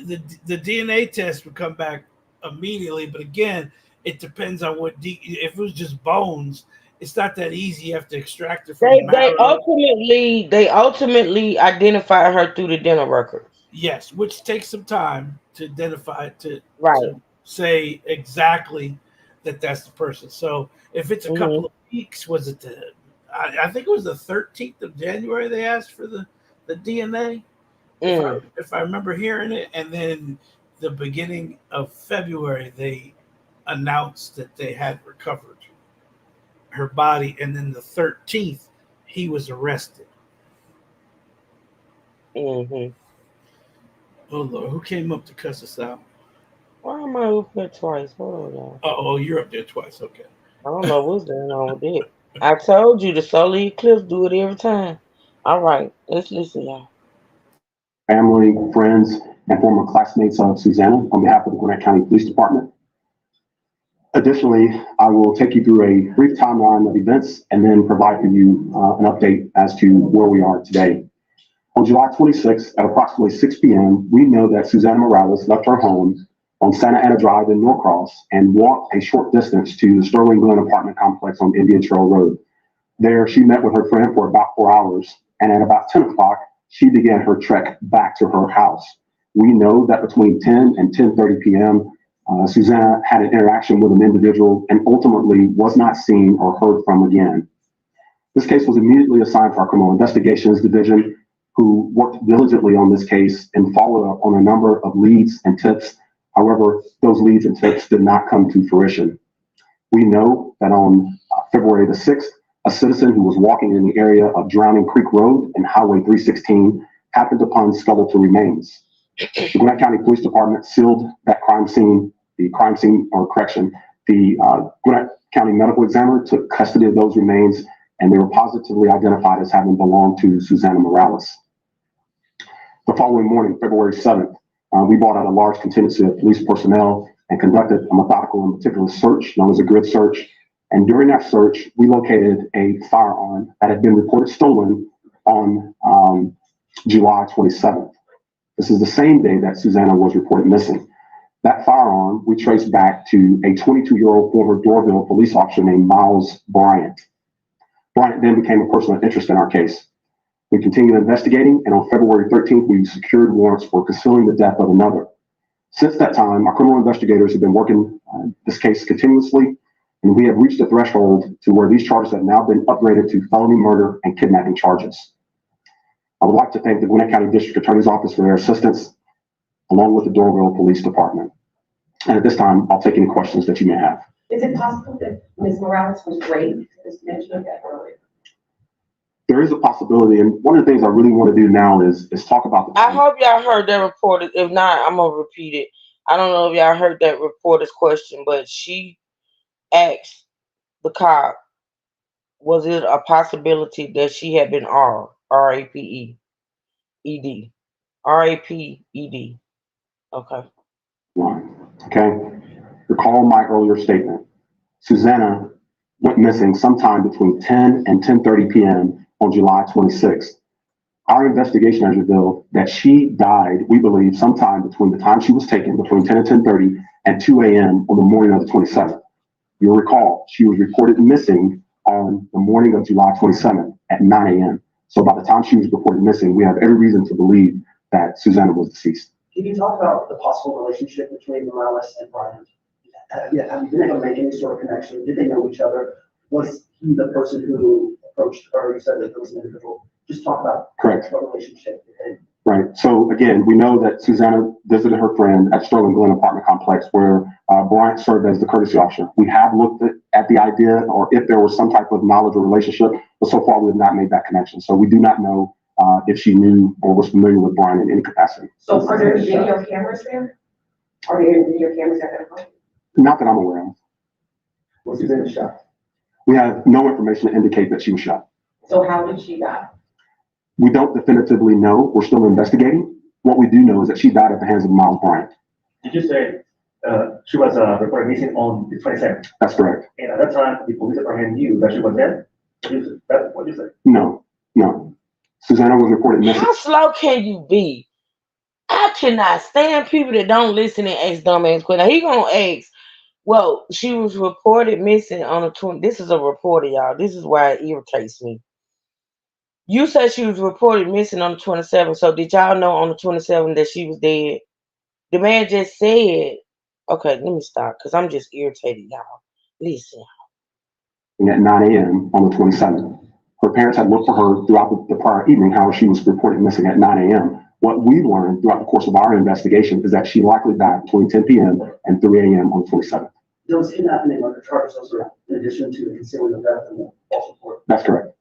the DNA test would come back immediately, but again, it depends on if it was just bones, it's not that easy. You have to extract it from They they marrow. ultimately they ultimately identified her through the dental records. Yes, which takes some time to identify Right. to say exactly that that's the person. So if it's a Hmm. couple of weeks, was it I think it was the 13th of January they asked for the DNA, Mm. if I remember hearing it, and then the beginning of February they announced that they had recovered her body, and then the 13th he was arrested. Hmm. Oh Lord, who came up to cuss us out? Why am I up there twice? Hold on, y'all. Oh, you're up there twice. Okay. I don't know what's going on with that. I told you the solar eclipse do it every time. All right, let's listen, y'all. Family, friends, and former classmates of Susanna on behalf of the Gwinnett County Police Department. Additionally, I will take you through a brief timeline of events and then provide for you an update as to where we are today. On July 26th at approximately 6 p.m., we know that Susanna Morales left her home on Santa Ana Drive in Norcross and walked a short distance to the Sterling Glen apartment complex on Indian Trail Road. There, she met with her friend for about 4 hours, and at about 10 o'clock, she began her trek back to her house. We know that between 10 and 10:30 p.m., Susanna had an interaction with an individual and ultimately was not seen or heard from again. This case was immediately assigned to our Criminal Investigations Division, who worked diligently on this case and followed up on a number of leads and tips. However, those leads and tips did not come to fruition. We know that on February the 6th, a citizen who was walking in the area of Drowning Creek Road and Highway 316 happened upon skeletal remains. The Gwinnett County Police Department sealed that the Gwinnett County Medical Examiner took custody of those remains, and they were positively identified as having belonged to Susanna Morales. The following morning, February 7th, we brought out a large contingency of police personnel and conducted a methodical and meticulous search known as a grid search. And during that search, we located a firearm that had been reported stolen on July 27th. This is the same day that Susanna was reported missing. That firearm we traced back to a 22-year-old former Doraville police officer named Miles Bryant. Bryant then became a person of interest in our case. We continued investigating, and on February 13th, we secured warrants for concealing the death of another. Since that time, our criminal investigators have been working this case continuously, and we have reached a threshold to where these charges have now been upgraded to felony murder and kidnapping charges. I would like to thank the Gwinnett County District Attorney's Office for their assistance, along with the Doraville Police Department. And at this time, I'll take any questions that you may have. Is it possible that Ms. Morales was raped, as mentioned that earlier? There is a possibility, and one of the things I really want to do now is talk about the. I hope y'all heard that reporter. If not, I'm gonna repeat it. I don't know if y'all heard that reporter's question, but she asked the cop, was it a possibility that she had been raped? raped. Okay. Okay. Recall my earlier statement. Susanna went missing sometime between 10 and 10:30 p.m. on July 26th. Our investigation has revealed that she died, we believe, sometime between the time she was taken, between 10 and 10:30 and 2 a.m. on the morning of the 27th. You'll recall she was reported missing on the morning of July 27th at 9 a.m. So by the time she was reported missing, we have every reason to believe that Susanna was deceased. Can you talk about the possible relationship between Morales and Bryant? Have you been able to make any sort of connection? Did they know each other? Was he the person who approached her? You said that there was an individual. Just talk about Correct. What relationship. Right. So again, we know that Susanna visited her friend at Sterling Glen apartment complex where Bryant served as the courtesy officer. We have looked at the idea or if there was some type of knowledge or relationship, but so far we have not made that connection. So we do not know if she knew or was familiar with Bryant in any capacity. So are there video cameras there? Are there video cameras at that point? Not that I'm aware of. Was Susanna shot? We have no information to indicate that she was shot. So how did she die? We don't definitively know. We're still investigating. What we do know is that she died at the hands of Miles Bryant. Did you say she was reported missing on the 27th? That's correct. And at that time, the police department knew that she was dead? What you say? No. Susanna was reported missing. How slow can you be? I cannot stand people that don't listen and ask dumbass questions. He gonna ask, well, she was reported missing on the 20. This is a reporter, y'all. This is why it irritates me. You said she was reported missing on the 27th. So did y'all know on the 27th that she was dead? The man just said, okay, let me stop because I'm just irritated, y'all. Listen. At 9 a.m. on the 27th. Her parents had looked for her throughout the prior evening, however, she was reported missing at 9 a.m. What we learned throughout the course of our investigation is that she likely died between 10 p.m. and 3 a.m. on the 27th. Those kidnapping and charges also in addition to the concealing of death and the false report. That's correct.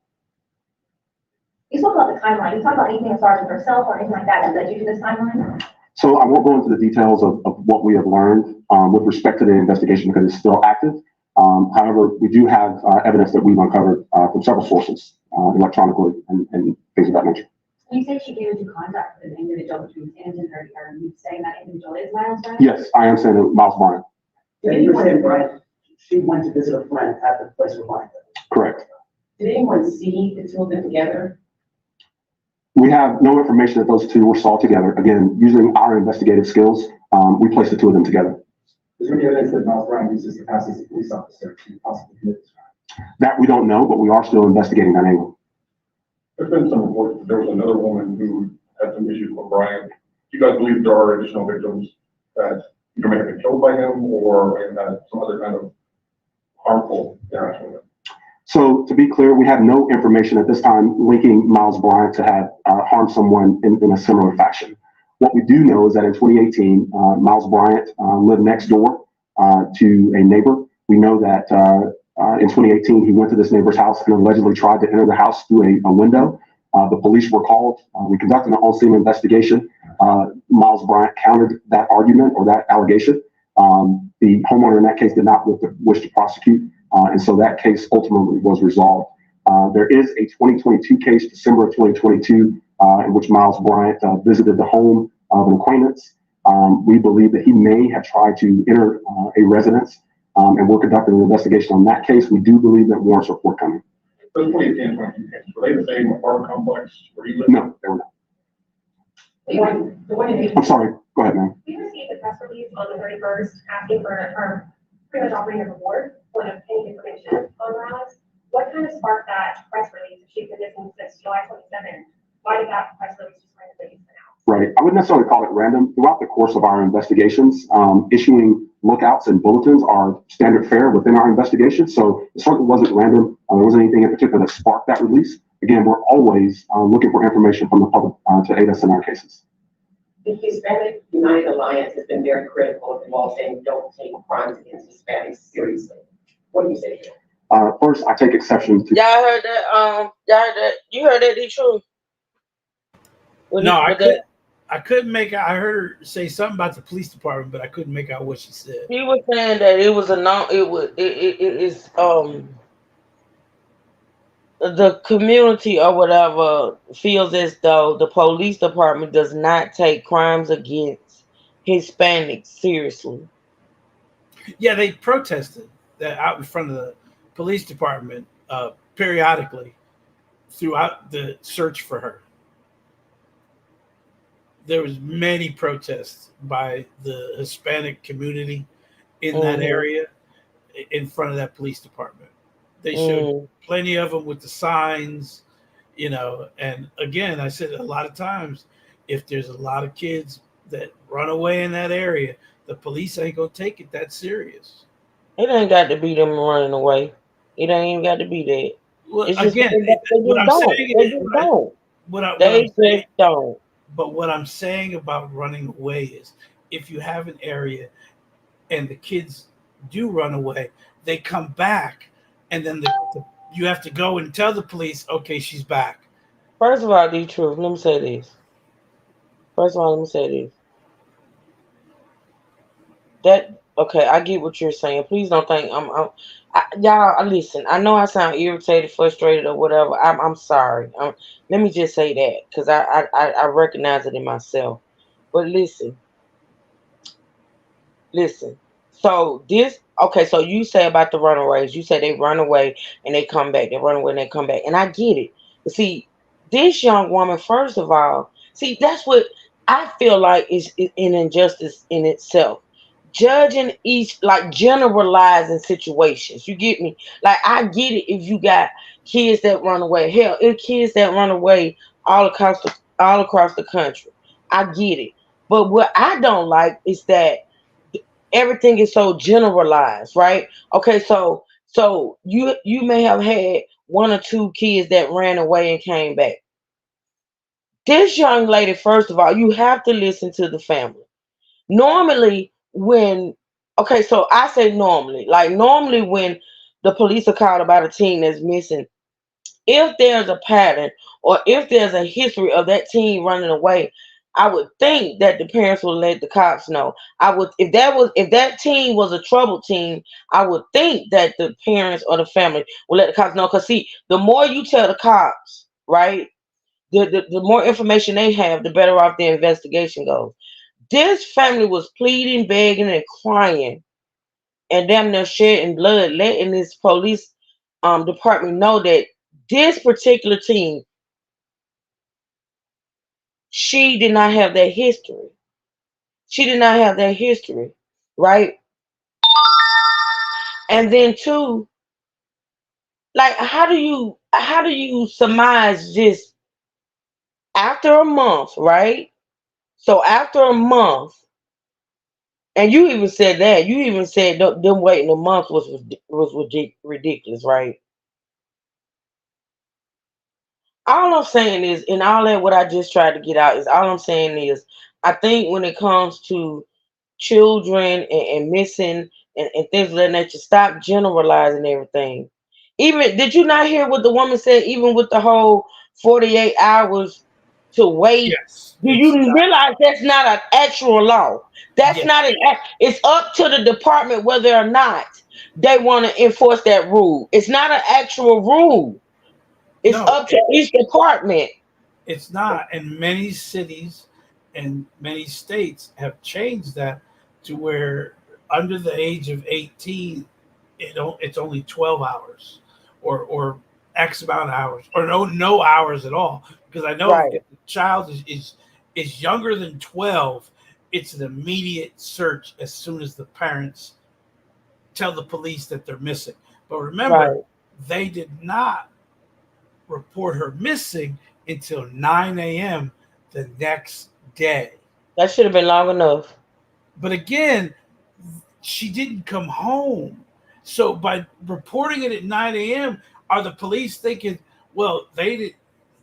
You spoke about the timeline. You talk about anything as far as herself or anything like that led you to this timeline? So I won't go into the details of what we have learned with respect to the investigation because it's still active. However, we do have evidence that we've uncovered from several sources electronically and things of that nature. When you say she gave you contact with an individual between 10 and 30, are you saying that individual is Miles Bryant? Yes, I am saying that Miles Bryant. Yeah, you were saying Bryant, she went to visit a friend at the place where Bryant lived. Correct. Did anyone see the two of them together? We have no information that those two were saw together. Again, using our investigative skills, we placed the two of them together. Is there any evidence that Miles Bryant used his capacity as a police officer to possibly commit this crime? That we don't know, but we are still investigating that angle. There's been some reports that there was another woman who had some issues with Bryant. Do you guys believe there are additional victims that either may have been killed by him or had some other kind of harmful interaction with him? So to be clear, we have no information at this time linking Miles Bryant to have harmed someone in a similar fashion. What we do know is that in 2018, Miles Bryant lived next door to a neighbor. We know that in 2018, he went to this neighbor's house and allegedly tried to enter the house through a window. The police were called. We conducted an on-scene investigation. Miles Bryant countered that argument or that allegation. The homeowner in that case did not wish to prosecute. And so that case ultimately was resolved. There is a 2022 case, December of 2022, in which Miles Bryant visited the home of an acquaintance. We believe that he may have tried to enter a residence, and we're conducting an investigation on that case. We do believe that warrants are forthcoming. Those 2018 and 22 cases, were they the same apartment complex where you lived? No, they were not. I'm sorry, go ahead, ma'am. We received a press release on the 31st asking for, or pretty much offering a reward for any information on Morales. What kind of sparked that press release? If she's been missing since July 27th, why did that press release just randomly be sent out? Right. I wouldn't necessarily call it random. Throughout the course of our investigations, issuing lookouts and bulletins are standard fare within our investigation. So it certainly wasn't random. There wasn't anything in particular that sparked that release. Again, we're always looking for information from the public to aid us in our cases. The Hispanic United Alliance has been very critical of the law saying don't take crimes against Hispanics seriously. What do you say to that? First, I take exception to. Y'all heard that? Y'all heard that? You heard that? The truth? No, I couldn't make out. I heard her say something about the police department, but I couldn't make out what she said. He was saying that it was a non. It is the community or whatever feels as though the police department does not take crimes against Hispanics seriously. Yeah, they protested that out in front of the police department periodically throughout the search for her. There was many protests by the Hispanic community in that area in front of that police department. They showed plenty of them with the signs, and again, I said a lot of times, if there's a lot of kids that run away in that area, the police ain't gonna take it that serious. It ain't got to be them running away. It ain't even got to be that. Well, It's just again, they what I'm don't. saying They is, just don't. what I'm They saying, just don't. but what I'm saying about running away is, if you have an area and the kids do run away, they come back, and then you have to go and tell the police, okay, she's back. First of all, the truth. Let me say this. Okay, I get what you're saying. Please don't think y'all. Listen, I know I sound irritated, frustrated, or whatever. I'm sorry. Let me just say that because I recognize it in myself. But listen. So so you say about the runaways. You say they run away and they come back. They run away and they come back. And I get it. But see, this young woman, first of all, see, that's what I feel like is an injustice in itself. Judging generalizing situations. You get me? Like, I get it if you got kids that run away. Hell, if kids that run away all across the country. I get it. But what I don't like is that everything is so generalized, right? Okay, so you may have had one or two kids that ran away and came back. This young lady, first of all, you have to listen to the family. Normally, so I say normally, like normally when the police are called about a teen that's missing, if there's a pattern or if there's a history of that teen running away, I would think that the parents will let the cops know. If that teen was a troubled teen, I would think that the parents or the family will let the cops know. Because see, the more you tell the cops, right, the more information they have, the better off the investigation goes. This family was pleading, begging, and crying, and damn near shedding blood, letting this police department know that this particular teen, she did not have that history. She did not have that history, right? And then two, like how do you surmise this after a month, right? So after a month, and you even said that. You even said them waiting a month was ridiculous, right? All I'm saying is, and all that what I just tried to get out is all I'm saying is, I think when it comes to children and missing and things of that nature, stop generalizing everything. Even did you not hear what the woman said? Even with the whole 48 hours to wait, Yes. do you realize that's not an actual law? That's not an. It's up to the department whether or not they want to enforce that rule. It's not an actual rule. It's up to each department. It's not. And many cities and many states have changed that to where under the age of 18, it's only 12 hours or X amount of hours or no hours at all. Because I know if the child is younger than 12, it's an immediate search as soon as the parents tell the police that they're missing. But remember, they did not report her missing until 9 a.m. the next day. That should have been long enough. But again, she didn't come home. So by reporting it at 9 a.m., are the police thinking, well,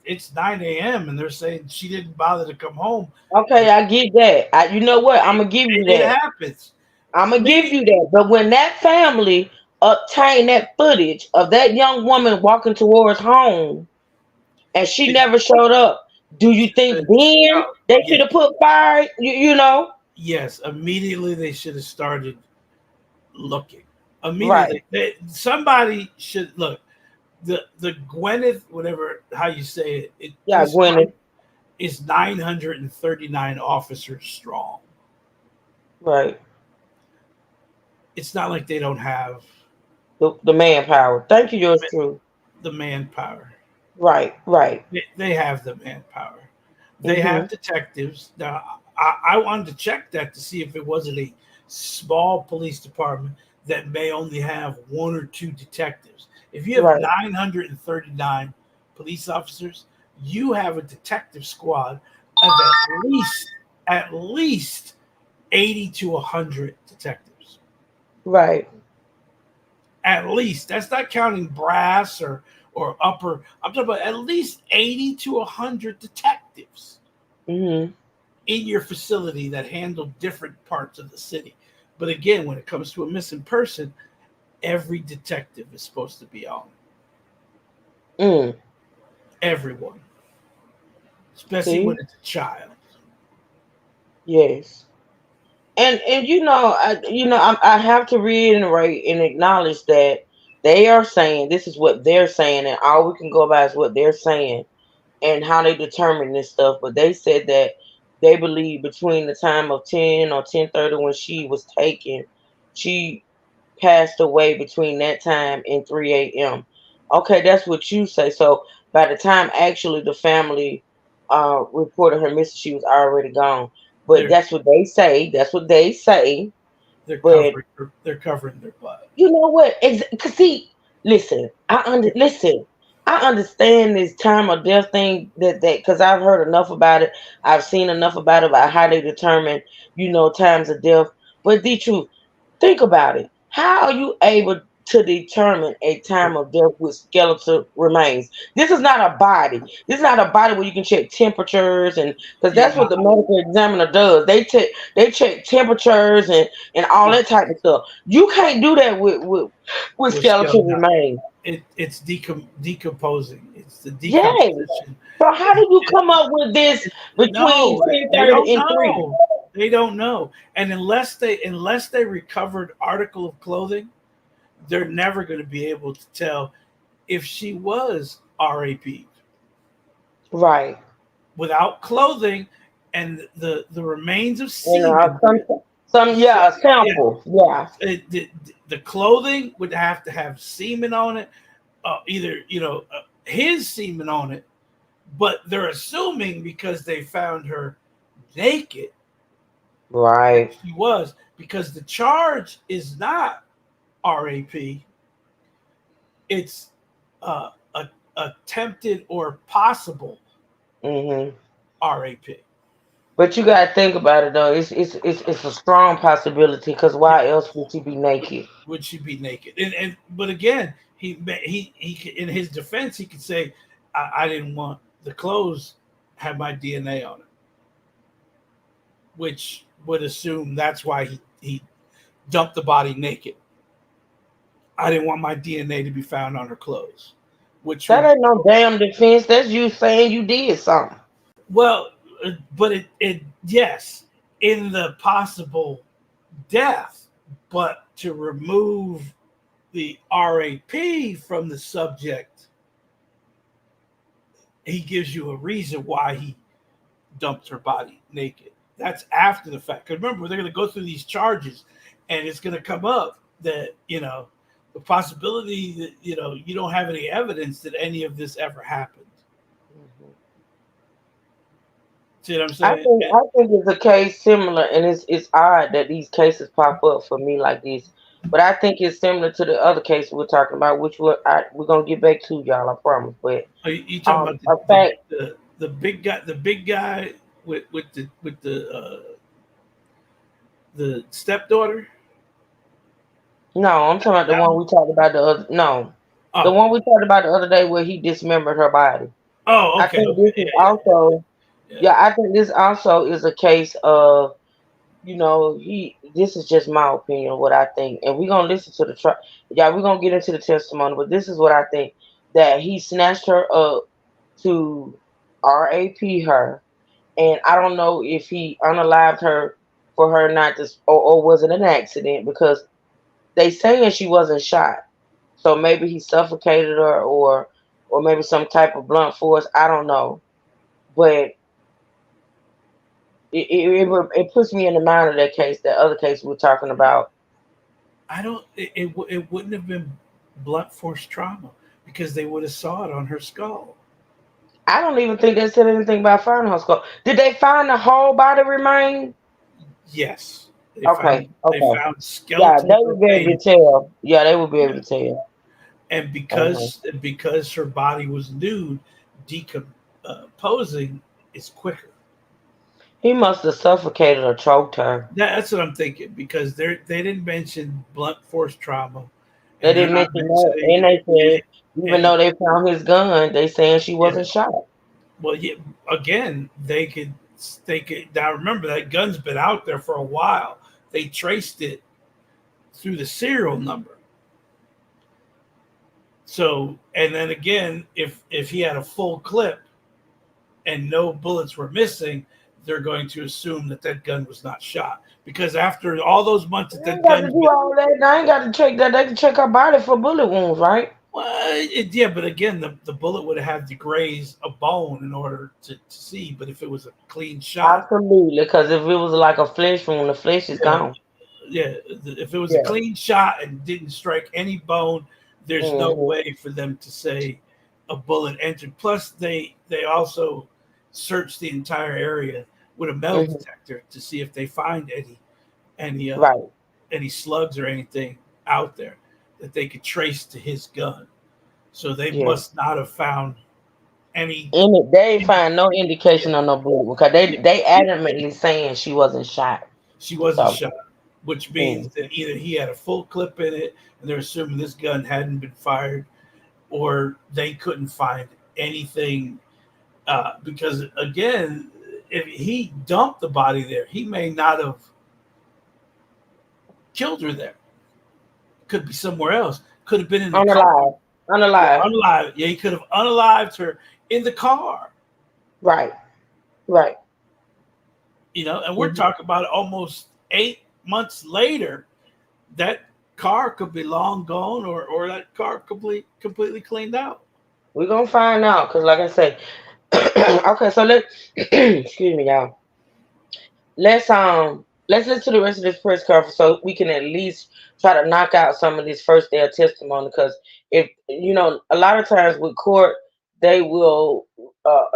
it's 9 a.m. and they're saying she didn't bother to come home? Okay, I get that. You know what? I'm going to give you that. It happens. I'm going to give you that. But when that family obtain that footage of that young woman walking towards home and she never showed up, do you think then they should have put fire? You know? Yes, immediately they should have started looking. Right. Immediately, somebody should look. The Gwyneth, whatever how you say it, Yeah, this Gwyneth. is 939 officers strong. Right. It's not like they don't have the manpower. Thank you, yours true. the manpower. Right, right. They have the manpower. They have detectives. Now, I wanted to check that to see if it wasn't a small police department that may only have one or two detectives. If you have 939 police officers, you have a detective squad of at least 80 to 100 detectives. Right. At least. That's not counting brass or upper. I'm talking about at least 80 to 100 detectives in your facility that handle different parts of the city. But again, when it comes to a missing person, every detective is supposed to be on. Everyone. Especially when it's a child. Yes. And I have to reiterate and acknowledge that they are saying this is what they're saying, and all we can go by is what they're saying and how they determine this stuff. But they said that they believe between the time of 10 or 10:30 when she was taken, she passed away between that time and 3 a.m. Okay, that's what you say. So by the time actually the family reported her missing, she was already gone. But that's what they say. That's what they say. They're But covering their butt. you know what? Cause see, listen, I understand this time of death thing that because I've heard enough about it. I've seen enough about it about how they determine, times of death. But the truth, think about it. How are you able to determine a time of death with skeletal remains? This is not a body. This is not a body where you can check temperatures and because that's what the medical examiner does. They check temperatures and all that type of stuff. You can't do that with skeletal remains. It's decomposing. It's the Yes. decomposition. So how do you come up with this between No, they 10:30 don't and 3? know. They don't know. And unless they recovered article of clothing, they're never going to be able to tell if she was RAP. Right. Without clothing and the remains of semen. A sample. Yeah. The clothing would have to have semen on it, either his semen on it, but they're assuming because they found her naked. Right. She was, because the charge is not RAP. It's attempted or possible RAP. But you gotta think about it though. It's a strong possibility because why else would she be naked? Would she be naked? But again, he in his defense he could say, I didn't want the clothes have my DNA on it, which would assume that's why he dumped the body naked. I didn't want my DNA to be found on her clothes. That ain't no damn defense. That's you saying you did something. Well, but it yes, in the possible death, but to remove the RAP from the subject, he gives you a reason why he dumped her body naked. That's after the fact. Because remember, they're going to go through these charges, and it's going to come up that the possibility that you don't have any evidence that any of this ever happened. See what I'm saying? I think it's a case similar, and it's odd that these cases pop up for me like this. But I think it's similar to the other case we're talking about, which we're gonna get back to, y'all. I promise. But you talking about the big guy with the stepdaughter? No, I'm talking about the one we talked about the other. No, the one we talked about the other day where he dismembered her body. Oh, okay. I think this is also. Yeah, I think this also is a case of This is just my opinion, what I think, and we're gonna listen to the trial. Yeah, we're gonna get into the testimony, but this is what I think, that he snatched her up to RAP her, and I don't know if he unalived her for her not to, or was it an accident, because they saying she wasn't shot, so maybe he suffocated her, or maybe some type of blunt force. I don't know, but it puts me in the mind of that case, that other case we were talking about. I don't. It wouldn't have been blunt force trauma because they would have saw it on her skull. I don't even think they said anything about finding her skull. Did they find the whole body remain? Yes, Okay, they okay. found Yeah, they skeletal would be able to remains. tell. Yeah, they would be able Yeah, to tell. and Uh-huh. because her body was nude, decomposing is quicker. He must have suffocated or choked her. That's what I'm thinking because they didn't mention blunt force trauma, They and they're didn't not mention that, and mentioning they said even any. though they found his gun, they saying she Yeah, wasn't shot. well, yeah. Again, they could. Now remember that gun's been out there for a while. They traced it through the serial number. So, and then again, if he had a full clip and no bullets were missing, they're going to assume that that gun was not shot because after all those months that I ain't that got to gun's do been. all that. I ain't got to check that. They can check her body for bullet wounds, right? Well, yeah, but again, the bullet would have had to graze a bone in order to see. But if it was a clean shot, Absolutely, because if it was like a flesh wound, the flesh is yeah, gone. yeah, if it was a Yeah. clean shot and didn't strike any bone, there's no Hmm. way for them to say a bullet entered. Plus, they also searched the entire area with a metal Hmm. detector to see if they find any Right. any slugs or anything out there that they could trace to his gun. So they Yeah. must not have found any. They ain't find no indication on no bullet because they adamantly saying she wasn't shot. She wasn't So, shot, which means mm. that either he had a full clip in it and they're assuming this gun hadn't been fired, or they couldn't find anything. Because again, if he dumped the body there, he may not have killed her there. Could be somewhere else. Could have been in the car. Unalive. Yeah, Unalive. unalived. Yeah, he could have unalived her in the car. Right. Right. And we're Hmm. talking about almost 8 months later. That car could be long gone, or that car completely cleaned out. We're gonna find out because, like I say, okay. So let excuse me, y'all. Let's listen to the rest of this press conference so we can at least try to knock out some of this first day of testimony. Because if a lot of times with court, they will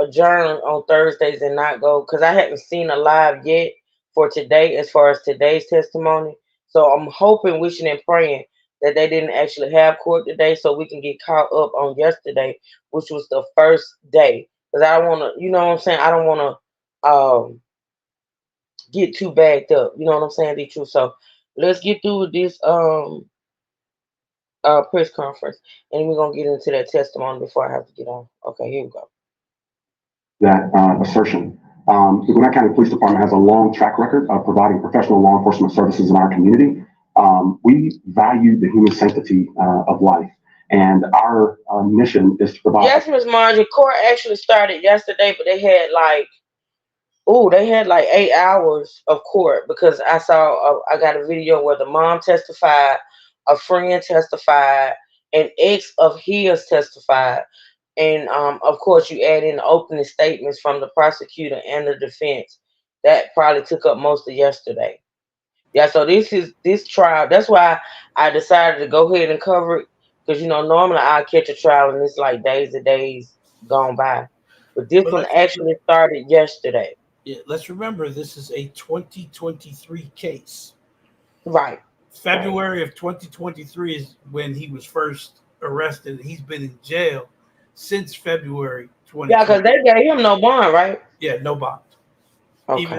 adjourn on Thursdays and not go. Because I haven't seen a live yet for today as far as today's testimony. So I'm hoping, wishing, and praying that they didn't actually have court today, so we can get caught up on yesterday, which was the first day. Because I don't want to, you know what I'm saying. I don't want to. Get too backed up. You know what I'm saying? The truth. So let's get through with this press conference, and we're gonna get into that testimony before I have to get on. Okay, here we go. That assertion. The Gwinnett County Police Department has a long track record of providing professional law enforcement services in our community. We value the human sanctity of life, and our mission is to provide. Yes, Miss Margie. Court actually started yesterday, but they had like 8 hours of court because I got a video where the mom testified, a friend testified, an ex of his testified, and of course you add in the opening statements from the prosecutor and the defense. That probably took up most of yesterday. Yeah, so this trial. That's why I decided to go ahead and cover it because normally I catch a trial and it's like days and days gone by, but this But one actually started yesterday. let's remember this is a 2023 case. Right. Right. February of 2023 is when he was first arrested. He's been in jail since February Yeah, because 2020. they gave him no bond, right? Yeah, no bond. Even Okay.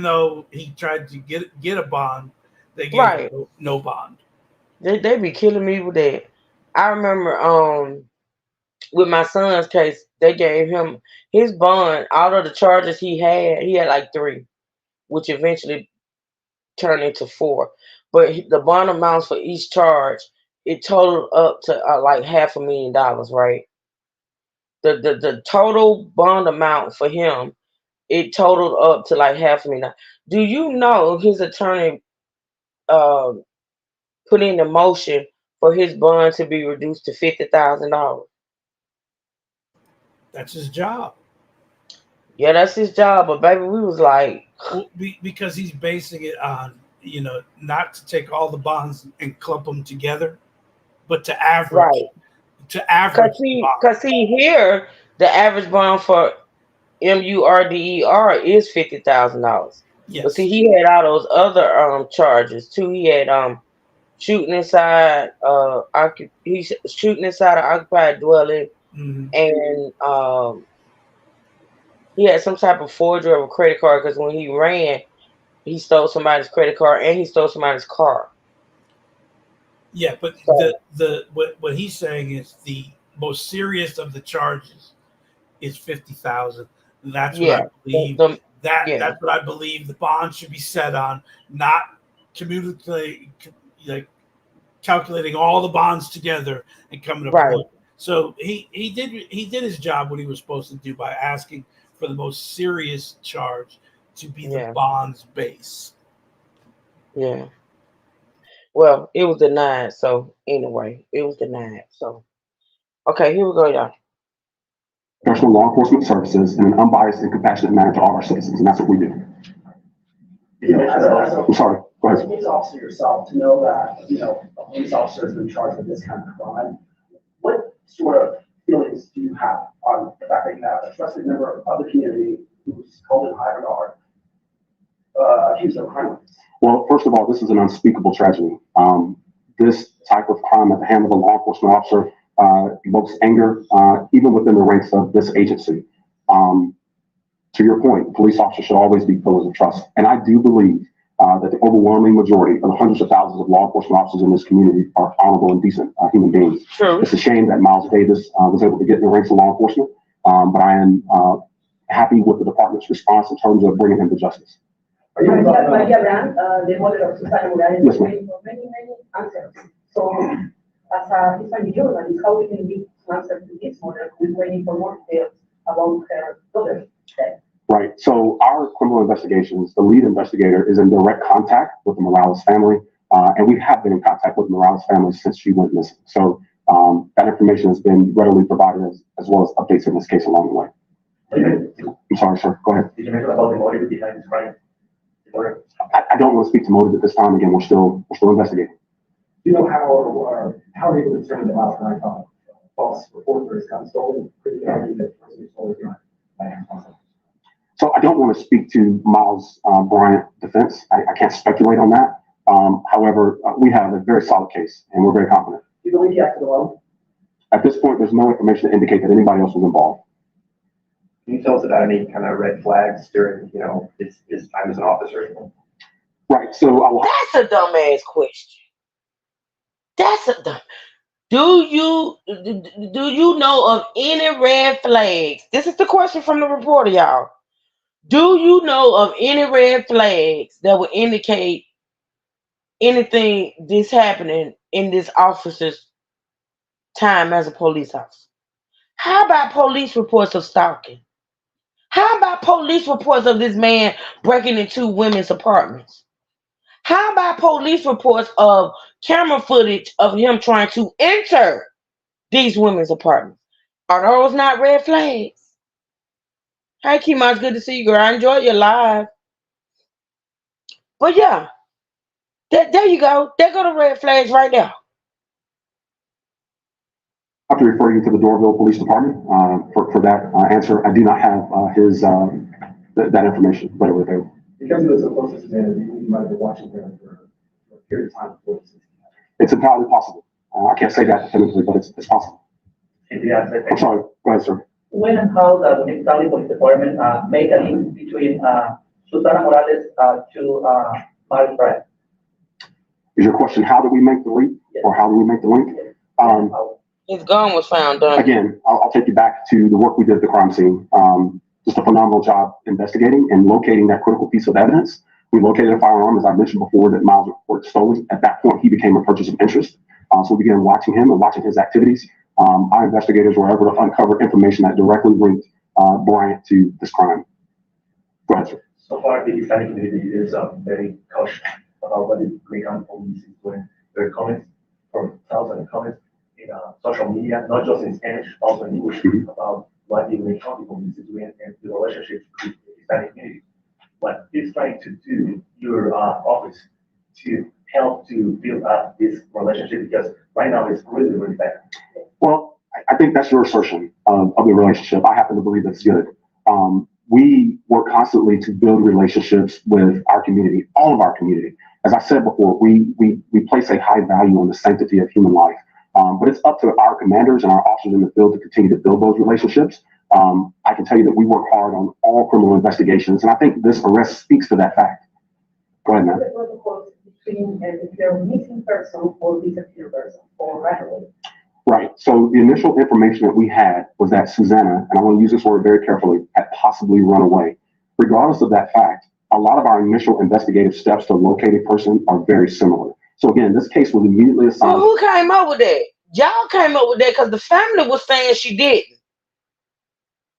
though he tried to get a bond, they gave him Right. no bond. They be killing me with that. I remember with my son's case, they gave him his bond. Out of the charges he had like three, which eventually turned into 4. But the bond amounts for each charge, it totaled up to like $500,000, right? The total bond amount for him, it totaled up to like $500,000. Do you know his attorney put in a motion for his bond to be reduced to $50,000? That's his job. Yeah, that's his job. But baby, we was like, Well, because he's basing it on, not to take all the bonds and clump them together, but to average. right. Average Cause here the average bond for MURDER is $50,000. But see, Yes. he had all those other charges too. He had shooting inside he's shooting inside an occupied dwelling, and he had some type of forgery of a credit card because when he ran, he stole somebody's credit card and he stole somebody's car. Yeah, but what he's saying is the most serious of the charges is 50,000. That's what I believe. That's what I believe the bond should be set on, not calculating all the bonds together and coming up with. So he did his job what he was supposed to do by asking for the most serious charge to be the bond's base. Yeah. Well, it was denied. So anyway, it was denied. So okay, here we go, y'all. Professional law enforcement services in an unbiased and compassionate manner to all our citizens, and that's what we do. I'm sorry. Go ahead. As a police officer yourself, to know that a police officer has been charged with this kind of crime, what sort of feelings do you have on the fact that you have a trusted member of the community who's held in high regard, accused of crime? Well, first of all, this is an unspeakable tragedy. This type of crime at the hand of a law enforcement officer evokes anger, even within the ranks of this agency. To your point, police officers should always be pillars of trust. And I do believe that the overwhelming majority of the hundreds of thousands of law enforcement officers in this community are honorable and decent human beings. True. It's a shame that Miles Davis was able to get in the ranks of law enforcement, but I am happy with the department's response in terms of bringing him to justice. Maria Brand, the mother of Susanna, Yes, ma'am. waiting for many answers. So, as a history journalist, how we can give an answer to this mother who is waiting for more details about her daughter's death? Right. So our criminal investigations, the lead investigator is in direct contact with the Morales family, and we have been in contact with the Morales family since she went missing. So that information has been readily provided as well as updates in this case along the way. I'm sorry, sir. Go ahead. Did you mention about the motive behind this crime? I don't want to speak to motive at this time. Again, we're still investigating. Do you know how are they concerned about false reports or gun stolen? So I don't want to speak to Miles Bryant defense. I can't speculate on that. However, we have a very solid case, and we're very confident. Do you believe he acted alone? At this point, there's no information to indicate that anybody else was involved. Can you tell us about any kind of red flags during, his time as an officer? Right. So that's a dumbass question. That's a dumb. Do you know of any red flags? This is the question from the reporter, y'all. Do you know of any red flags that would indicate anything this happening in this officer's time as a police officer? How about police reports of stalking? How about police reports of this man breaking into women's apartments? How about police reports of camera footage of him trying to enter these women's apartments? Are those not red flags? Hey, Kima, it's good to see you, girl. I enjoyed your live. But yeah, there you go. There go the red flags right there. I have to refer you to the Doraville Police Department for that answer. I do not have his that information readily available. Because it was so close to Susanna, you might have been watching her for a period of time before this. It's entirely possible. I can't say that definitively, but it's possible. I'm sorry. Go ahead, sir. When and how the Municipality Police Department made a link between Susanna Morales to Miles Bryant? Is your question how do we make the link, or how do we make the link? His gun was found done. Again, I'll take you back to the work we did at the crime scene. Just a phenomenal job investigating and locating that critical piece of evidence. We located a firearm, as I mentioned before, that Miles reported stolen. At that point, he became a person of interest. So we began watching him and watching his activities. Our investigators were able to uncover information that directly linked Bryant to this crime. Go ahead, sir. So far, the Hispanic community is very cautious about what the Green County Police is doing. There are comments from thousands of comments in social media, not just in Spanish, also in English, about what the Green County Police is doing and the relationship with the Hispanic community. What is trying to do your office to help to build up this relationship, because right now it's really, really bad. Well, I think that's your assertion of the relationship. I happen to believe that's good. We work constantly to build relationships with our community, all of our community. As I said before, we place a high value on the sanctity of human life. But it's up to our commanders and our officers in the field to continue to build those relationships. I can tell you that we work hard on all criminal investigations, and I think this arrest speaks to that fact. Go ahead, ma'am. Between if you're a missing person or disappeared person or runaway. Right. So the initial information that we had was that Susanna, and I want to use this word very carefully, had possibly run away. Regardless of that fact, a lot of our initial investigative steps to locate a person are very similar. So again, this case was immediately assigned. Well, who came up with that? Y'all came up with that because the family was saying she didn't.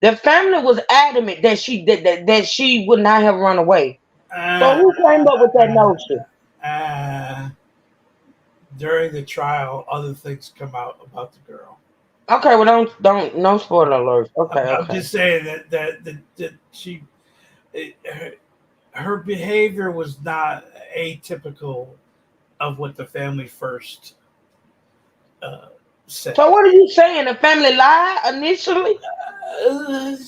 The family was adamant that she would not have run away. So who came up with that notion? During the trial, other things come out about the girl. Okay, well, don't no spoiler alerts. Okay, I'm just saying that she, her behavior was not atypical of what the family first said. So what are you saying? The family lied initially?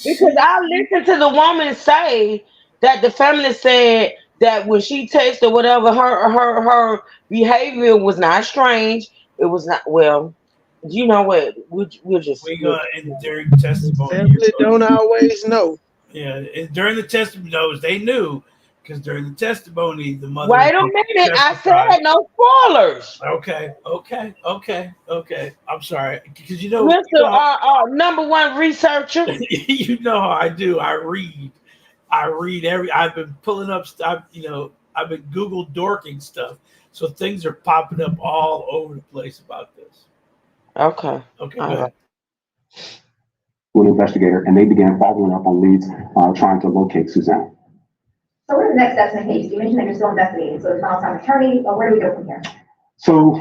Because I listened to the woman say that the family said that when she texted whatever, her behavior was not strange. It was not, well, you know what? We'll just. We got during testimony. Family don't always know. Yeah, during the testimony, they knew because during the testimony, the mother. Wait a minute! I said no spoilers. Okay. I'm sorry because you know, Mr. Number one researcher. You know how I do. I read I've been pulling up stuff. I've been Google dorking stuff, so things are popping up all over the place about this. Okay. Okay. All right. An investigator, and they began following up on leads, trying to locate Susanna. So what are the next steps in the case? You mentioned that you're still investigating. So the trial time attorney, where do we go from here? So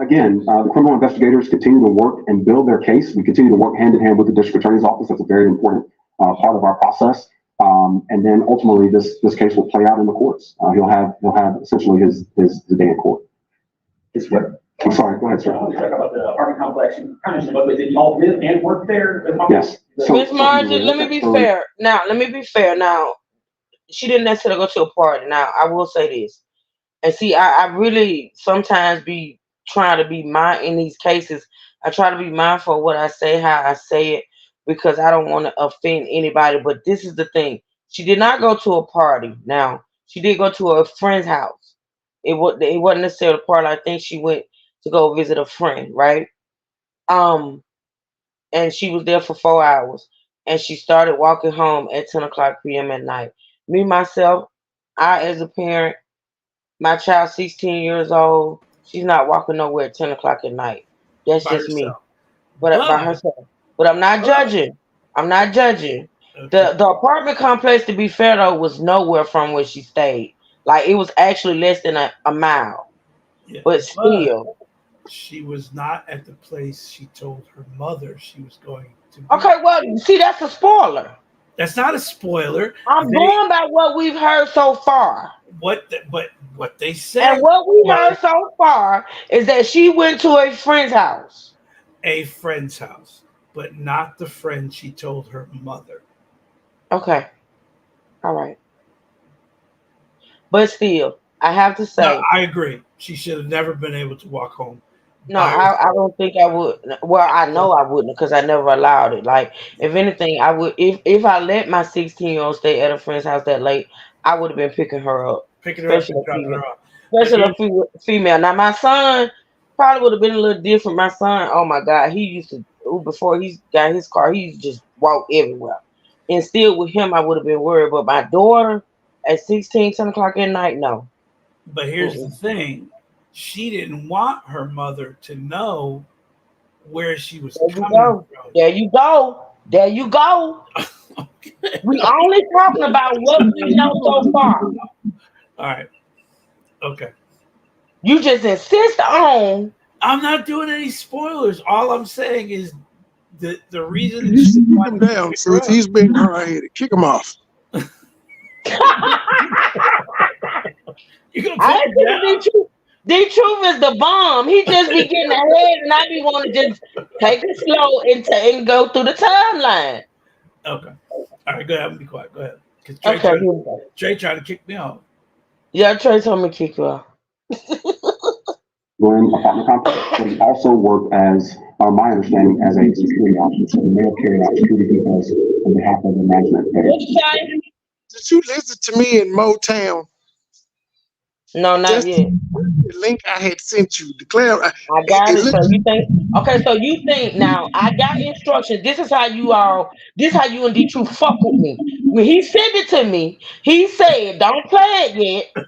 again, the criminal investigators continue to work and build their case. We continue to work hand in hand with the district attorney's office. That's a very important part of our process. And then ultimately, this case will play out in the courts. He'll have essentially his day in court. It's what? I'm sorry. Go ahead, sir. Talk about the apartment complex. But did y'all live and work there? Yes. Miss Margie, let me be fair. Now, she didn't necessarily go to a party. Now, I will say this. And see, I really sometimes be trying to be in these cases. I try to be mindful of what I say, how I say it, because I don't want to offend anybody. But this is the thing. She did not go to a party. Now, she did go to a friend's house. It wasn't necessarily a party. I think she went to go visit a friend, right? And she was there for 4 hours. And she started walking home at 10 o'clock p.m. at night. Me, myself, I, as a parent, my child, 16 years old, she's not walking nowhere at 10 o'clock at night. That's just me. But by herself. But I'm not judging. I'm not judging. Okay. The apartment complex, to be fair, though, was nowhere from where she stayed. Like, it was actually less than a mile. Yeah, but still. She was not at the place she told her mother she was going to be. Okay, well, see, that's a spoiler. That's not a spoiler. I'm going by what we've heard so far. But what they said. And what we heard so far is that she went to a friend's house. A friend's house, but not the friend she told her mother. Okay. All right. But still, I have to say. No, I agree. She should have never been able to walk home. No, I don't think I would. Well, I know I wouldn't because I never allowed it. Like, if anything, I would. If I let my 16-year-old stay at a friend's house that late, I would have been picking her up. Picking her up and dropping her off. Especially a female. Now, my son probably would have been a little different. My son, oh my God, he used to, before he got his car, he used to just walk everywhere. And still with him, I would have been worried. But my daughter, At 16, 10 o'clock at night, no. But here's the thing. She didn't want her mother to know where she was coming from. There you go. There you go. We only talking about what we know so far. All right. Okay. You just insist on. I'm not doing any spoilers. All I'm saying is the reason. You sit him down, so if he's being hard-headed, kick him off. You gonna The truth is the bomb. He just be getting ahead, and I be want to just take it slow and go through the timeline. Okay. All right. Go ahead. I'm gonna be quiet. Go ahead. Because Trey tried to kick me off. Yeah, Trey told me to kick you off. We're in apartment complex, but he also worked as, my understanding, as a security officer. So he may have carried out security details on behalf of the management. Did you listen to me in Motown? No, not yet. The link I had sent you. Declare. I got it. So you think? Okay, so you think now? I got instructions. This is how you all. This how you and D True fuck with me. When he sent it to me, he said, "Don't play it yet,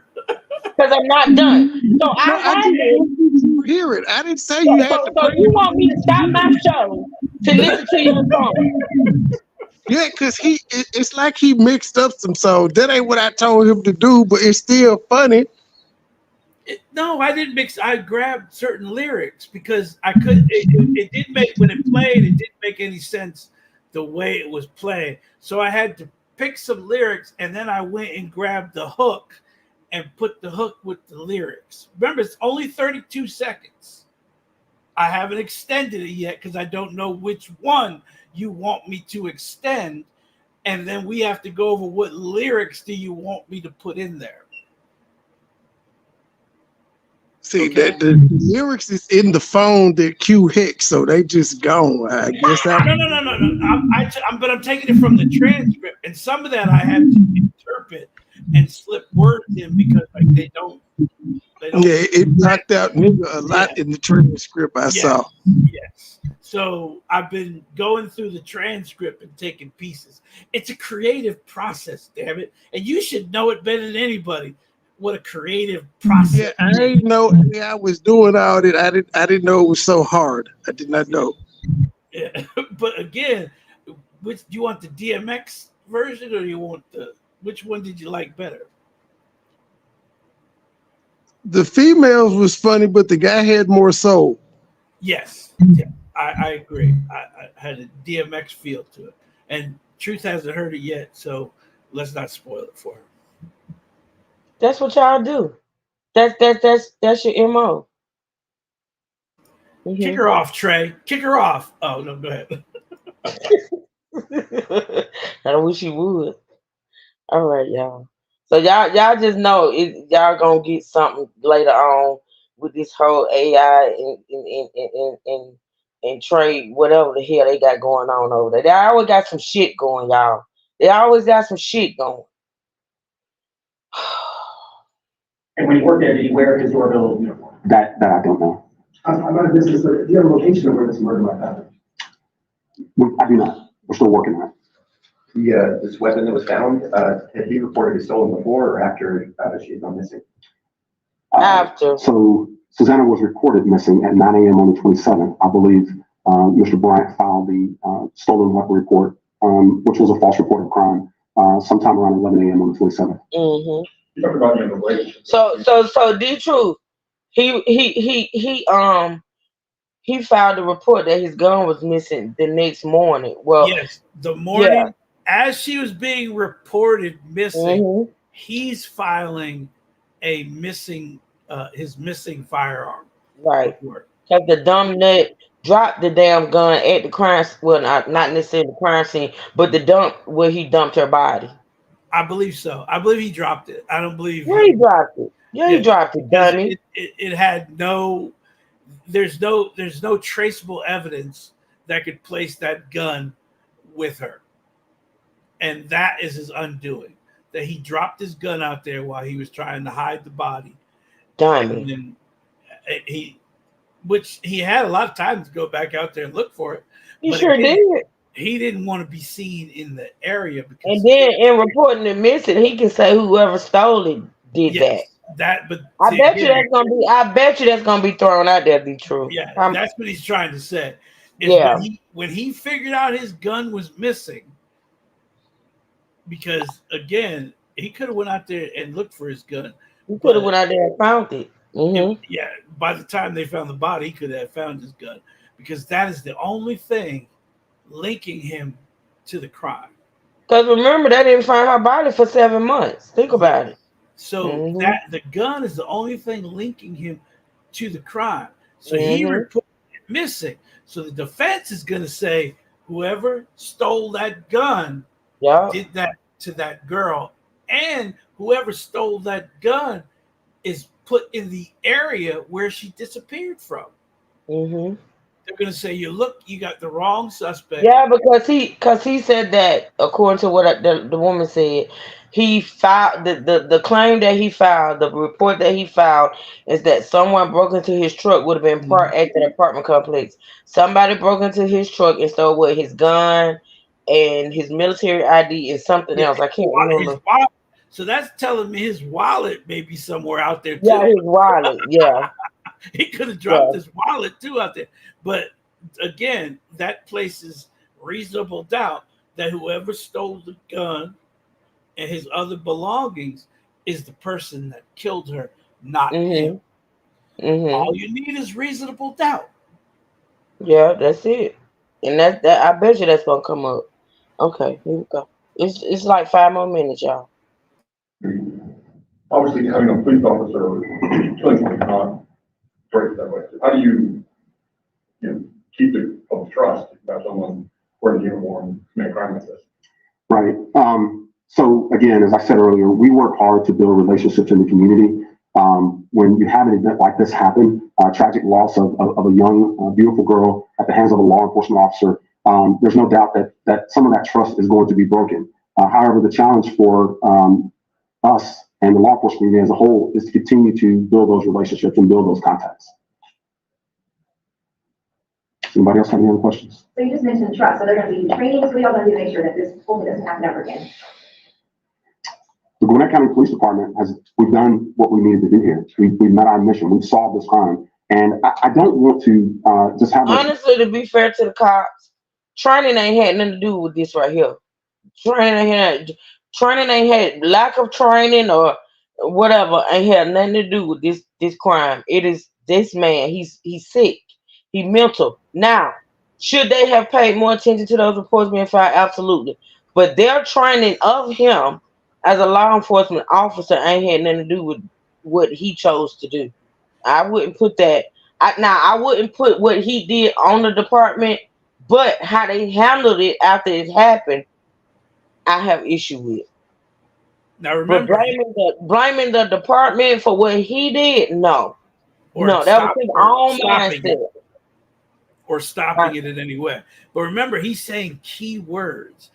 because I'm not done." So I had to hear it. I didn't say you had to. So you want me to stop my show to listen to your song? Yeah, because it's like he mixed up some songs. That ain't what I told him to do, but it's still funny. No, I didn't mix. I grabbed certain lyrics because I couldn't. It didn't make when it played. It didn't make any sense the way it was played. So I had to pick some lyrics, and then I went and grabbed the hook and put the hook with the lyrics. Remember, it's only 32 seconds. I haven't extended it yet because I don't know which one you want me to extend, and then we have to go over what lyrics do you want me to put in there. See, that the lyrics is in the phone that Q Hicks, so they just gone. I guess No. But I'm taking it from the transcript, and some of that I had to interpret and slip words in because like they don't. Yeah, it knocked out nigga a lot in the transcript I saw. Yes. So I've been going through the transcript and taking pieces. It's a creative process, damn it, and you should know it better than anybody. What a creative process! Yeah, I didn't know I was doing all that. I didn't know it was so hard. I did not know. Yeah, but again, which do you want, the DMX version or you want which one did you like better? The females was funny, but the guy had more soul. Yes, yeah, I agree. I had a DMX feel to it, and Truth hasn't heard it yet, so let's not spoil it for her. That's what y'all do. That's your MO. Mm-hmm. Kick her off, Trey. Kick her off. Oh no, go ahead. I wish you would. All right, y'all. So y'all just know y'all gonna get something later on with this whole AI and trade, whatever the hell they got going on over there. They always got some shit going, y'all. They always got some shit going. And when you work there, did he wear his doorbell uniform? That I don't know. I'm not a business. Do you have a location of where this murder might happen? I do not. We're still working on it. This weapon that was found, had he reported it stolen before or after she had gone missing? After. So Susanna was reported missing at 9 a.m. on the 27th. I believe Mr. Bryant filed the stolen weapon report, which was a false report of crime, sometime around 11 a.m. on the 27th. Mm-hmm. You talked about in the relationship. So D Truth, he filed a report that his gun was missing the next morning. Well, yes, the morning as she was being reported missing, he's filing a missing his missing firearm. Right. Because the dumb nut dropped the damn gun at the crime. Well, not necessarily the crime scene, but the dump where he dumped her body. I believe so. I believe he dropped it. I don't believe he dropped it. Yeah, he dropped it, dummy. It had no. There's no traceable evidence that could place that gun with her, and that is his undoing. That he dropped his gun out there while he was trying to hide the body. Diamond. And he had a lot of time to go back out there and look for it. He sure did. he didn't want to be seen in the area because. And then in reporting it missing, he can say whoever stole it did that. That, but I see, bet you again, that's gonna be. I bet you that's gonna be thrown out there to be true. yeah, Um, that's what he's trying to say. Is Yeah. when he figured out his gun was missing, because again, he could have went out there and looked for his gun. He could have went out there and found it. Yeah, by the time they found the body, he could have found his gun because that is the only thing linking him to the crime. Because remember, they didn't find her body for 7 months. Think about it. So that the gun is the only thing linking him to the crime. So he Mhm. reported it missing. So the defense is going to say whoever stole that gun did that to that girl, and whoever stole that gun is put in the area where she disappeared from. Mhm. They're going to say, you got the wrong suspect. Yeah, because he said that according to what the woman said, he filed the claim that he filed, the report that he filed is that someone broke into his truck, would have been part at the apartment complex. Somebody broke into his truck and stole what, his gun and his military ID and something else. I can't remember. So that's telling me his wallet may be somewhere out there too. Yeah, his wallet. Yeah. He could have dropped his wallet too out there. But again, that places reasonable doubt that whoever stole the gun and his other belongings is the person that killed her, not him. All you need is reasonable doubt. Yeah, that's it. And that I bet you that's gonna come up. Okay, here we go. It's like 5 more minutes, y'all. Obviously, having a police officer killing someone is not great that way. How do you keep the public trust about someone wearing a uniform commit a crime like this? Right. So again, as I said earlier, we work hard to build relationships in the community. When you have an event like this happen, tragic loss of a young, beautiful girl at the hands of a law enforcement officer, there's no doubt that some of that trust is going to be broken. However, the challenge for us and the law enforcement community as a whole is to continue to build those relationships and build those contacts. Anybody else have any other questions? So you just mentioned trust, so they're going to be trainings, we all going to do to make sure that this hopefully doesn't happen ever again. The Gwinnett County Police Department we've done what we needed to do here. We've met our mission. We've solved this crime. And I don't want to just have honestly, to be fair to the cops, training ain't had nothing to do with this right here. Training ain't had lack of training or whatever ain't had nothing to do with this crime. It is this man. He's sick. He mental. Now, should they have paid more attention to those reports being filed? Absolutely. But their training of him as a law enforcement officer ain't had nothing to do with what he chose to do. I wouldn't put that. I wouldn't put what he did on the department, but how they handled it after it happened, I have issue with. Now remember, blaming the department for what he did, no, that was his own mindset. Or stopping it in any way. But remember, he's saying key words: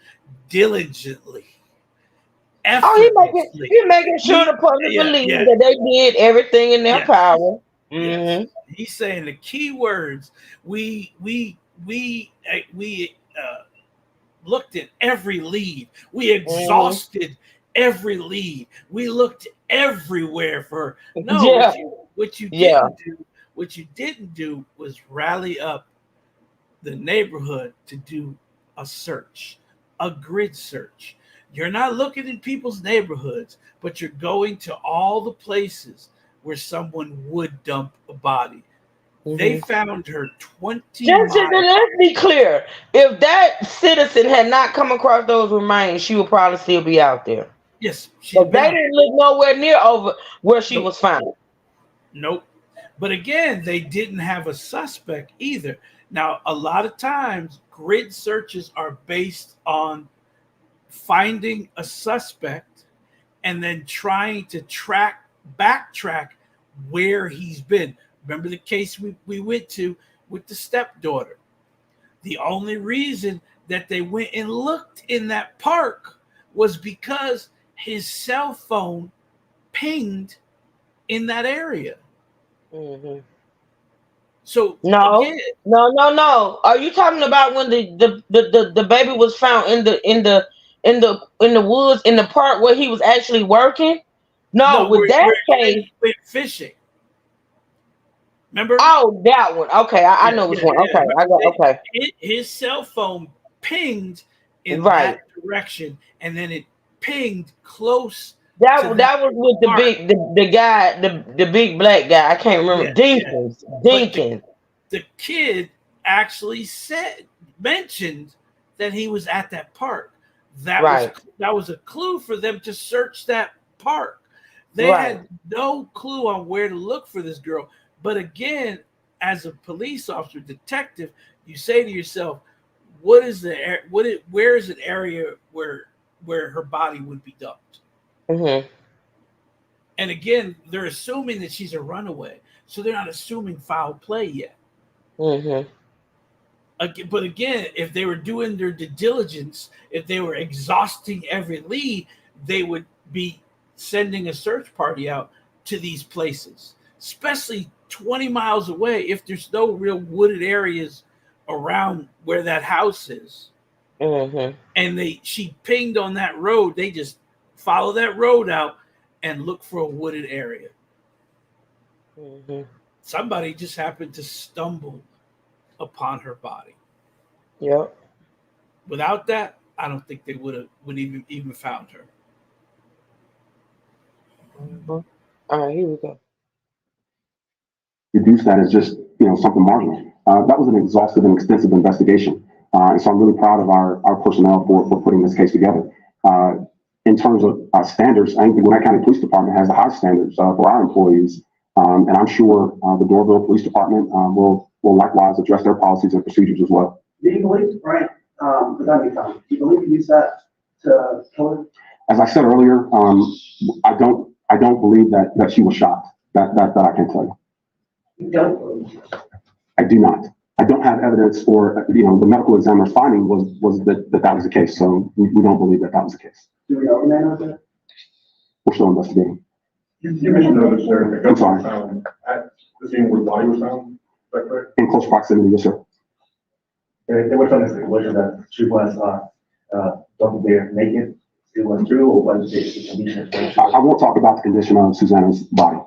diligently. He making sure the public believes that they did everything in their power. Yes. He's saying the key words. We looked at every lead. We exhausted every lead. We looked everywhere for what you didn't do. What you didn't do was rally up the neighborhood to do a search, a grid search. You're not looking in people's neighborhoods, but you're going to all the places where someone would dump a body. They found her 20 miles. Let's be clear. If that citizen had not come across those remains, she would probably still be out there. Yes. But they didn't look nowhere near over where she was found. Nope. But again, they didn't have a suspect either. Now, a lot of times, grid searches are based on finding a suspect and then trying to backtrack where he's been. Remember the case we went to with the stepdaughter. The only reason that they went and looked in that park was because his cell phone pinged in that area. So No, again, no. Are you talking about when the baby was found in the woods in the park where he was actually working? No, no, with where that he case. went fishing. Remember? Oh, that one. Okay, I Yeah, know which yeah, one. yeah. Okay, I got okay. His cell phone pinged in Right. that direction, and then it pinged close to That was with the park. big the guy the big black guy. I can't remember Yeah, yeah. But Dinkins. the kid actually mentioned that he was at that park. Right. That was a clue for them to search that park. They Right. had no clue on where to look for this girl. But again, as a police officer, detective, you say to yourself, where is an area where her body would be dumped? Mm-hmm. And again, they're assuming that she's a runaway, so they're not assuming foul play yet. Mm-hmm. But again, if they were doing their due diligence, if they were exhausting every lead, they would be sending a search party out to these places, especially 20 miles away if there's no real wooded areas around where that house is. Mm-hmm. And she pinged on that road. They just follow that road out and look for a wooded area. Mm-hmm. Somebody just happened to stumble upon her body. Yep. Without that, I don't think they would even found her. Mm-hmm. All right, here we go. Reduce that as just something marginal. That was an exhaustive and extensive investigation, and so I'm really proud of our personnel for putting this case together. In terms of standards, I think the Gwinnett County Police Department has the high standards for our employees, and I'm sure the Doraville Police Department will likewise address their policies and procedures as well. Do you believe, Bryant, without any time, do you believe you use that to kill her? As I said earlier, I don't believe that she was shot. That I can tell you. You don't believe? I do not. I don't have evidence, or the medical examiner's finding was that was the case. So we don't believe that was the case. Do we know the man out there? We're still investigating. You mentioned that there a gun was found at the scene where the body was found. Is that correct? In close proximity, yes, sir. There was some speculation that she was dumped there naked. It was true, or was it the condition? I won't talk about the condition of Susanna's body.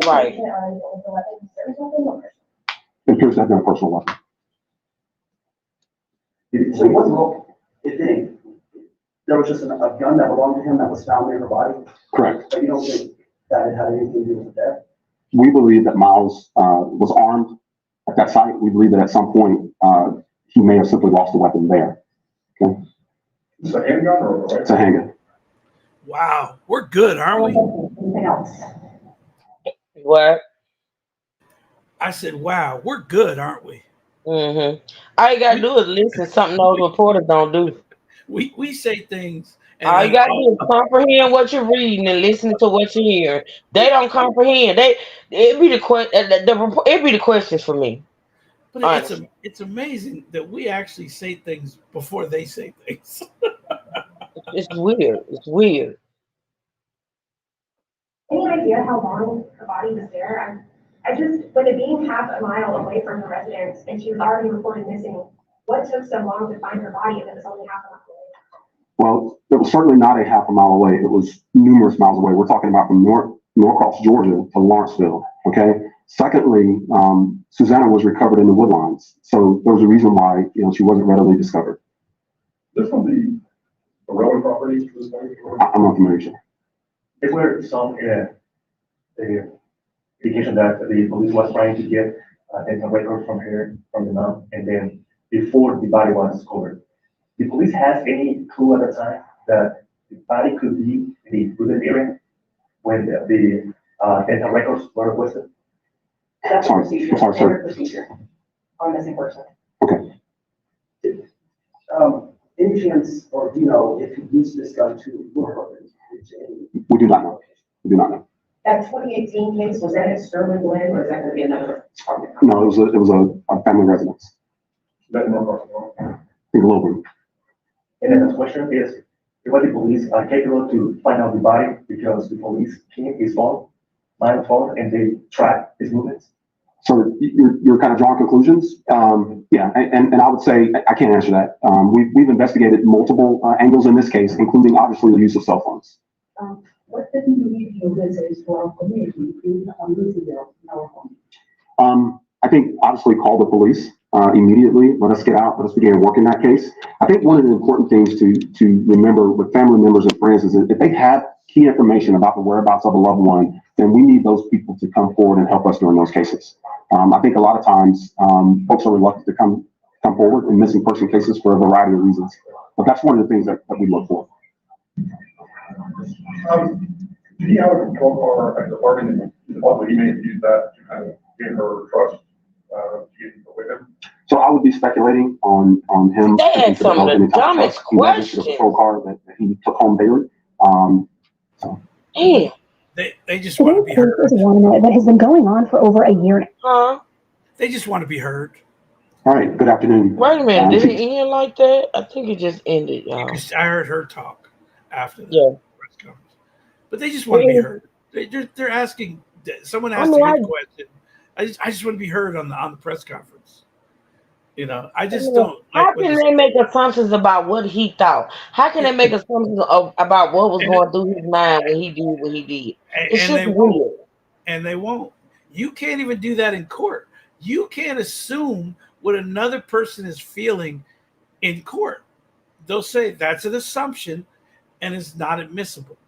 Right. It appears to have been a personal weapon. So it wasn't all, there was just a gun that belonged to him that was found near her body? Correct. But you don't think that it had anything to do with death? We believe that Miles was armed at that site. We believe that at some point he may have simply lost the weapon there. Okay. Is it a handgun or a It's a handgun. Wow, we're good, aren't we? Anything else? What? I said, wow, we're good, aren't we? Mm-hmm. All you gotta do is listen. Something those reporters don't do. We say things. And All you gotta do is comprehend what you're reading and listen to what you're hearing. They don't comprehend. It be the questions for me. But it's amazing that we actually say things before they say things. It's weird. It's weird. Any idea how long her body was there? I just, with it being half a mile away from her residence and she was already reported missing, what took so long to find her body if it was only half a mile away? Well, it was certainly not a half a mile away. It was numerous miles away. We're talking about from Norcross, Georgia to Lawrenceville. Okay. Secondly, Susanna was recovered in the woodlines, so there was a reason why she wasn't readily discovered. This from the railroad property? I'm not familiar. There were some indication that the police was trying to get dental records from her, from the mom, and then before the body was discovered. The police has any clue at the time that the body could be in the wooded area when the dental records were requested? That's a procedure, sorry, standard procedure on missing person. Okay. Any chance, or do you know if he used this gun to lure her? We do not know. We do not know. That 2018 case, was that at Sterling Glen, or is that going to be another apartment? No, it was a family residence. That Norcross. In Global. And then the question is, were the police capable to find out the body because the police came his phone, my phone, and they tracked his movements? So you're kind of drawing conclusions. Yeah, and I would say I can't answer that. We've investigated multiple angles in this case, including obviously the use of cell phones. What did you give your message to our community in losing our home? I think obviously call the police immediately. Let us get out. Let us begin working that case. I think one of the important things to remember with family members and friends is that if they have key information about the whereabouts of a loved one, then we need those people to come forward and help us during those cases. I think a lot of times folks are reluctant to come forward in missing person cases for a variety of reasons. But that's one of the things that we look for. Did he have a control car at the party? Possibly he may have used that to kind of gain her trust to get with him. So I would be speculating on him. They had some of the dumbest questions. The patrol car that he took home daily. Yeah. They just want to be heard. This is one that has been going on for over a year now. Huh? They just want to be heard. All right. Good afternoon. Wait a minute. Did it end like that? I think it just ended, y'all. I heard her talk after the press conference. But they just want to be heard. They're asking. Someone asked a good question. I just want to be heard on the press conference. You know, I just don't. How can they make assumptions about what he thought? How can they make assumptions about what was going through his mind when he did what he did? It's just weird. And they won't. You can't even do that in court. You can't assume what another person is feeling in court. They'll say that's an assumption and it's not admissible.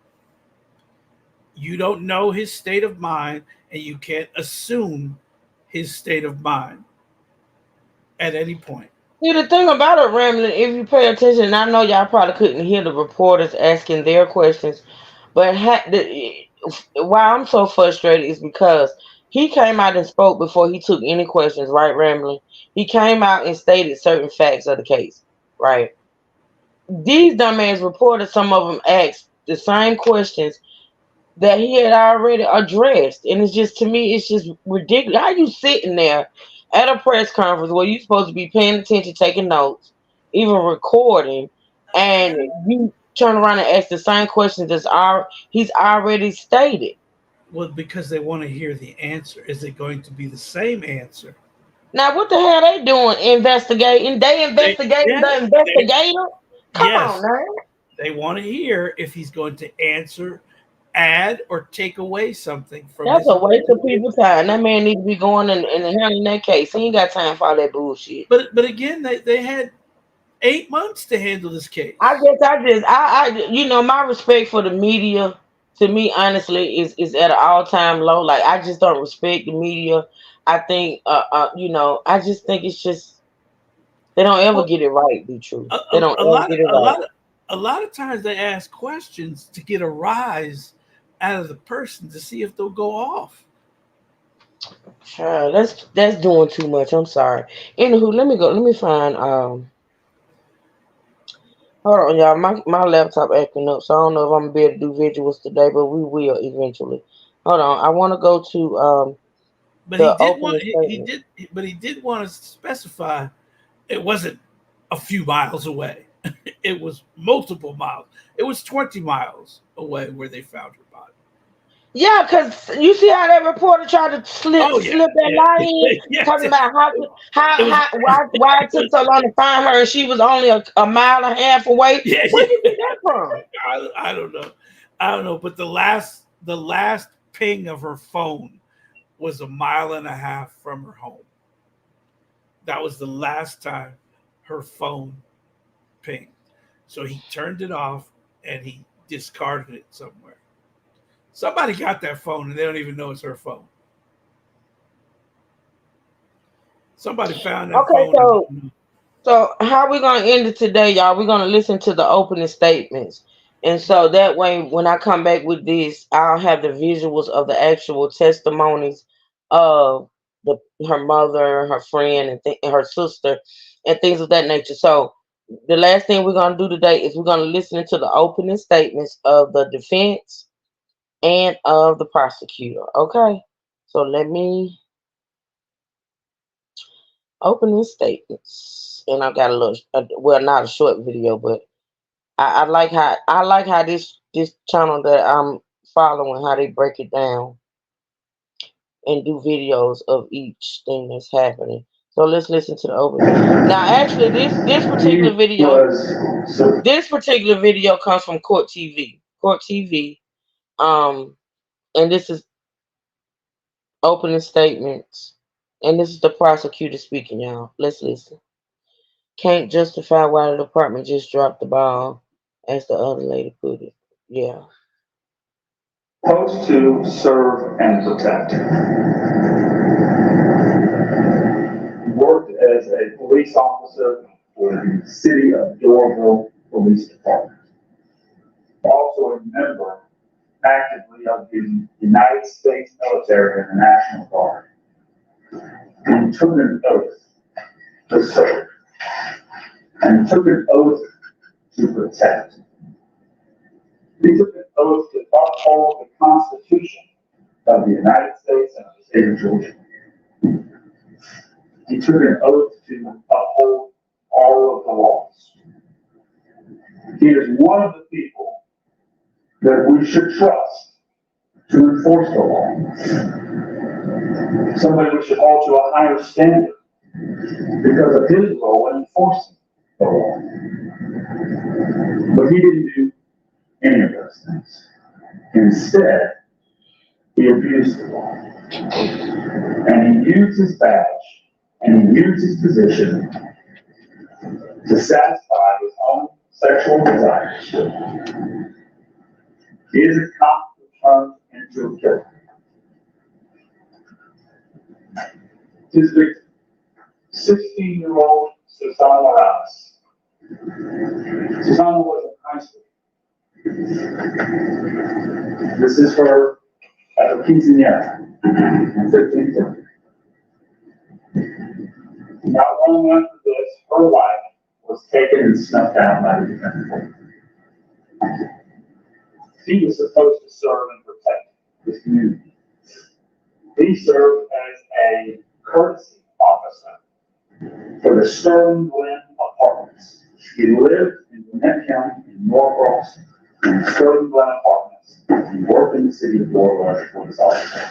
You don't know his state of mind, and you can't assume his state of mind at any point. See, the thing about it, Ramlin, if you pay attention, and I know y'all probably couldn't hear the reporters asking their questions, but why I'm so frustrated is because he came out and spoke before he took any questions, right, Ramlin? He came out and stated certain facts of the case, right? These dumbass reporters, some of them asked the same questions that he had already addressed. And it's just, to me, it's just ridiculous. How you sitting there at a press conference where you're supposed to be paying attention, taking notes, even recording, and you turn around and ask the same questions he's already stated? Well, because they want to hear the answer. Is it going to be the same answer? Now, what the hell they doing? Investigating? They investigating the investigator? Come on, man. They want to hear if he's going to answer, add, or take away something from. That's a waste of people's time. That man needs to be going and handling that case. He ain't got time for all that bullshit. But again, they had 8 months to handle this case. I you know, my respect for the media, to me, honestly, is at an all-time low. Like, I just don't respect the media. I think, you know, I just think it's just, they don't ever get it right, be true. They don't ever get it right. A lot of times they ask questions to get a rise out of the person to see if they'll go off. That's doing too much. I'm sorry. Anywho, let me find hold on, y'all. My laptop acting up, so I don't know if I'm gonna be able to do visuals today, but we will eventually. Hold on. I want to go to but he did want to specify it wasn't a few miles away. It was multiple miles. It was 20 miles away where they found her body. Yeah, because you see how that reporter tried to slip that lie in, talking about why it took so long to find her, and she was only a mile and a half away. Where did you get that from? I don't know. But the last ping of her phone was 1.5 miles from her home. That was the last time her phone pinged. So he turned it off and he discarded it somewhere. Somebody got that phone and they don't even know it's her phone. Somebody found that phone. Okay, so how we gonna end it today, y'all? We're gonna listen to the opening statements. And so that way, when I come back with this, I'll have the visuals of the actual testimonies of her mother, her friend, and her sister, and things of that nature. So the last thing we're going to do today is we're going to listen to the opening statements of the defense and of the prosecutor. Okay, so let me opening statements, and I got a little, well, not a short video, but I like how this channel that I'm following, how they break it down. and do videos of each thing that's happening. So let's listen to the opening. Now, actually, this particular video comes from Court TV. Court TV. And this is opening statements, and this is the prosecutor speaking, y'all. Let's listen. Can't justify why the department just dropped the ball, as the other lady put it. Yeah. Supposed to serve and protect. He worked as a police officer for the City of Doraville Police Department. Also a member actively of the United States military and the National Guard. And took an oath to serve. And took an oath to protect. He took an oath to uphold the Constitution of the United States and of the state of Georgia. He took an oath to uphold all of the laws. He is one of the people that we should trust to enforce the law. Somebody we should hold to a higher standard because of his role in enforcing the law. But he didn't do any of those things. Instead, he abused the law. And he used his badge and he used his position to satisfy his own sexual desires. He is a cop who turned into a killer. His victim, 16-year-old Susanna Morales. Susanna was in high school. This is her at a quinceañera in 15th. Not long after this, her life was taken and snuffed out by the defendant. He was supposed to serve and protect his community. He served as a courtesy officer for the Sterling Glen Apartments. He lived in Gwinnett County in Norcross in Sterling Glen Apartments. He worked in the city of Doraville as a police officer.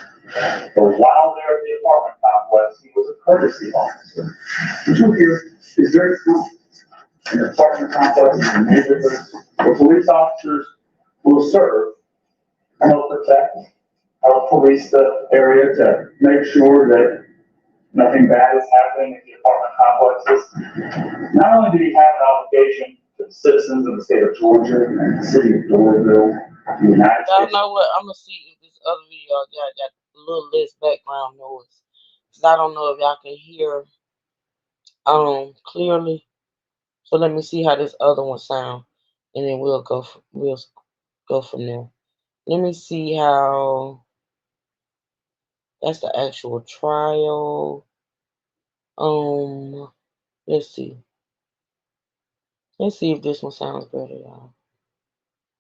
But while there at the apartment complex, he was a courtesy officer. Which one here is very common in apartment complexes and neighborhoods where police officers will serve, help protect, help police the area to make sure that nothing bad is happening in the apartment complexes. Not only did he have an obligation to the citizens of the state of Georgia and the city of Doraville, the United States. Y'all know what? I'm gonna see if this other video got a little less background noise. Cause I don't know if y'all can hear clearly. So let me see how this other one sound, and then we'll go from there. Let me see how. That's the actual trial. Let's see. Let's see if this one sounds better, y'all.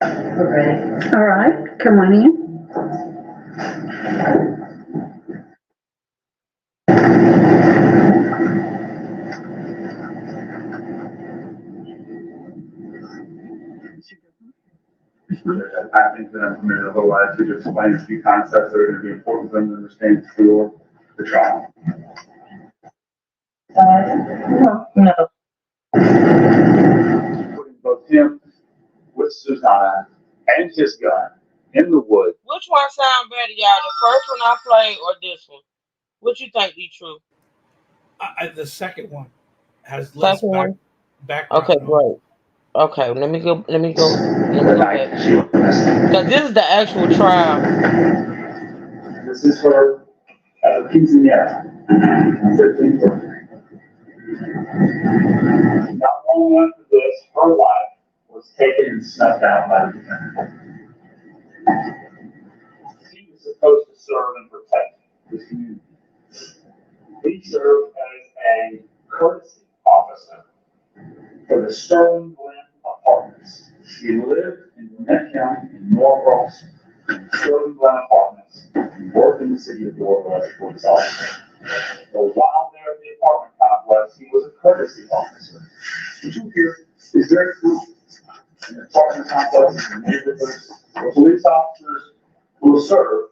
Okay. All right. Come on in. I think that I'm permitted a little while to explain a few concepts that are going to be important for them to understand for the trial. No. Putting both him with Susanna and his gun in the woods. Which one sound better, y'all? The first one I played or this one? What you think be true? The second one has less background. Okay, great. Okay, let me go back. Because this is the actual trial. This is her quinceañera. Not long after this, her life was taken and snuffed out by the defendant. He was supposed to serve and protect his community. He served as a courtesy officer for the Sterling Glen Apartments. He lived in Gwinnett County in Norcross, in Sterling Glen Apartments. He worked in the city of Doraville as a police officer. But while there at the apartment complex, he was a courtesy officer. Which one here is very common in apartment complexes and neighborhoods where police officers will serve,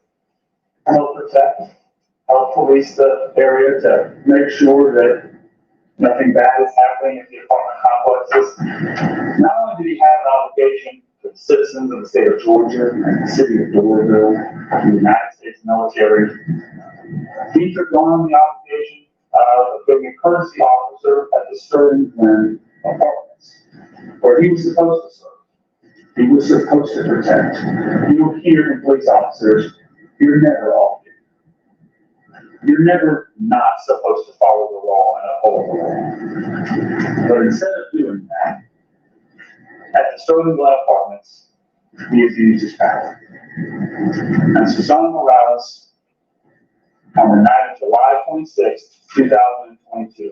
help protect, help police the area to make sure that nothing bad is happening in the apartment complexes. Not only did he have an obligation to the citizens of the state of Georgia and the city of Doraville, the United States military, he took on the obligation of being a courtesy officer at the Sterling Glen Apartments, where he was supposed to serve. He was supposed to protect. You'll hear from police officers, you're never off duty. You're never not supposed to follow the law and uphold the law. But instead of doing that, at the Sterling Glen Apartments, he abused his power. And Susanna Morales, on the night of July 26, 2022,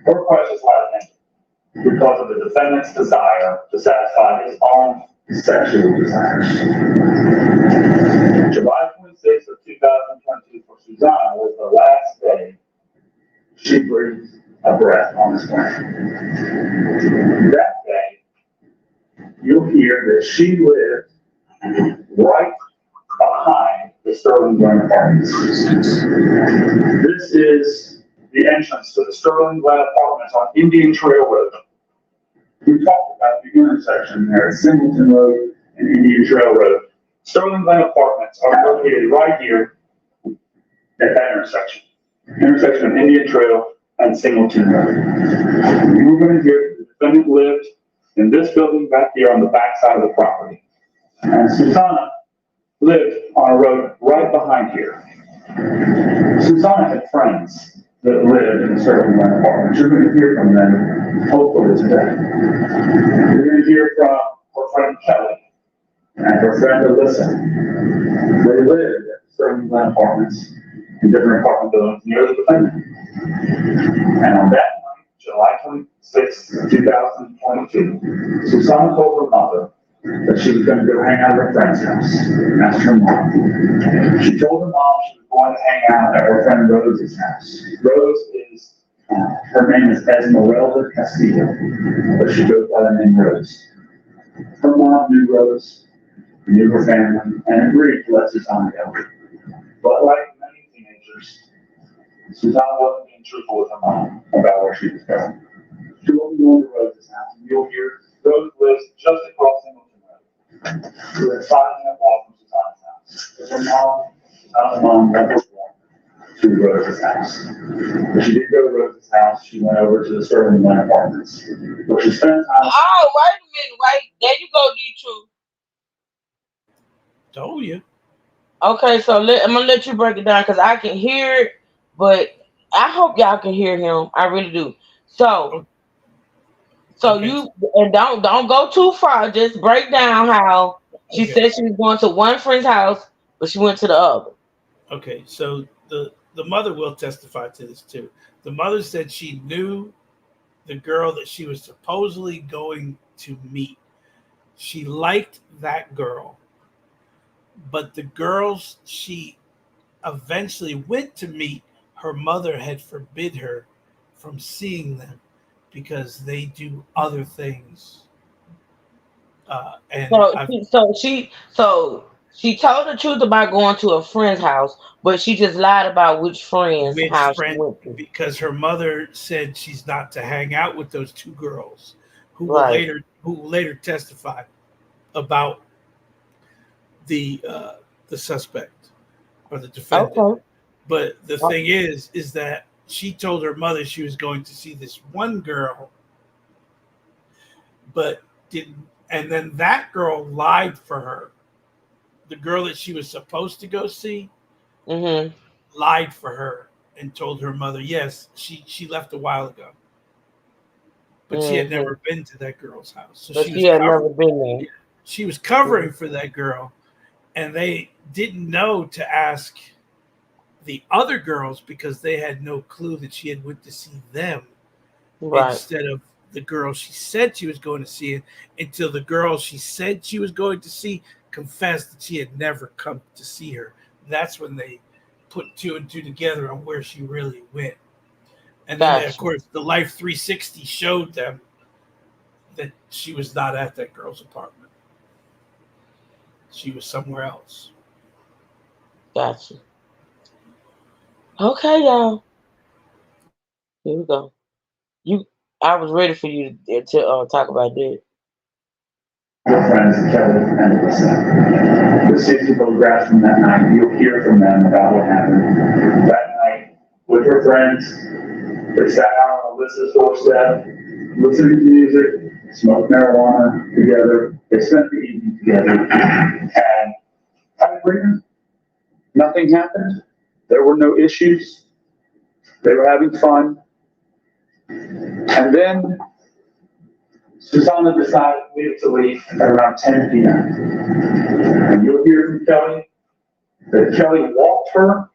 her precious life ended because of the defendant's desire to satisfy his own sexual desires. July 26th of 2022 for Susanna was the last day she breathed a breath on this planet. That day, you'll hear that she lived right behind the Sterling Glen Apartments. This is the entrance to the Sterling Glen Apartments on Indian Trail Road. We talked about the intersection there at Singleton Road and Indian Trail Road. Sterling Glen Apartments are located right here at that intersection of Indian Trail and Singleton Road. You were going to hear the defendant lived in this building back here on the back side of the property. And Susanna lived on a road right behind here. Susanna had friends that lived in the Sterling Glen Apartments. You're going to hear from them hopefully today. You're going to hear from her friend Kelly and her friend Alyssa. They lived at the Sterling Glen Apartments in different apartment buildings near the defendant. And on that night, July 26, 2022, Susanna told her mother that she was going to go hang out at her friend's house. That's her mom. She told her mom she was going to hang out at her friend Rose's house. Rose is, her name is Esmeralda Castillo, but she goes by the name Rose. Her mom knew Rose, knew her family, and agreed to let Susanna go. But like many teenagers, Susanna wasn't being truthful with her mom about where she was going. She wasn't going to Rose's house, and you'll hear Rose lives just across Singleton Road. She was 5-minute walk from Susanna's house. But her mom, Susanna's mom, never walked to Rose's house. But she did go to Rose's house. She went over to the Sterling Glen Apartments, where she spent time. Oh, wait a minute, wait. There you go, D-True. Told you. Okay, so I'm gonna let you break it down because I can hear it, but I hope y'all can hear him. I really do. So Okay. you and don't go too far. Just break down how she said she was going to one friend's house, but she went to the other. Okay, so the mother will testify to this too. The mother said she knew the girl that she was supposedly going to meet. She liked that girl, but the girls she eventually went to meet, her mother had forbid her from seeing them because they do other things. So she told the truth about going to a friend's house, but she just lied about which friend's house she went to. Because her mother said she's not to hang out with those two girls who Right. will later testify about the suspect or the defendant. Okay. But the thing is that she told her mother she was going to see this one girl, but didn't. And then that girl lied for her. The girl that she was supposed to go see lied for her and told her mother, yes, she left a while ago. But she had never been to that girl's house. So but she had never been there. She was covering for that girl, and they didn't know to ask the other girls because they had no clue that she had went to see them instead of the girl she said she was going to see, until the girl she said she was going to see confessed that she had never come to see her. That's when they put 2 and 2 together on where she really went. And then, of course, the Life 360 showed them that she was not at that girl's apartment. She was somewhere else. Gotcha. Okay, y'all. Here we go. I was ready for you to talk about that. Your friends, Kelly and Alyssa. You'll see some photographs from that night. You'll hear from them about what happened that night with her friends. They sat out on Alyssa's doorstep, listened to music, smoked marijuana together. They spent the evening together and had a great night. Nothing happened. There were no issues. They were having fun. And then Susanna decided to leave at around 10 p.m. And you'll hear from Kelly that Kelly walked her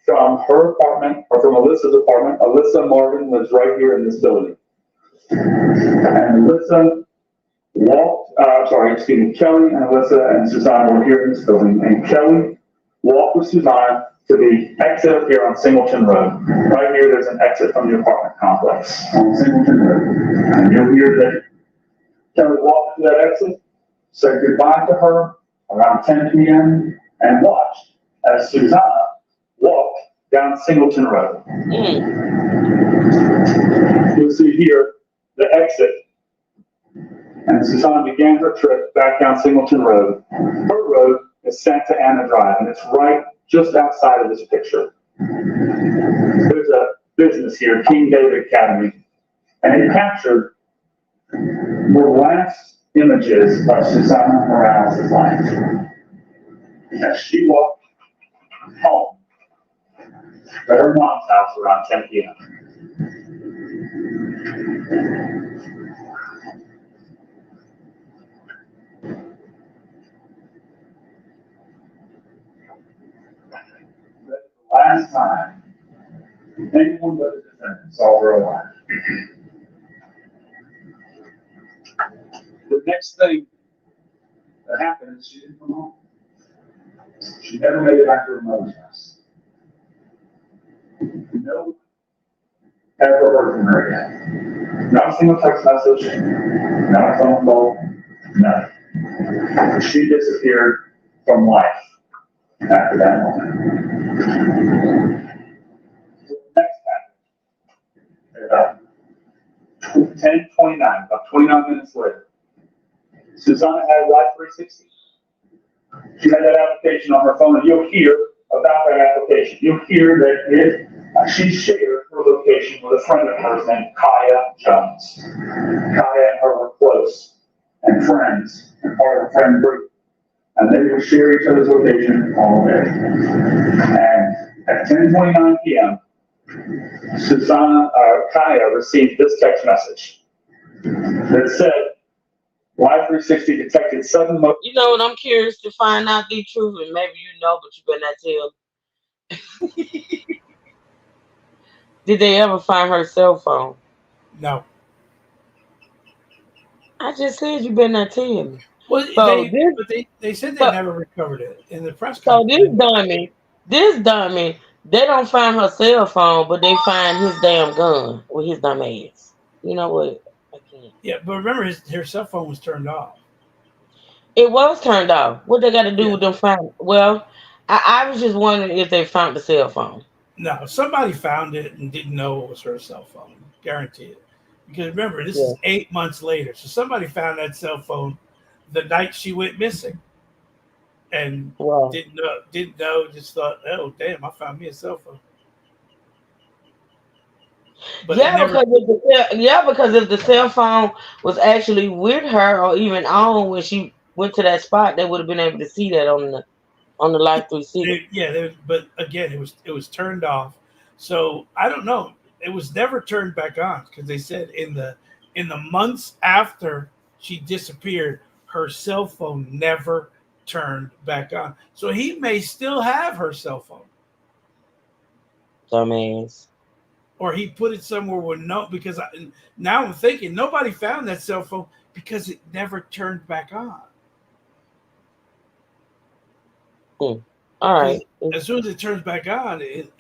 from her apartment, or from Alyssa's apartment. Alyssa Marvin lives right here in this building. And Alyssa Kelly and Alyssa and Susanna were here in this building. And Kelly walked with Susanna to the exit up here on Singleton Road. Right here, there's an exit from the apartment complex on Singleton Road. And you'll hear that Kelly walked to that exit, said goodbye to her around 10 p.m., and watched as Susanna walked down Singleton Road. You'll see here the exit, and Susanna began her trip back down Singleton Road. Her road is Santa Ana Drive, and it's right just outside of this picture. There's a business here, King David Academy, and it captured the last images of Susanna Morales' life as she walked home at her mom's house around 10 p.m. That's the last time anyone but the defendant saw her alive. The next thing that happened is she didn't come home. She never made it back to her mother's house. No ever heard from her again. Not a single text message, not a phone call, nothing. She disappeared from life after that moment. So the next happened. About 10:29, about 29 minutes later, Susanna had Life 360. She had that application on her phone, and you'll hear about that application. You'll hear that she shared her location with a friend of hers named Kaya Jones. Kaya and her were close and friends and part of a friend group. And they would share each other's location all day. And at 10:29 p.m., Kaya received this text message that said, Life 360 detected sudden motion. You know what? I'm curious to find out the truth, and maybe you know, but you better not tell. Did they ever find her cell phone? No. I just said you better not tell me. Well, So they said they never recovered it in the press So conference. this dummy, they don't find her cell phone, but they find his damn gun with his dumb ass. You know what? I can't. Yeah, but remember, her cell phone was turned off. It was turned off. What they got to do with them find? Well, I was just wondering if they found the cell phone. No, somebody found it and didn't know it was her cell phone. Guaranteed it. Because remember, this is 8 months later. So somebody found that cell phone the night she went missing. And didn't know, just thought, oh, damn, I found me a cell phone. But because if the cell phone was actually with her or even on when she went to that spot, they would have been able to see that on the Life 360. But again, it was turned off. So I don't know. It was never turned back on because they said in the months after she disappeared, her cell phone never turned back on. So he may still have her cell phone. Dumbass. Or he put it somewhere where because now I'm thinking nobody found that cell phone because it never turned back on. All right. As soon as it turns back on, it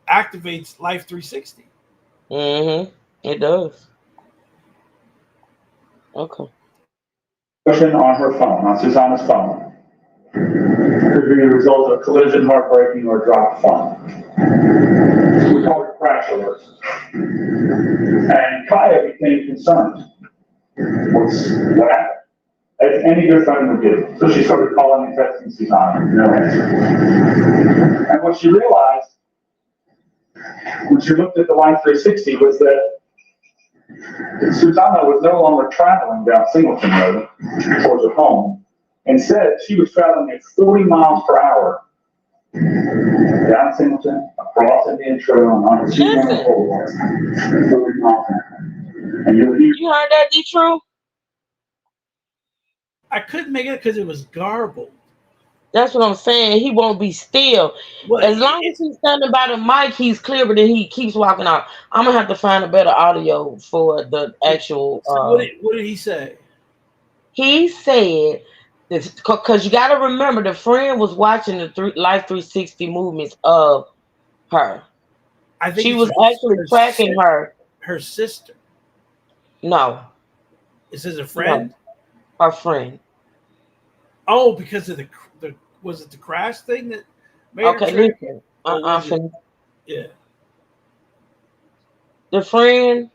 activates Life 360. It does. Okay. Motion on her phone, on Susanna's phone. Could be a result of collision, heartbreaking, or dropped phone. We call it crash alerts. And Kaya became concerned. What happened? As any good friend would do. So she started calling and texting Susanna. No answer. And what she realized, when she looked at the Line 360, was that Susanna was no longer traveling down Singleton Road towards her home. Instead, she was traveling at 40 miles per hour down Singleton, across Indian Trail, and onto Susanna Boulevard. 40 miles an hour. And you heard that, D-True? I couldn't make it because it was garbled. That's what I'm saying. He won't be still. Well, as long as he's standing by the mic, he's clear, but then he keeps walking out. I'm going to have to find a better audio for the actual. So what did he say? He said, because you got to remember, the friend was watching the Life 360 movements of her. I think she was actually tracking her. Her sister. No. It says a friend? No. Her friend. Oh, because of the was it the crash thing that made her listen. Yeah. The friend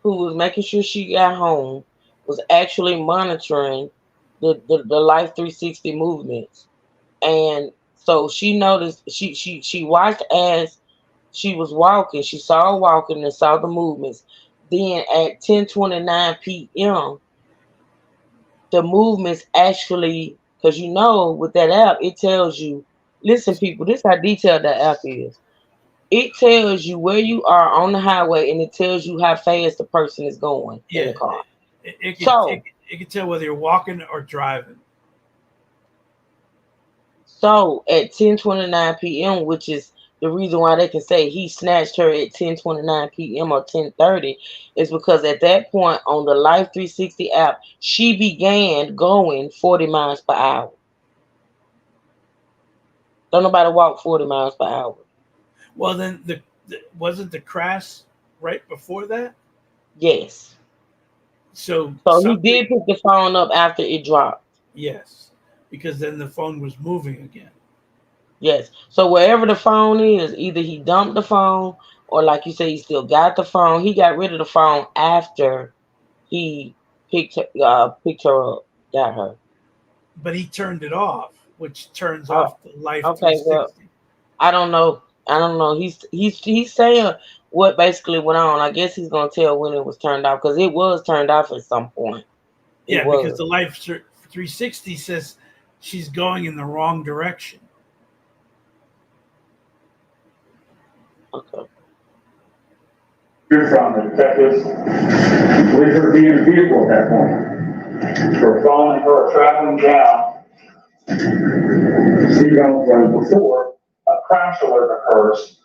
who was making sure she got home was actually monitoring the Life 360 movements. And so she noticed, she watched as she was walking. She saw her walking and saw the movements. Then at 10:29 p.m., the movements actually, because with that app, it tells you, listen, people, this is how detailed that app is. It tells you where you are on the highway, and it tells you how fast the person is going in the car. It can tell whether you're walking or driving. So at 10:29 p.m., which is the reason why they can say he snatched her at 10:29 p.m. or 10:30, is because at that point on the Life 360 app, she began going 40 miles per hour. Don't nobody walk 40 miles per hour. Well, then wasn't the crash right before that? Yes. So he did pick the phone up after it dropped. Yes, because then the phone was moving again. Yes. So wherever the phone is, either he dumped the phone or, like you say, he still got the phone. He got rid of the phone after he picked her up, got her. But he turned it off, which turns off the Life 360. Well, I don't know. He's saying what basically went on. I guess he's gonna tell when it was turned off, because it was turned off at some point. Because the Life 360 says she's going in the wrong direction. Okay. Here's from the detectives. Believe her to be in a vehicle at that point. Her phone and her are traveling down Seagull Road before a crash alert occurs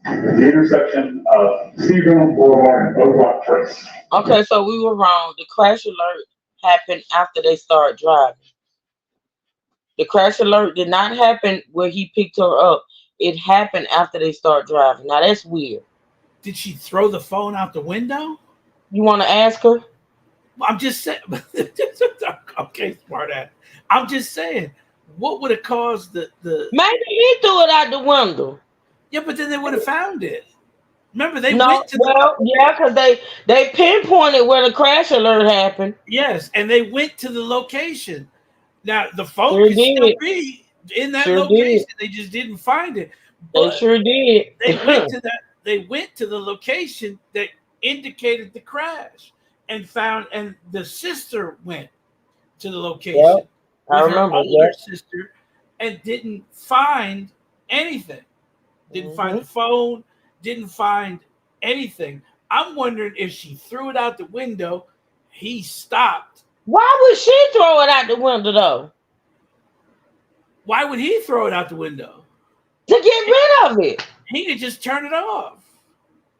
at the intersection of Seagull Boulevard and Oak Rock Trace. Okay, so we were wrong. The crash alert happened after they started driving. The crash alert did not happen where he picked her up. It happened after they start driving. Now that's weird. Did she throw the phone out the window? You want to ask her? I'm just saying. Okay, smart ass. I'm just saying, what would have caused the? Maybe he threw it out the window. Yeah, but then they would have found it. Remember, they No, went to because they pinpointed where the crash alert happened. Yes, and they went to the location. Now the phone could still be in that location. They just didn't find it. But they sure did. They went to the location that indicated the crash and found, and the sister went to the location I with remember, her older sister and didn't find anything. Didn't find the phone, didn't find anything. I'm wondering if she threw it out the window, he stopped. Why would she throw it out the window though? Why would he throw it out the window? To get rid of it. He could just turn it off.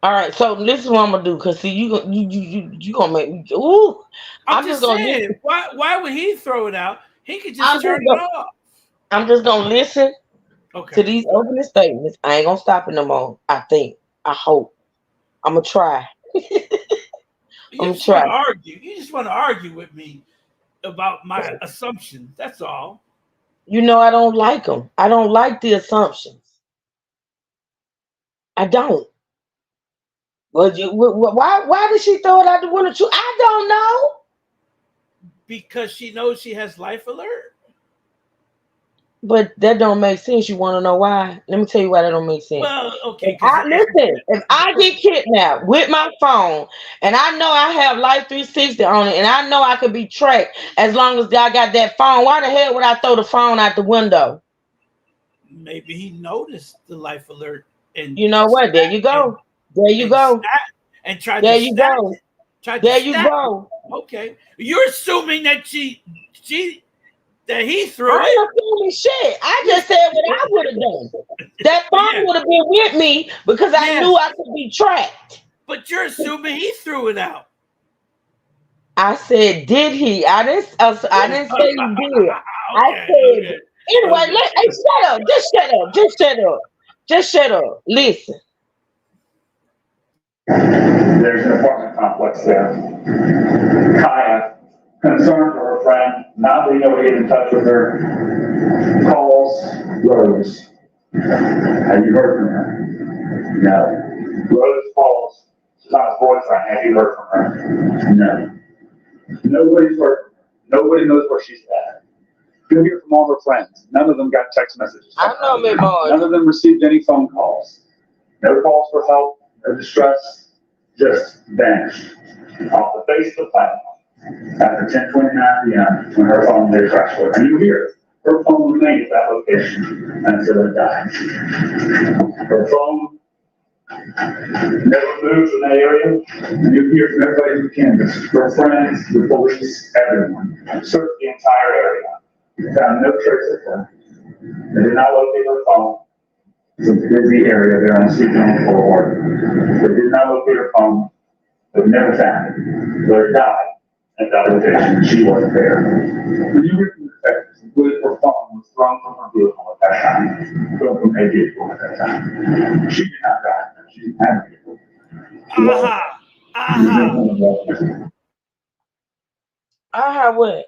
All right, so this is what I'm gonna do, because see, you gonna make me. Ooh, I'm just saying. Why would he throw it out? He could just turn it off. I'm just gonna listen to these opening statements. I ain't gonna stop it no more. I hope. I'm gonna try. You just want to argue. You just want to argue with me about my assumptions. That's all. I don't like them. I don't like the assumptions. I don't. Why did she throw it out the window too? I don't know. Because she knows she has life alert. But that don't make sense. You want to know why? Let me tell you why that don't make sense. Well, okay. If I get kidnapped with my phone and I know I have Life 360 on it and I know I could be tracked as long as I got that phone, why the hell would I throw the phone out the window? Maybe he noticed the life alert and you know what? There you go. There you go. And tried There to you snap go. it. There you go. Okay. You're assuming that that he threw I ain't assuming shit. I just said what I would have done. That phone would have been with me because I knew I could be tracked. But you're assuming he threw it out. I said, did he? I didn't say he did. I said, anyway, hey, shut up. Just shut up. Just shut up. Just shut up. Listen. There's an apartment complex there. Kaya, concerned for her friend, not being able to get in touch with her, calls Rose. Have you heard from her? No. Rose calls Susanna's boyfriend. Have you heard from her? No. Nobody's heard from her. Nobody knows where she's at. You'll hear from all her friends. None of them got text messages. I know, me, boy. None of them received any phone calls. No calls for help, no distress. Just vanished off the face of the planet after 10:29 p.m. when her phone did crash. And you hear her phone remained at that location until it died. Her phone never moved from that area, and you hear from everybody who canvassed, her friends, the police, everyone. Searched the entire area. Found no trace of her. They did not locate her phone. It's a busy area there on Susanna Boulevard. They did not locate her phone. They never found it. So it died at that location. She wasn't there. When you read the detectives, including her phone was thrown from her vehicle at that time. Thrown from a vehicle at that time. She did not die. She didn't have a vehicle. What?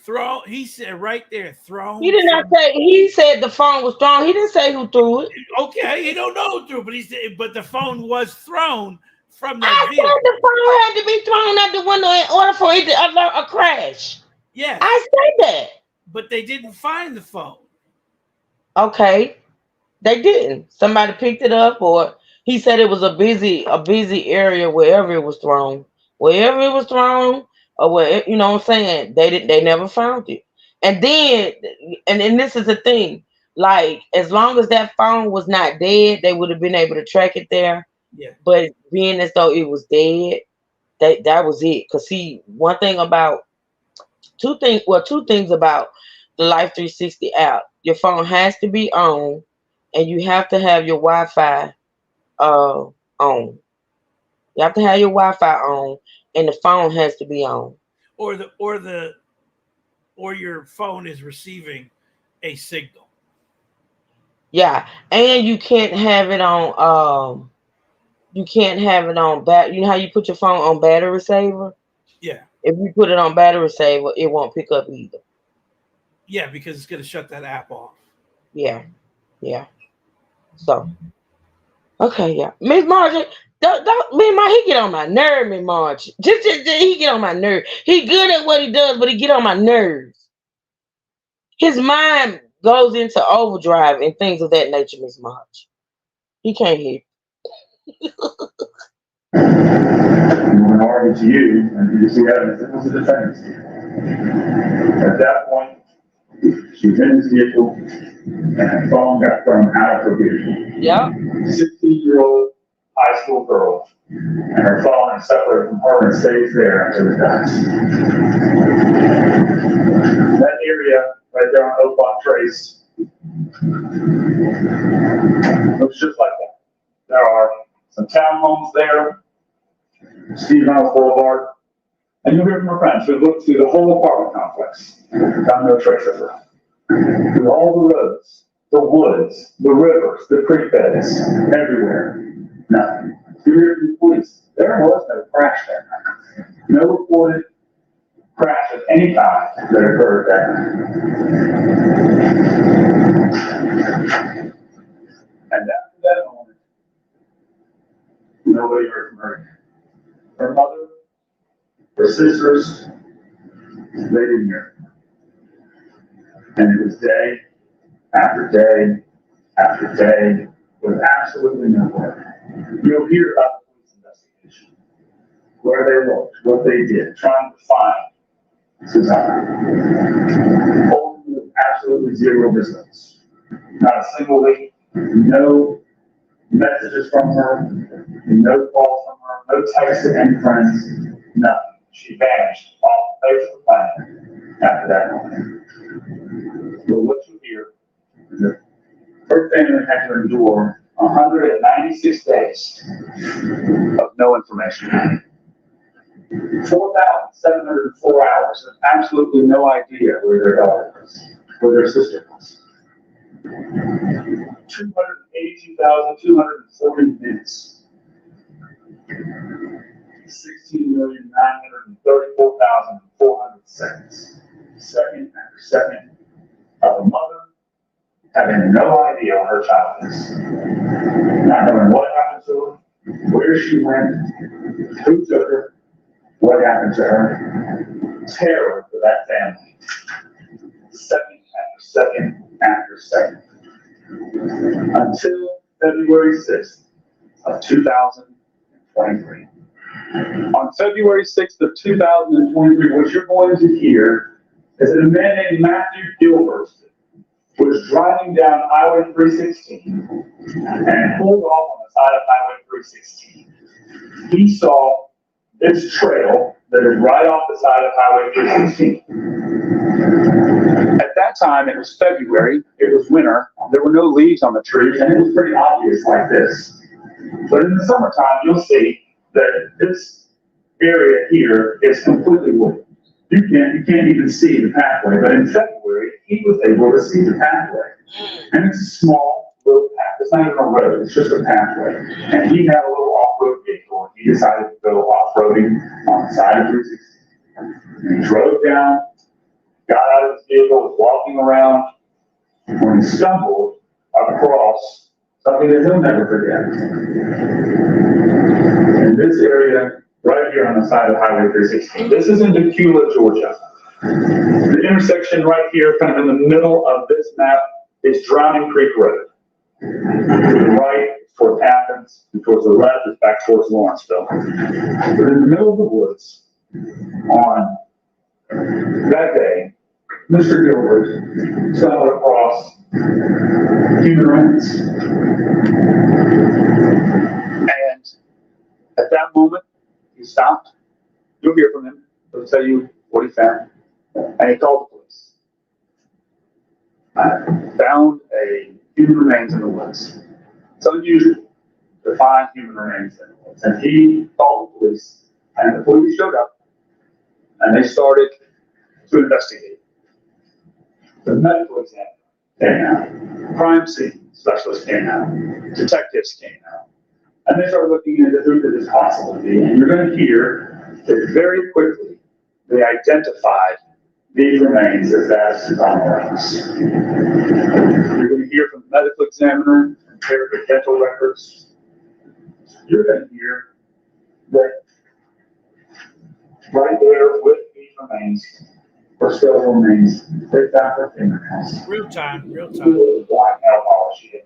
Throw. He said right there, thrown. He did not say. He said the phone was thrown. He didn't say who threw it. Okay, he don't know who threw it, but he said, but the phone was thrown from that vehicle. Said the phone had to be thrown out the window in order for it to alert a crash. Yes. I said that. But they didn't find the phone. Okay. They didn't. Somebody picked it up, or he said it was a busy area wherever it was thrown. Wherever it was thrown, or where, you know what I'm saying? They never found it. And then and this is the thing, like, as long as that phone was not dead, they would have been able to track it there. Yeah. But being as though it was dead, that was it. Cause see, two things about the Life 360 app. Your phone has to be on, and you have to have your Wi-Fi on. You have to have your Wi-Fi on, and the phone has to be on. Or your phone is receiving a signal. Yeah, and you can't have it on. You can't have it on You know how you put your phone on battery saver? Yeah. If you put it on battery saver, it won't pick up either. Yeah, because it's gonna shut that app off. Yeah. So, okay, yeah. Miss Margie, he get on my nerve, Miss Margie. Just he get on my nerve. He good at what he does, but he get on my nerves. His mind goes into overdrive and things of that nature, Miss Margie. He can't hear. When I argue to you, and you see evidence, it was a defense. At that point, she was in his vehicle, and her phone got thrown out of her vehicle. Yeah. 16-year-old high school girl, and her phone is separated from her and stays there until it dies. That area right there on Oak Trace looks just like that. There are some townhomes there, Steve Reynolds Boulevard, and you'll hear from her friends who looked through the whole apartment complex, found no trace of her. Through all the roads, the woods, the rivers, the creek beds, everywhere, nothing. You hear from the police, there was no crash there. No reported crash of any kind that occurred there. And after that moment, Nobody heard from her again. Her mother, her sisters, they didn't hear. And it was day after day after day with absolutely no word. You'll hear about the police investigation, where they looked, what they did, trying to find Susanna. With absolutely zero results. Not a single week, no messages from her, no calls from her, no texts to any friends, nothing. She vanished off the face of the planet after that moment. But what you hear is that her family had to endure 196 days of no information. 4,704 hours of absolutely no idea where their daughter was, where their sister was. 282,240 minutes. 16,934,400 seconds. Second after second of a mother having no idea where her child is. Not knowing what happened to her, where she went, who took her, what happened to her. Terror for that family. Second after second after second. Until February 6th of 2023. On February 6th of 2023, what you're going to hear is that a man named Matthew Gilbert was driving down Highway 316 and pulled off on the side of Highway 316. He saw this trail that is right off the side of Highway 316. At that time, it was February, it was winter, there were no leaves on the trees, and it was pretty obvious like this. But in the summertime, you'll see that this area here is completely wooded. You can't even see the pathway, but in February, he was able to see the pathway. And it's a small little path, it's not even a road, it's just a pathway. And he had a little off-road vehicle, and he decided to go off-roading on the side of 316. And he drove down, got out of his vehicle, was walking around, when he stumbled across something that he'll never forget. In this area, right here on the side of Highway 316. This is in Decula, Georgia. The intersection right here, kind of in the middle of this map, is Drowning Creek Road. To the right is towards Athens, and towards the left is back towards Lawrenceville. But in the middle of the woods, on that day, Mr. Gilbert stumbled across human remains. And at that moment, he stopped. You'll hear from him. He'll tell you what he found. And he called the police. I found a human remains in the woods. It's unusual to find human remains in the woods. And he called the police, and the police showed up, and they started to investigate. The medical examiner came out. Crime scene specialists came out. Detectives came out. And they started looking into who could this possibly be. And you're going to hear that very quickly they identified these remains as that of Susanna Morales. You're going to hear from the medical examiner, compare the dental records. You're going to hear that right there with these remains, or skeletal remains, they found her fingernails. Real time. Black alcohol sheet.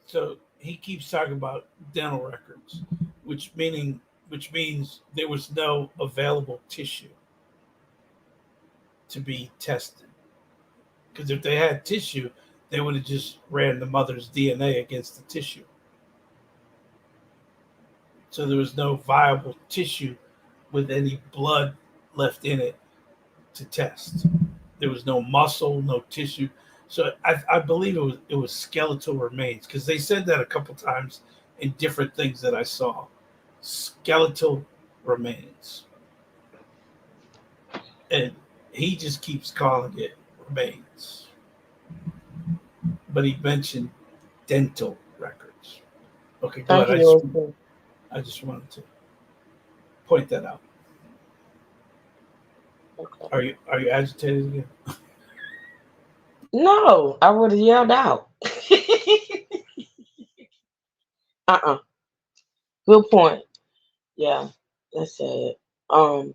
So he keeps talking about dental records, which means there was no available tissue to be tested. Because if they had tissue, they would have just ran the mother's DNA against the tissue. So there was no viable tissue with any blood left in it to test. There was no muscle, no tissue. So I believe it was skeletal remains, because they said that a couple times in different things that I saw. Skeletal remains. And he just keeps calling it remains. But he mentioned dental records. Okay, go ahead. I just wanted to point that out. Okay. Are you agitated again? No, I would have yelled out. Good point. Yeah, that's sad. Um,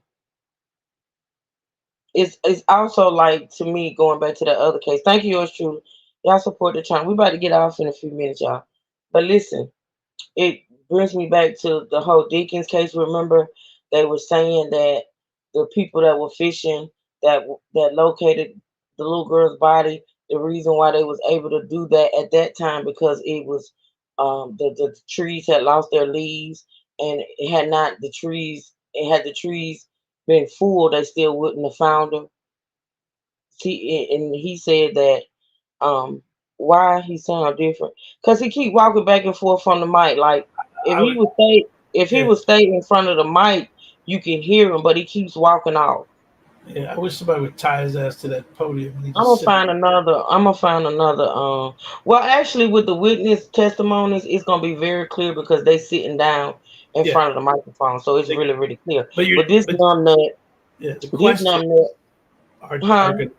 it's also like to me going back to the other case. Thank you, yours truly. Y'all support the channel. We about to get off in a few minutes, y'all. But listen, it brings me back to the whole Deacons case. Remember, they were saying that the people that were fishing that located the little girl's body, the reason why they was able to do that at that time because it was the trees had lost their leaves, and it had not the trees it had the trees been full, they still wouldn't have found her. And he said that um why he sound different because he keep walking back and forth from the mic. Like if I he would, would stay if he yeah, would stay in front of the mic, you can hear him, but he keeps walking off. yeah. I wish somebody would tie his ass to that podium and he I'm just gonna sit. find another. I'm gonna find another. Well, actually, with the witness testimonies, it's gonna be very clear because they sitting down in Yeah, front of the microphone, so it's really, really clear. but But this numbnut, yeah, the this questions numbnut, are huh? good.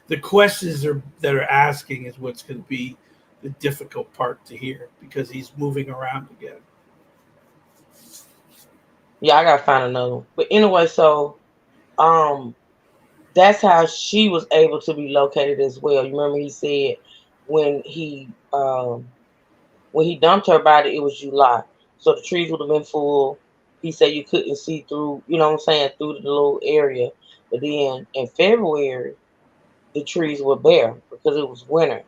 The questions that are asking is what's going to be the difficult part to hear because he's moving around again. Yeah, I gotta find another one. But anyway, so um, that's how she was able to be located as well. You remember he said when he um when he dumped her body, it was July. So the trees would have been full. He said you couldn't see through, you know what I'm saying, through the little area. But then in February, the trees were bare because it was winter.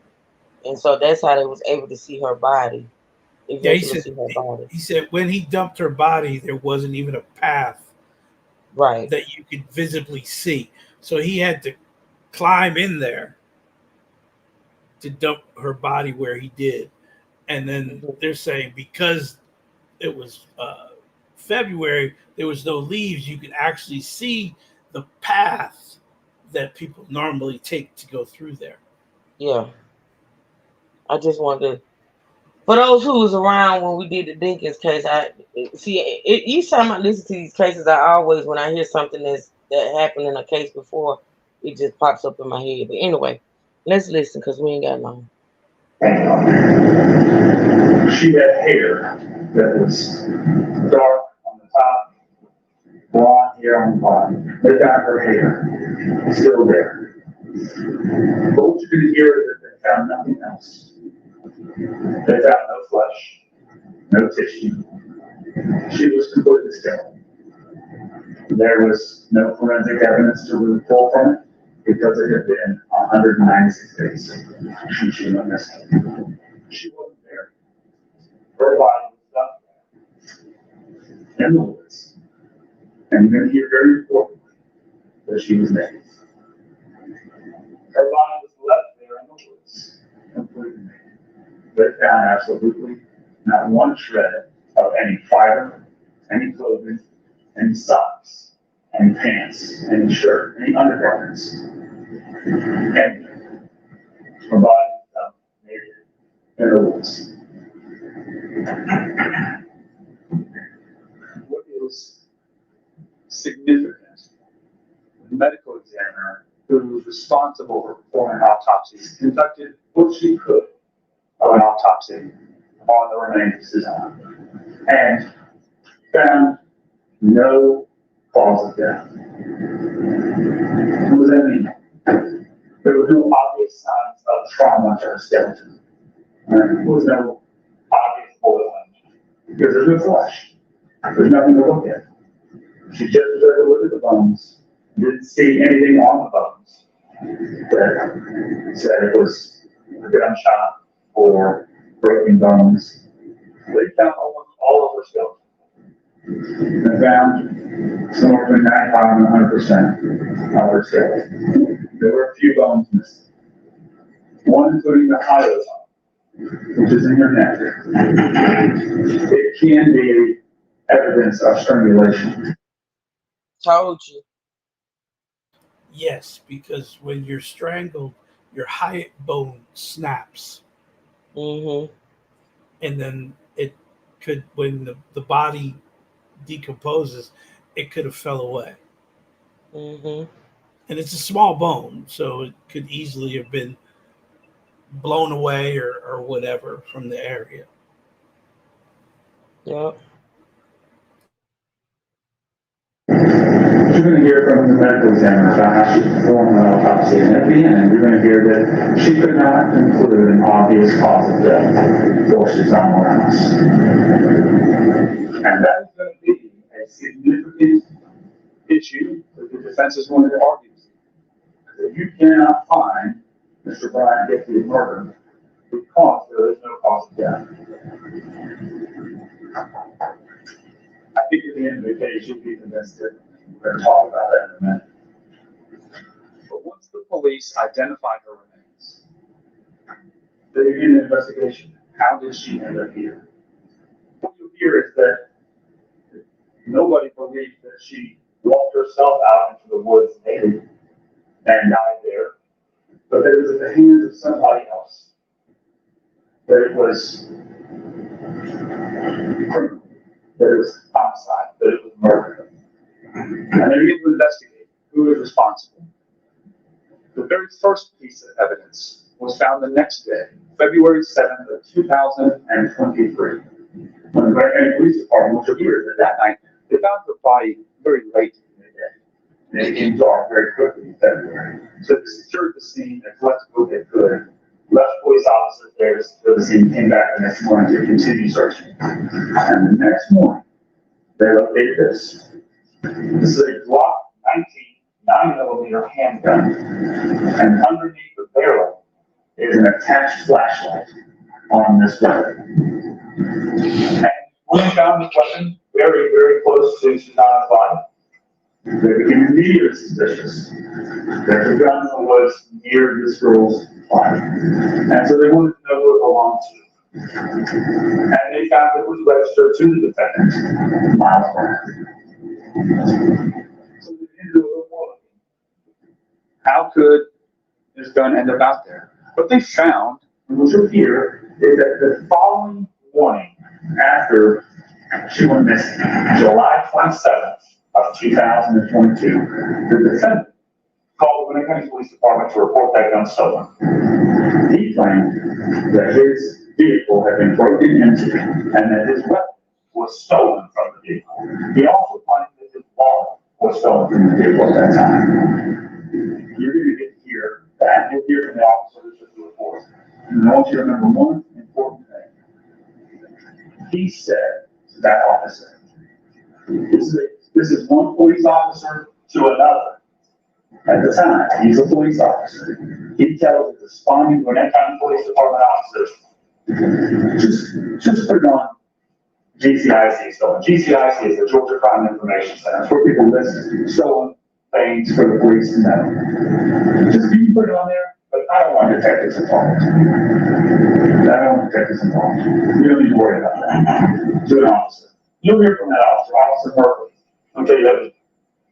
And so that's how they was able to see her body, Yeah, eventually see her body. he said when he dumped her body, there wasn't even a path Right. that you could visibly see. So he had to climb in there to dump her body where he did. And then they're saying because it was February, there was no leaves, you could actually see the path that people normally take to go through there. Yeah. I just wanted to, for those who was around when we did the Dinkins case, I see each time I listen to these cases, I always when I hear something that happened in a case before, it just pops up in my head. But anyway, let's listen because we ain't got long. She had hair that was dark on the top, blonde hair on the bottom. They got her hair still there. But what you could hear is that they found nothing else. They found no flesh, no tissue. She was completely still. There was no forensic evidence to really pull from it because it had been 196 days since she went missing. She wasn't there. Her body was left in the woods. And you're going to hear very importantly that she was naked. Her body was left there in the woods, completely naked. They found absolutely not one shred of any fiber, any clothing, any socks, any pants, any shirt, any undergarments. Anything. Her body was found naked in the woods. What is significant? The medical examiner who was responsible for performing autopsies conducted what she could of an autopsy on the remains of Susanna and found no cause of death. What does that mean? There were no obvious signs of trauma to her skeleton. There was no obvious bullet wound because there's no flesh. There's nothing to look at. She just took a look at the bones, didn't see anything on the bones that said it was a gunshot or broken bones. They found almost all of her skeleton. They found somewhere between 95 and 100% of her skeleton. There were a few bones missing. One including the hyoid, which is in her neck. It can be evidence of strangulation. Told you. Yes, because when you're strangled, your hyoid bone snaps. Mm-hmm. And then it could, when the body decomposes, it could have fell away. Mm-hmm. And it's a small bone, so it could easily have been blown away or whatever from the area. Yep. You're going to hear from the medical examiner about how she performed an autopsy, and at the end, you're going to hear that she could not conclude an obvious cause of death for Susanna Morales. And that is going to be a significant issue that the defense is going to argue. If you cannot find Mr. Bryant guilty of murder because there is no cause of death. I think at the end of the case, you'll be convinced that we're going to talk about that in a minute. But once the police identified her remains, they begin the investigation. How did she end up here? What you hear is that nobody believes that she walked herself out into the woods naked and died there, but that it was at the hands of somebody else. That it was criminal, that it was homicide, that it was murder. And they begin to investigate who is responsible. The very first piece of evidence was found the next day, February 7th of 2023, when the Bryant County Police Department was here that night. They found her body very late in the day. And it became dark very quickly in February. So they secured the scene as much as they could. Left police officers there to secure the scene, came back the next morning to continue searching. And the next morning, they located this. This is a Glock 19 9mm handgun, and underneath the barrel is an attached flashlight on this weapon. And when they found this weapon very, very close to Susanna's body, they became immediately suspicious that the gun was near this girl's body. And so they wanted to know who it belonged to. And they found it was registered to the defendant, Miles Bryant. So they ended a little more. How could this gun end up out there? What they found, which you'll hear, is that the following morning after she went missing, July 27th of 2022, the defendant called the Bryant County Police Department to report that gun stolen. He claimed that his vehicle had been broken into and that his weapon was stolen from the vehicle. He also claimed that his wallet was stolen from the vehicle at that time. You're going to get to hear that. You'll hear from the officers of the report. And I want you to remember one important thing. He said to that officer, this is one police officer to another. At the time, he's a police officer. He tells the responding Bryant County Police Department officer, just put it on GCIC stolen. GCIC is the Georgia Crime Information Center. It's where people list stolen things for the police to know. Just can you put it on there? But I don't want detectives involved. I don't want detectives involved. You don't need to worry about that. To an officer. You'll hear from that officer, Officer Murphy. I'll tell you that was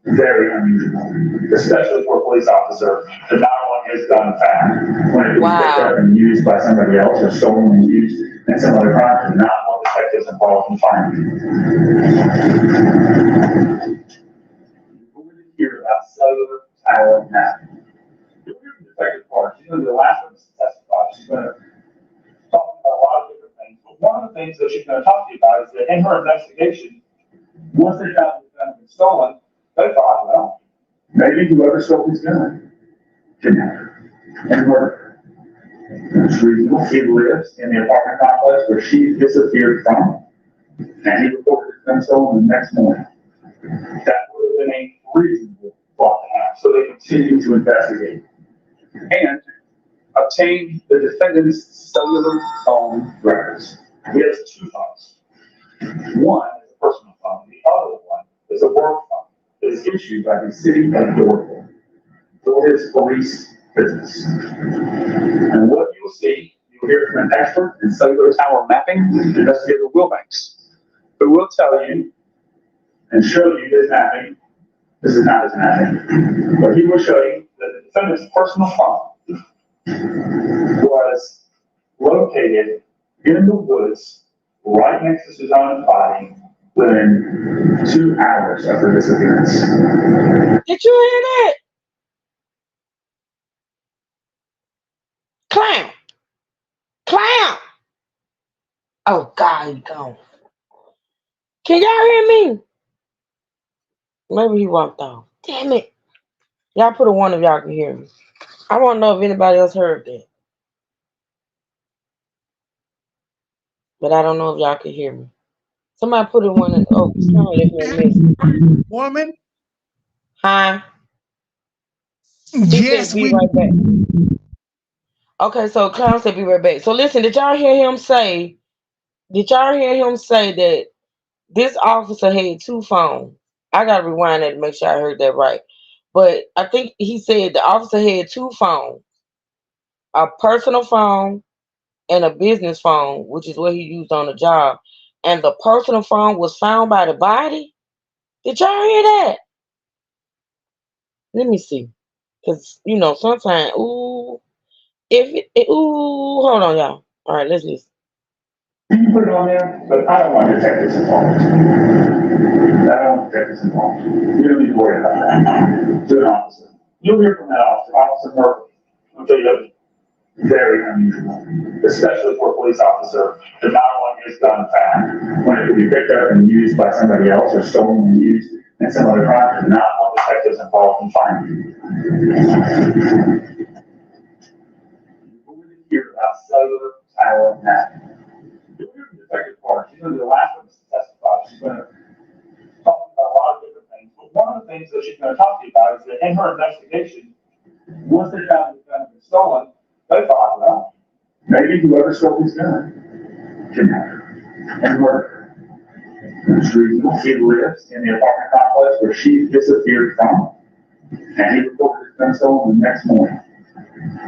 very unusual, especially for a police officer to not want his gun found when it was picked up and used by somebody else or stolen and used in some other crime, to not want detectives involved in finding it. We're going to hear about cellular tower mapping. You'll hear from the detective part. She's going to be the last one to testify. She's going to talk about a lot of different things. But one of the things that she's going to talk to you about is that in her investigation, once they found the gun had been stolen, they thought, well, maybe whoever stole his gun kidnapped her and murdered her. It's reasonable. He lives in the apartment complex where she disappeared from, and he reported his gun stolen the next morning. That would have been a reasonable thought to have. So they continued to investigate and obtained the defendant's cellular phone records. He has two phones. One is a personal phone. The other one is a work phone. Is issued by the city of Dorville for his police business. And what you'll see, you'll hear from an expert in cellular tower mapping, investigator Wilbanks, who will tell you and show you this mapping. This is not his mapping, but he will show you that the defendant's personal phone was located in the woods right next to Susanna's body within 2 hours of her disappearance. Did you hear that? Clown! Oh, God, he gone. Can y'all hear me? Maybe he walked off. Damn it. Y'all put a one if y'all can hear me. I want to know if anybody else heard that. But I don't know if y'all can hear me. Somebody put a one in. Oh, sorry, left me a message. Woman? Huh? He Yes, said be we. right back. Okay, so Clown said be right back. So listen, did y'all hear him say that this officer had two phones? I gotta rewind that to make sure I heard that right. But I think he said the officer had two phones, a personal phone and a business phone, which is what he used on the job. And the personal phone was found by the body. Did y'all hear that? Let me see. Cause sometimes hold on, y'all. All right, let's listen. You can put it on there, but I don't want detectives involved. I don't want detectives involved. You don't need to worry about that. To an officer. You'll hear from that officer, Officer Murphy. I'll tell you that very unusual, especially for a police officer to not want his gun found when it could be picked up and used by somebody else or stolen and used in some other crime, to not want detectives involved in finding. You're going to hear about cellular tower mapping. You'll hear from Detective Park. She's going to be the last one to testify. She's going to talk about a lot of different things. But one of the things that she's going to talk to you about is that in her investigation, once they found the gun had been stolen, they thought, well, maybe whoever stole his gun kidnapped her and murdered her. It's reasonable. He lives in the apartment complex where she disappeared from, and he reported his gun stolen the next morning.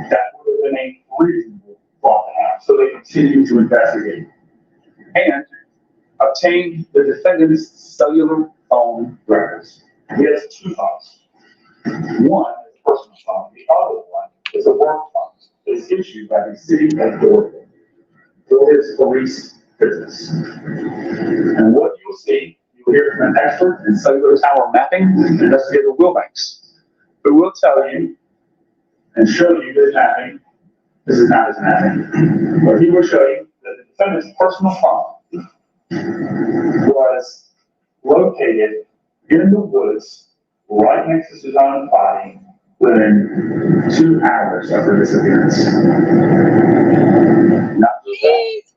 That would have been a reasonable thought to have. So they continue to investigate and obtain the defendant's cellular phone records. He has two phones. One is a personal phone. The other one is a work phone. It's issued by the city of Dorville for his police business. And what you'll see, you'll hear from an expert in cellular tower mapping, Investigator Wilbanks, who will tell you and show you this mapping. This is not his mapping, but he will show you that the defendant's personal phone was located in the woods right next to Susanna's body within 2 hours of her disappearance. Not just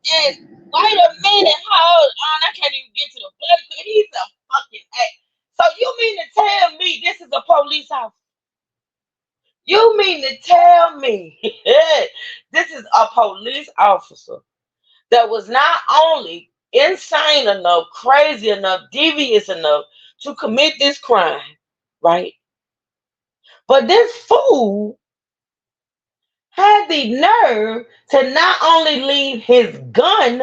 that. Wait a minute, hold on. I can't even get to the blood. He's a fucking act. So you mean to tell me this is a police officer? You mean to tell me this is a police officer that was not only insane enough, crazy enough, devious enough to commit this crime, right? But this fool had the nerve to not only leave his gun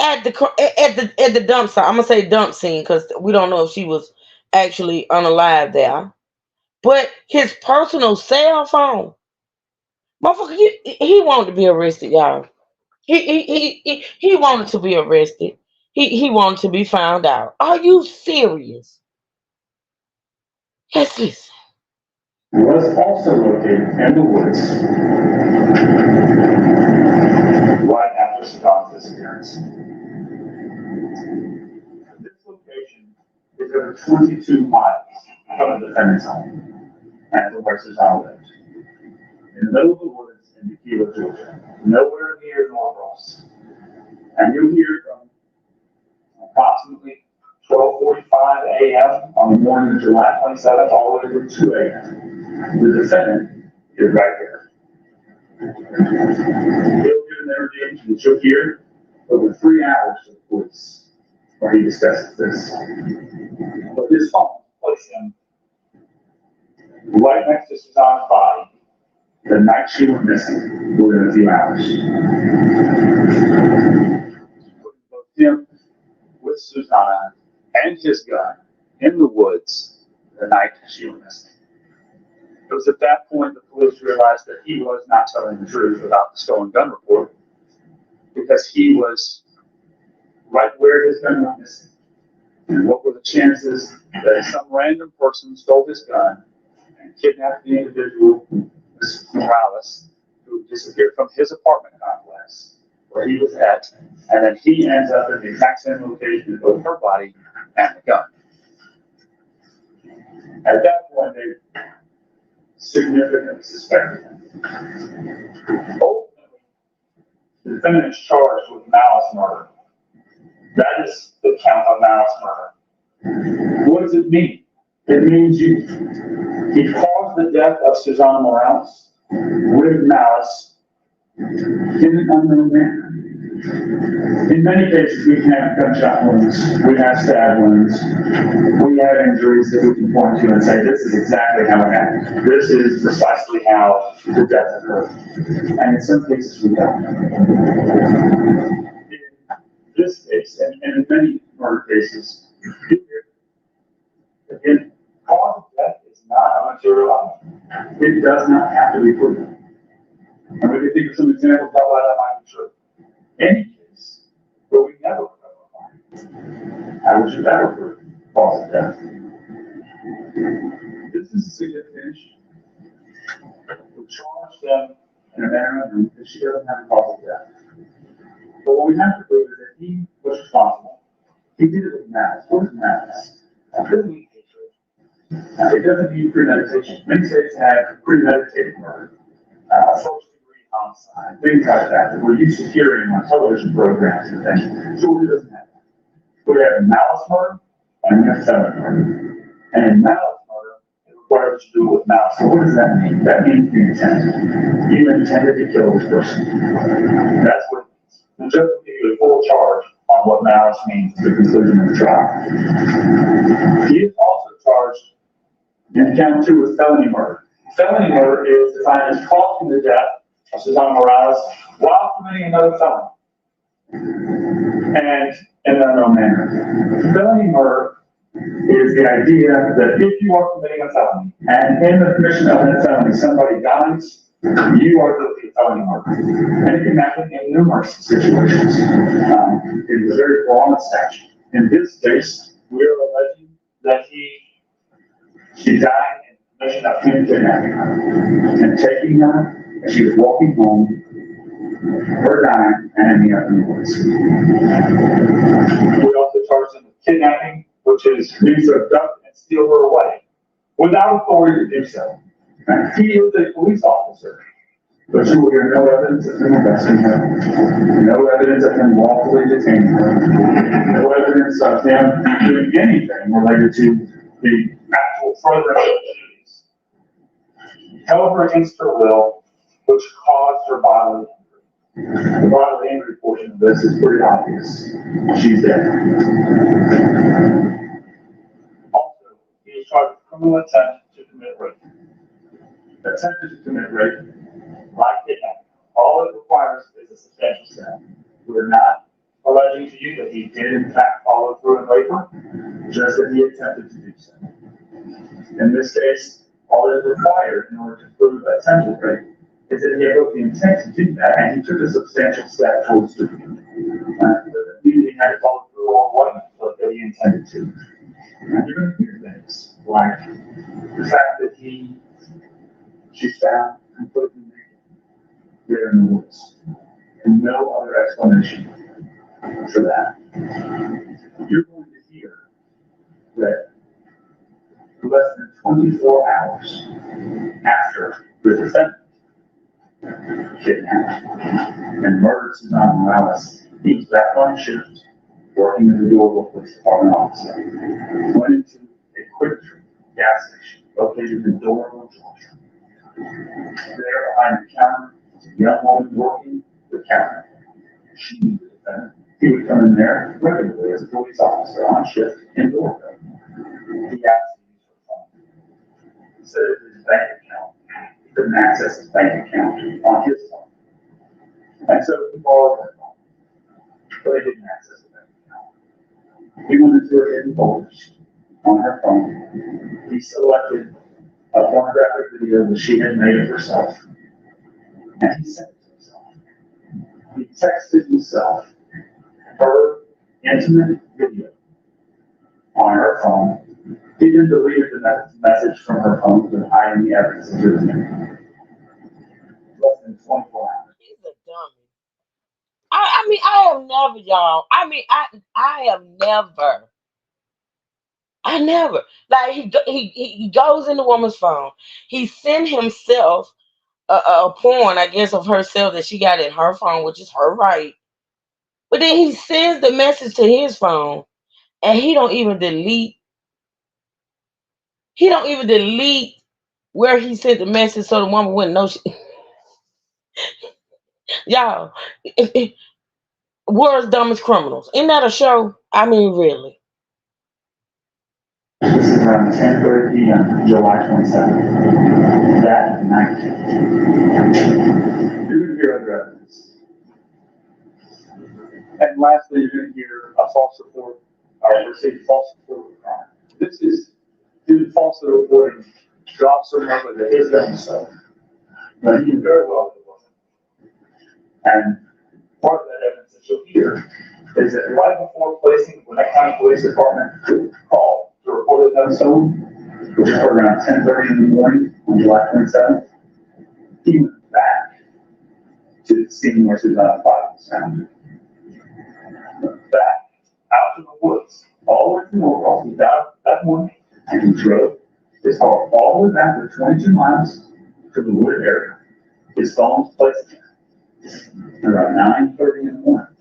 at the dump site. I'm gonna say dump scene because we don't know if she was actually unalive there. But his personal cell phone, motherfucker, he wanted to be arrested, y'all. He wanted to be arrested. He wanted to be found out. Are you serious? Let's listen. Was also located in the woods right after Susanna's disappearance. This location is over 22 miles from the defendant's home and from where Susanna lived. In the middle of the woods in Tequila, Georgia, nowhere near Norcross. And you'll hear from approximately 12:45 a.m. on the morning of July 27th all the way to 2 a.m. The defendant is right there. He'll give an interview that you'll hear over 3 hours to the police where he discusses this. But his phone placed him right next to Susanna's body the night she went missing within a few hours. Putting both him with Susanna and his gun in the woods the night she went missing. It was at that point the police realized that he was not telling the truth about the stolen gun report because he was right where his gun went missing. And what were the chances that some random person stole his gun and kidnapped the individual, Morales, who disappeared from his apartment complex where he was at, and then he ends up at the exact same location with both her body and the gun. At that point, they significantly suspected him. Ultimately, the defendant is charged with malice murder. That is the count of malice murder. What does it mean? It means he caused the death of Susanna Morales with malice in an unknown manner. In many cases, we have gunshot wounds, we have stab wounds, we have injuries that we can point to and say, this is exactly how it happened. This is precisely how the death occurred. And in some cases, we don't. In this case, and in many murder cases, again, cause of death is not a material item. It does not have to be proven. And we can think of some examples about why that might be true. Any case, but we never recover a body. How would you ever prove cause of death? This is a significant issue. We charge them in a manner that she doesn't have a cause of death. But what we have to prove is that he was responsible. He did it with malice. What is malice? It doesn't mean hatred. It doesn't mean premeditation. Many states have premeditated murder, first-degree homicide, things like that we're used to hearing on television programs and things. So it doesn't have that. We have malice murder and we have felony murder. And in malice murder, it requires you to do it with malice. So what does that mean? That means you intended. You intended to kill this person. That's what it means. The judge will give you a full charge on what malice means at the conclusion of the trial. He is also charged in count 2 with felony murder. Felony murder is defined as causing the death of Susanna Morales while committing another felony. And in an unknown manner. Felony murder is the idea that if you are committing a felony, and in the commission of that felony somebody dies, you are guilty of felony murder. And it can happen in numerous situations. It is a very broad statute. In this case, we are alleging that she died in the commission of him kidnapping her and taking her as she was walking home, her dying, and ending up in the woods. We also charge them with kidnapping, which is means to abduct and steal her away without authority to do so. And he is a police officer, but you will hear no evidence of him arresting her, no evidence of him lawfully detaining her, no evidence of him doing anything related to the actual furtherance of duties. Held her against her will, which caused her bodily injury. The bodily injury portion of this is pretty obvious. She's dead. Also, he is charged with criminal attempt to commit rape. Attempted to commit rape, like kidnapping, all it requires is a substantial step. We're not alleging to you that he did in fact follow through and rape her, just that he attempted to do so. In this case, all that is required in order to prove attempted rape is that he had both the intent to do that and he took a substantial step towards doing it. He had to follow through on what that he intended to. And you're going to hear things like the fact that she's found completely naked there in the woods, and no other explanation for that. You're going to hear that less than 24 hours after the defendant kidnapped and murdered Susanna Morales, he was back on shift, working as a Doraville Police Department officer, went into a quick gas station located in Doraville, Georgia. There behind the counter was a young woman working the counter. She knew the defendant. He would come in there regularly as a police officer on shift in Doraville. He asked to use her phone. Instead of his bank account, he couldn't access his bank account on his phone. And so he borrowed her phone, but he didn't access the bank account. He went into her hidden folders on her phone. He selected a pornographic video that she had made of herself, and he sent it to himself. He texted himself her intimate video on her phone. He then deleted the message from her phone to hide the evidence of his name. Less than 24 hours. He's a dummy. I never, y'all. I mean, I have never. I never. Like he goes in the woman's phone. He sent himself a porn, I guess, of herself that she got in her phone, which is her right. But then he sends the message to his phone, and he don't even delete. He don't even delete where he sent the message, so the woman wouldn't know. Y'all, world's dumbest criminals. Isn't that a show? I mean, really. This is around 10:30 p.m., July 27th. That night. You're going to hear other evidence. And lastly, you're going to hear a false report, or received false report of crime. This is due to falsely reporting to Officer Murphy that his done so. But he knew very well that it wasn't. And part of that evidence that you'll hear is that right before placing the Gwinnett County Police Department call to report it done so, which is around 10:30 in the morning on July 27th, he went back to the scene where Susanna's body was found. Went back out to the woods, all the way to Norwalk. He got that morning and he drove his car all the way back to 22 miles to the wooded area. His phone was placed around 9:30 in the morning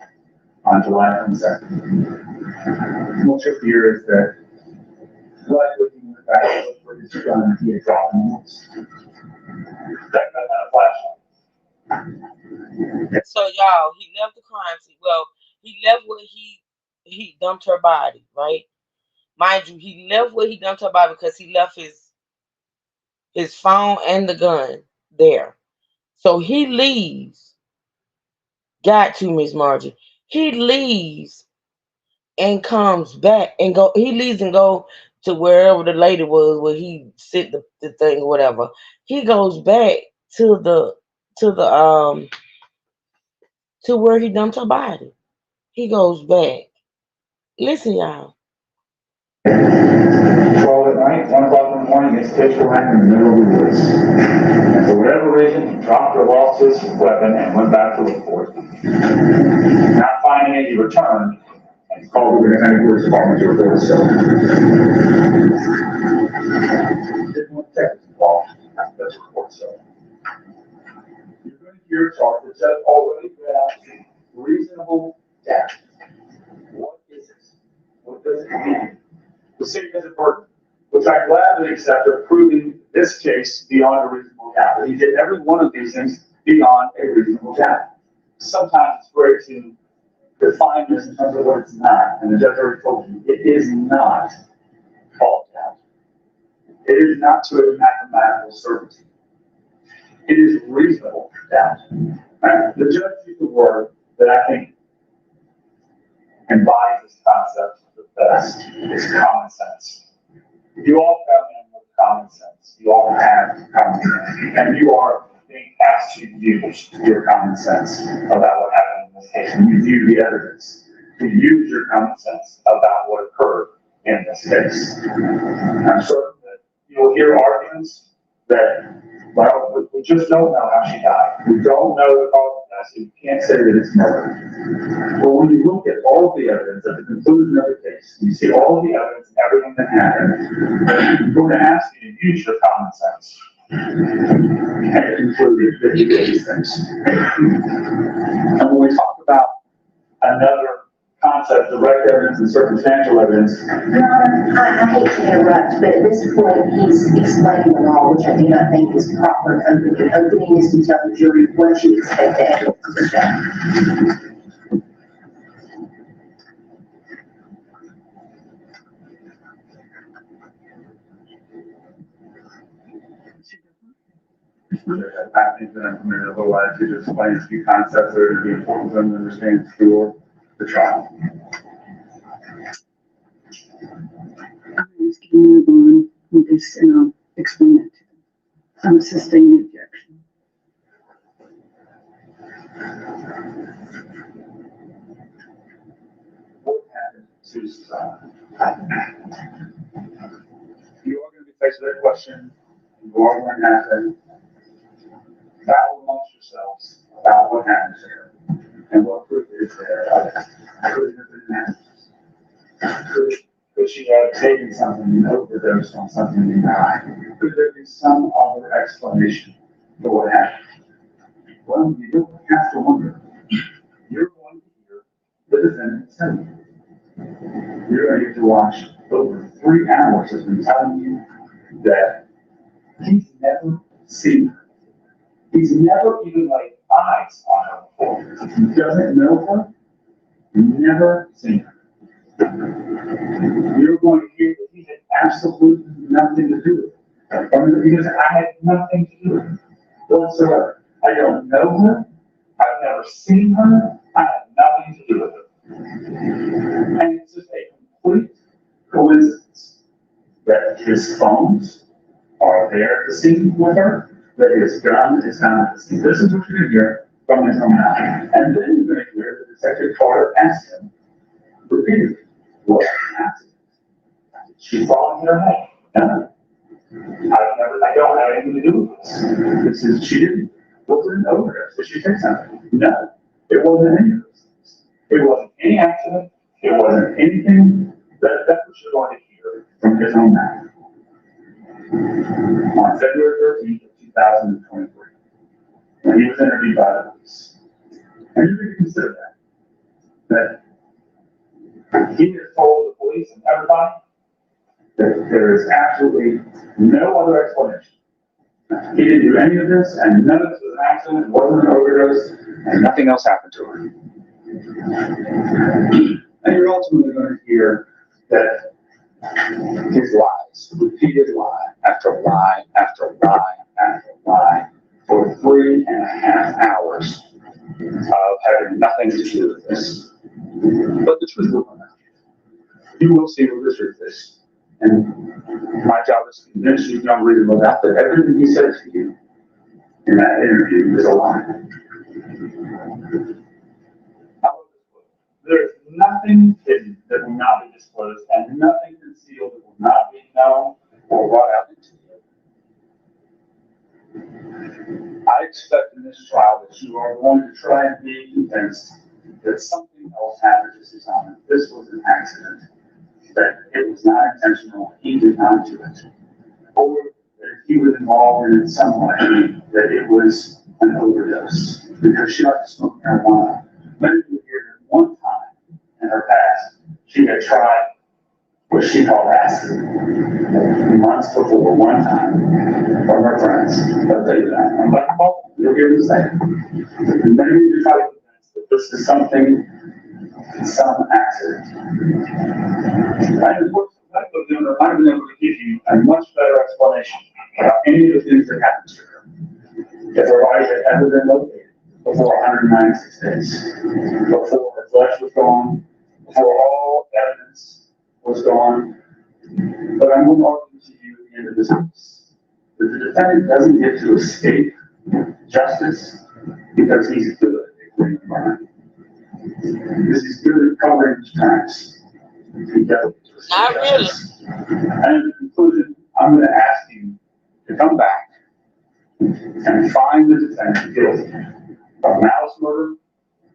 on July 22nd. What you'll hear is that right looking in the back where his gun he had dropped in the woods. That gun had a flashlight. So y'all, he left the crime scene. Well, he left where he dumped her body, right? Mind you, he left where he dumped her body because he left his phone and the gun there. So he leaves. Got to Miss Margie. He leaves and comes back and go. He leaves and go to wherever the lady was where he sit the thing or whatever. He goes back to where he dumped her body. He goes back. Listen, y'all. 12 at night, 1 o'clock in the morning, it's pitch black in the middle of the woods. And for whatever reason, he dropped or lost his weapon and went back to look for it. Not finding it, he returned and called the Gwinnett County Police Department to report himself. Didn't want detectives involved. That's report himself. You're going to hear talk that's already been out to reasonable doubt. What is it? What does it mean? The city has a burden, which I gladly accept, of proving this case beyond a reasonable doubt. He did every one of these things beyond a reasonable doubt. Sometimes it's great to define this in terms of what it's not, and the judge already told you, it is not false doubt. It is not to a mathematical certainty. It is reasonable doubt. Right? The judge used the word that I think embodies this concept the best, is common sense. You all come in with common sense. You all have common sense. And you are being asked to use your common sense about what happened in this case. And you view the evidence to use your common sense about what occurred in this case. I'm certain that you will hear arguments that, well, we just don't know how she died. We don't know the cause of death, so you can't say that it's murder. But when you look at all of the evidence at the conclusion of the case, you see all of the evidence and everything that happened, I'm going to ask you to use your common sense and conclude that you did these things. And when we talk about another concept, direct evidence and circumstantial evidence. I hate to interrupt, but at this point, he's explaining the law, which I do not think is proper. Opening is to tell the jury what you expect the evidence to show. I think that I'm permitted a little while to explain a few concepts that are going to be important for them to understand for the trial. I'm just going to move on with this and I'll explain it to them. I'm assisting the objection. What happened to Susanna? You are going to be faced with that question. You are going to have to battle amongst yourselves about what happened to her and what proof is there of it. taken something and overdosed on something and died? Could there be some other explanation for what happened? Well, you don't have to wonder. You're going to hear the defendant say, you're going to watch over 3 hours of him telling you that he's never seen her. He's never even laid eyes on her before. He doesn't know her, never seen her. You're going to hear that he had absolutely nothing to do with it. Because I had nothing to do with it whatsoever. I don't know her. I've never seen her. I have nothing to do with her. And it's just a complete coincidence that his phones are there at the scene with her, that his gun is not at the scene. This is what you're going to hear from his own mouth. And then you're going to hear the Detective Carter ask him repeatedly, what happened? She fall in her head. No. I don't have anything to do with this. This is, she didn't. Was it an overdose? Did she take something? No. It wasn't any of those things. It wasn't any accident. It wasn't anything. That's what you're going to hear from his own mouth. On February 13th of 2023, when he was interviewed by the police. And you can consider that he has told the police and everybody that there is absolutely no other explanation. He didn't do any of this, and none of this was an accident, wasn't an overdose, and nothing else happened to him. And you're ultimately going to hear that his lies, repeated lie after lie after lie after lie, for 3.5 hours of having nothing to do with this. But the truth will come out. You will see what the truth is. And my job is to convince you, young reader, that everything he says to you in that interview is a lie. There is nothing hidden that will not be disclosed, and nothing concealed that will not be known or brought out into you. I expect in this trial that you are going to try and be convinced that something else happened to Susanna. This was an accident, that it was not intentional, he did not do it. Or that he was involved in it in some way, that it was an overdose, because she liked to smoke marijuana. Many of you hear that one time in her past, she had tried what she called acid. Months before, one time, from her friends. I'll tell you that. I'm like, oh, you'll hear me say it. And many of you try to convince that this is something, some accident. I've been able to give you a much better explanation about any of the things that happened to her. If her body had ever been located before 196 days, before her flesh was gone, before all evidence was gone. But I'm going to argue to you at the end of this case that the defendant doesn't get to escape justice because he's good at cleaning the crime. Because he's good at covering his crimes. He doesn't. Not really. And in conclusion, I'm going to ask you to come back and find the defendant guilty of malice murder,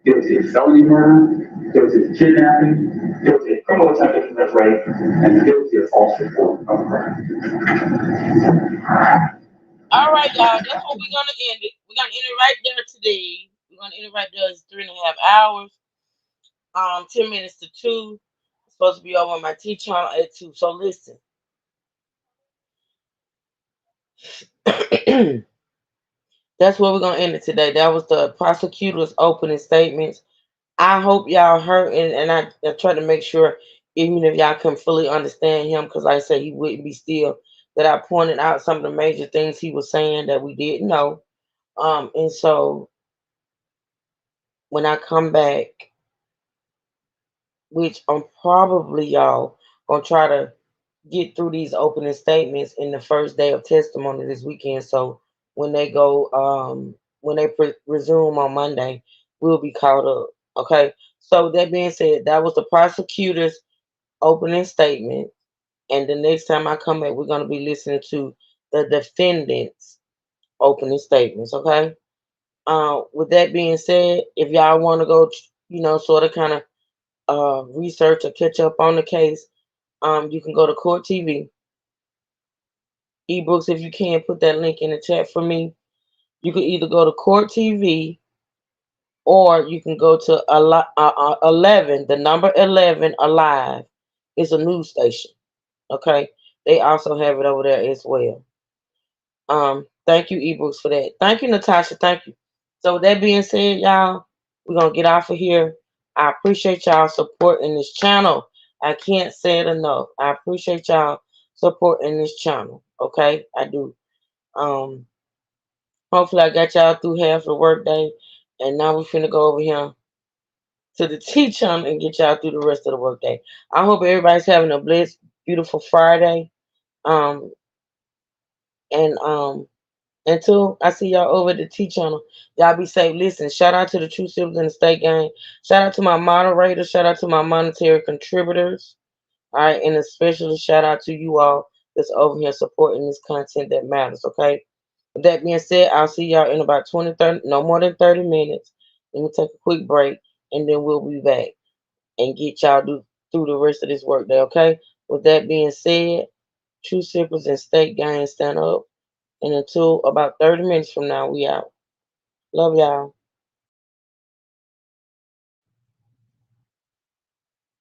guilty of felony murder, guilty of kidnapping, guilty of criminal attempt to commit rape, and guilty of false report of crime. All right, y'all. That's what we're gonna end it. We're gonna end it right there today. We're gonna end it right there. It's 3.5 hours. 10 minutes to 2. It's supposed to be over on my T channel at 2. So listen. That's where we're gonna end it today. That was the prosecutor's opening statements. I hope y'all heard, and I try to make sure, even if y'all can fully understand him, because like I said, he wouldn't be still, that I pointed out some of the major things he was saying that we didn't know. And so when I come back, which I'm probably, y'all, gonna try to get through these opening statements in the first day of testimony this weekend. So when they go, when they resume on Monday, we'll be caught up. Okay. So that being said, that was the prosecutor's opening statement. And the next time I come back, we're going to be listening to the defendant's opening statements. Okay. With that being said, if y'all want to go, sort of kind of research or catch up on the case, You can go to Court TV. eBooks, if you can, put that link in the chat for me. You can either go to Court TV or you can go to 11, the number 11 Alive. It's a news station. Okay. They also have it over there as well. Thank you, eBooks, for that. Thank you, Natasha. Thank you. So with that being said, y'all, we're gonna get off of here. I appreciate y'all supporting this channel. I can't say it enough. I appreciate y'all supporting this channel. Okay, I do. Hopefully I got y'all through half the workday, and now we're finna go over here to the T channel and get y'all through the rest of the workday. I hope everybody's having a blessed, beautiful Friday. Until I see y'all over at the T channel, y'all be safe. Listen, shout out to the True Siblings in the State Gang. Shout out to my moderators. Shout out to my monetary contributors. All right, and especially shout out to you all that's over here supporting this content that matters. Okay. With that being said, I'll see y'all in about 20, 30, no more than 30 minutes. Let me take a quick break, and then we'll be back and get y'all through the rest of this workday. Okay. With that being said, True Siblings and State Gang, stand up. And until about 30 minutes from now, we out. Love y'all.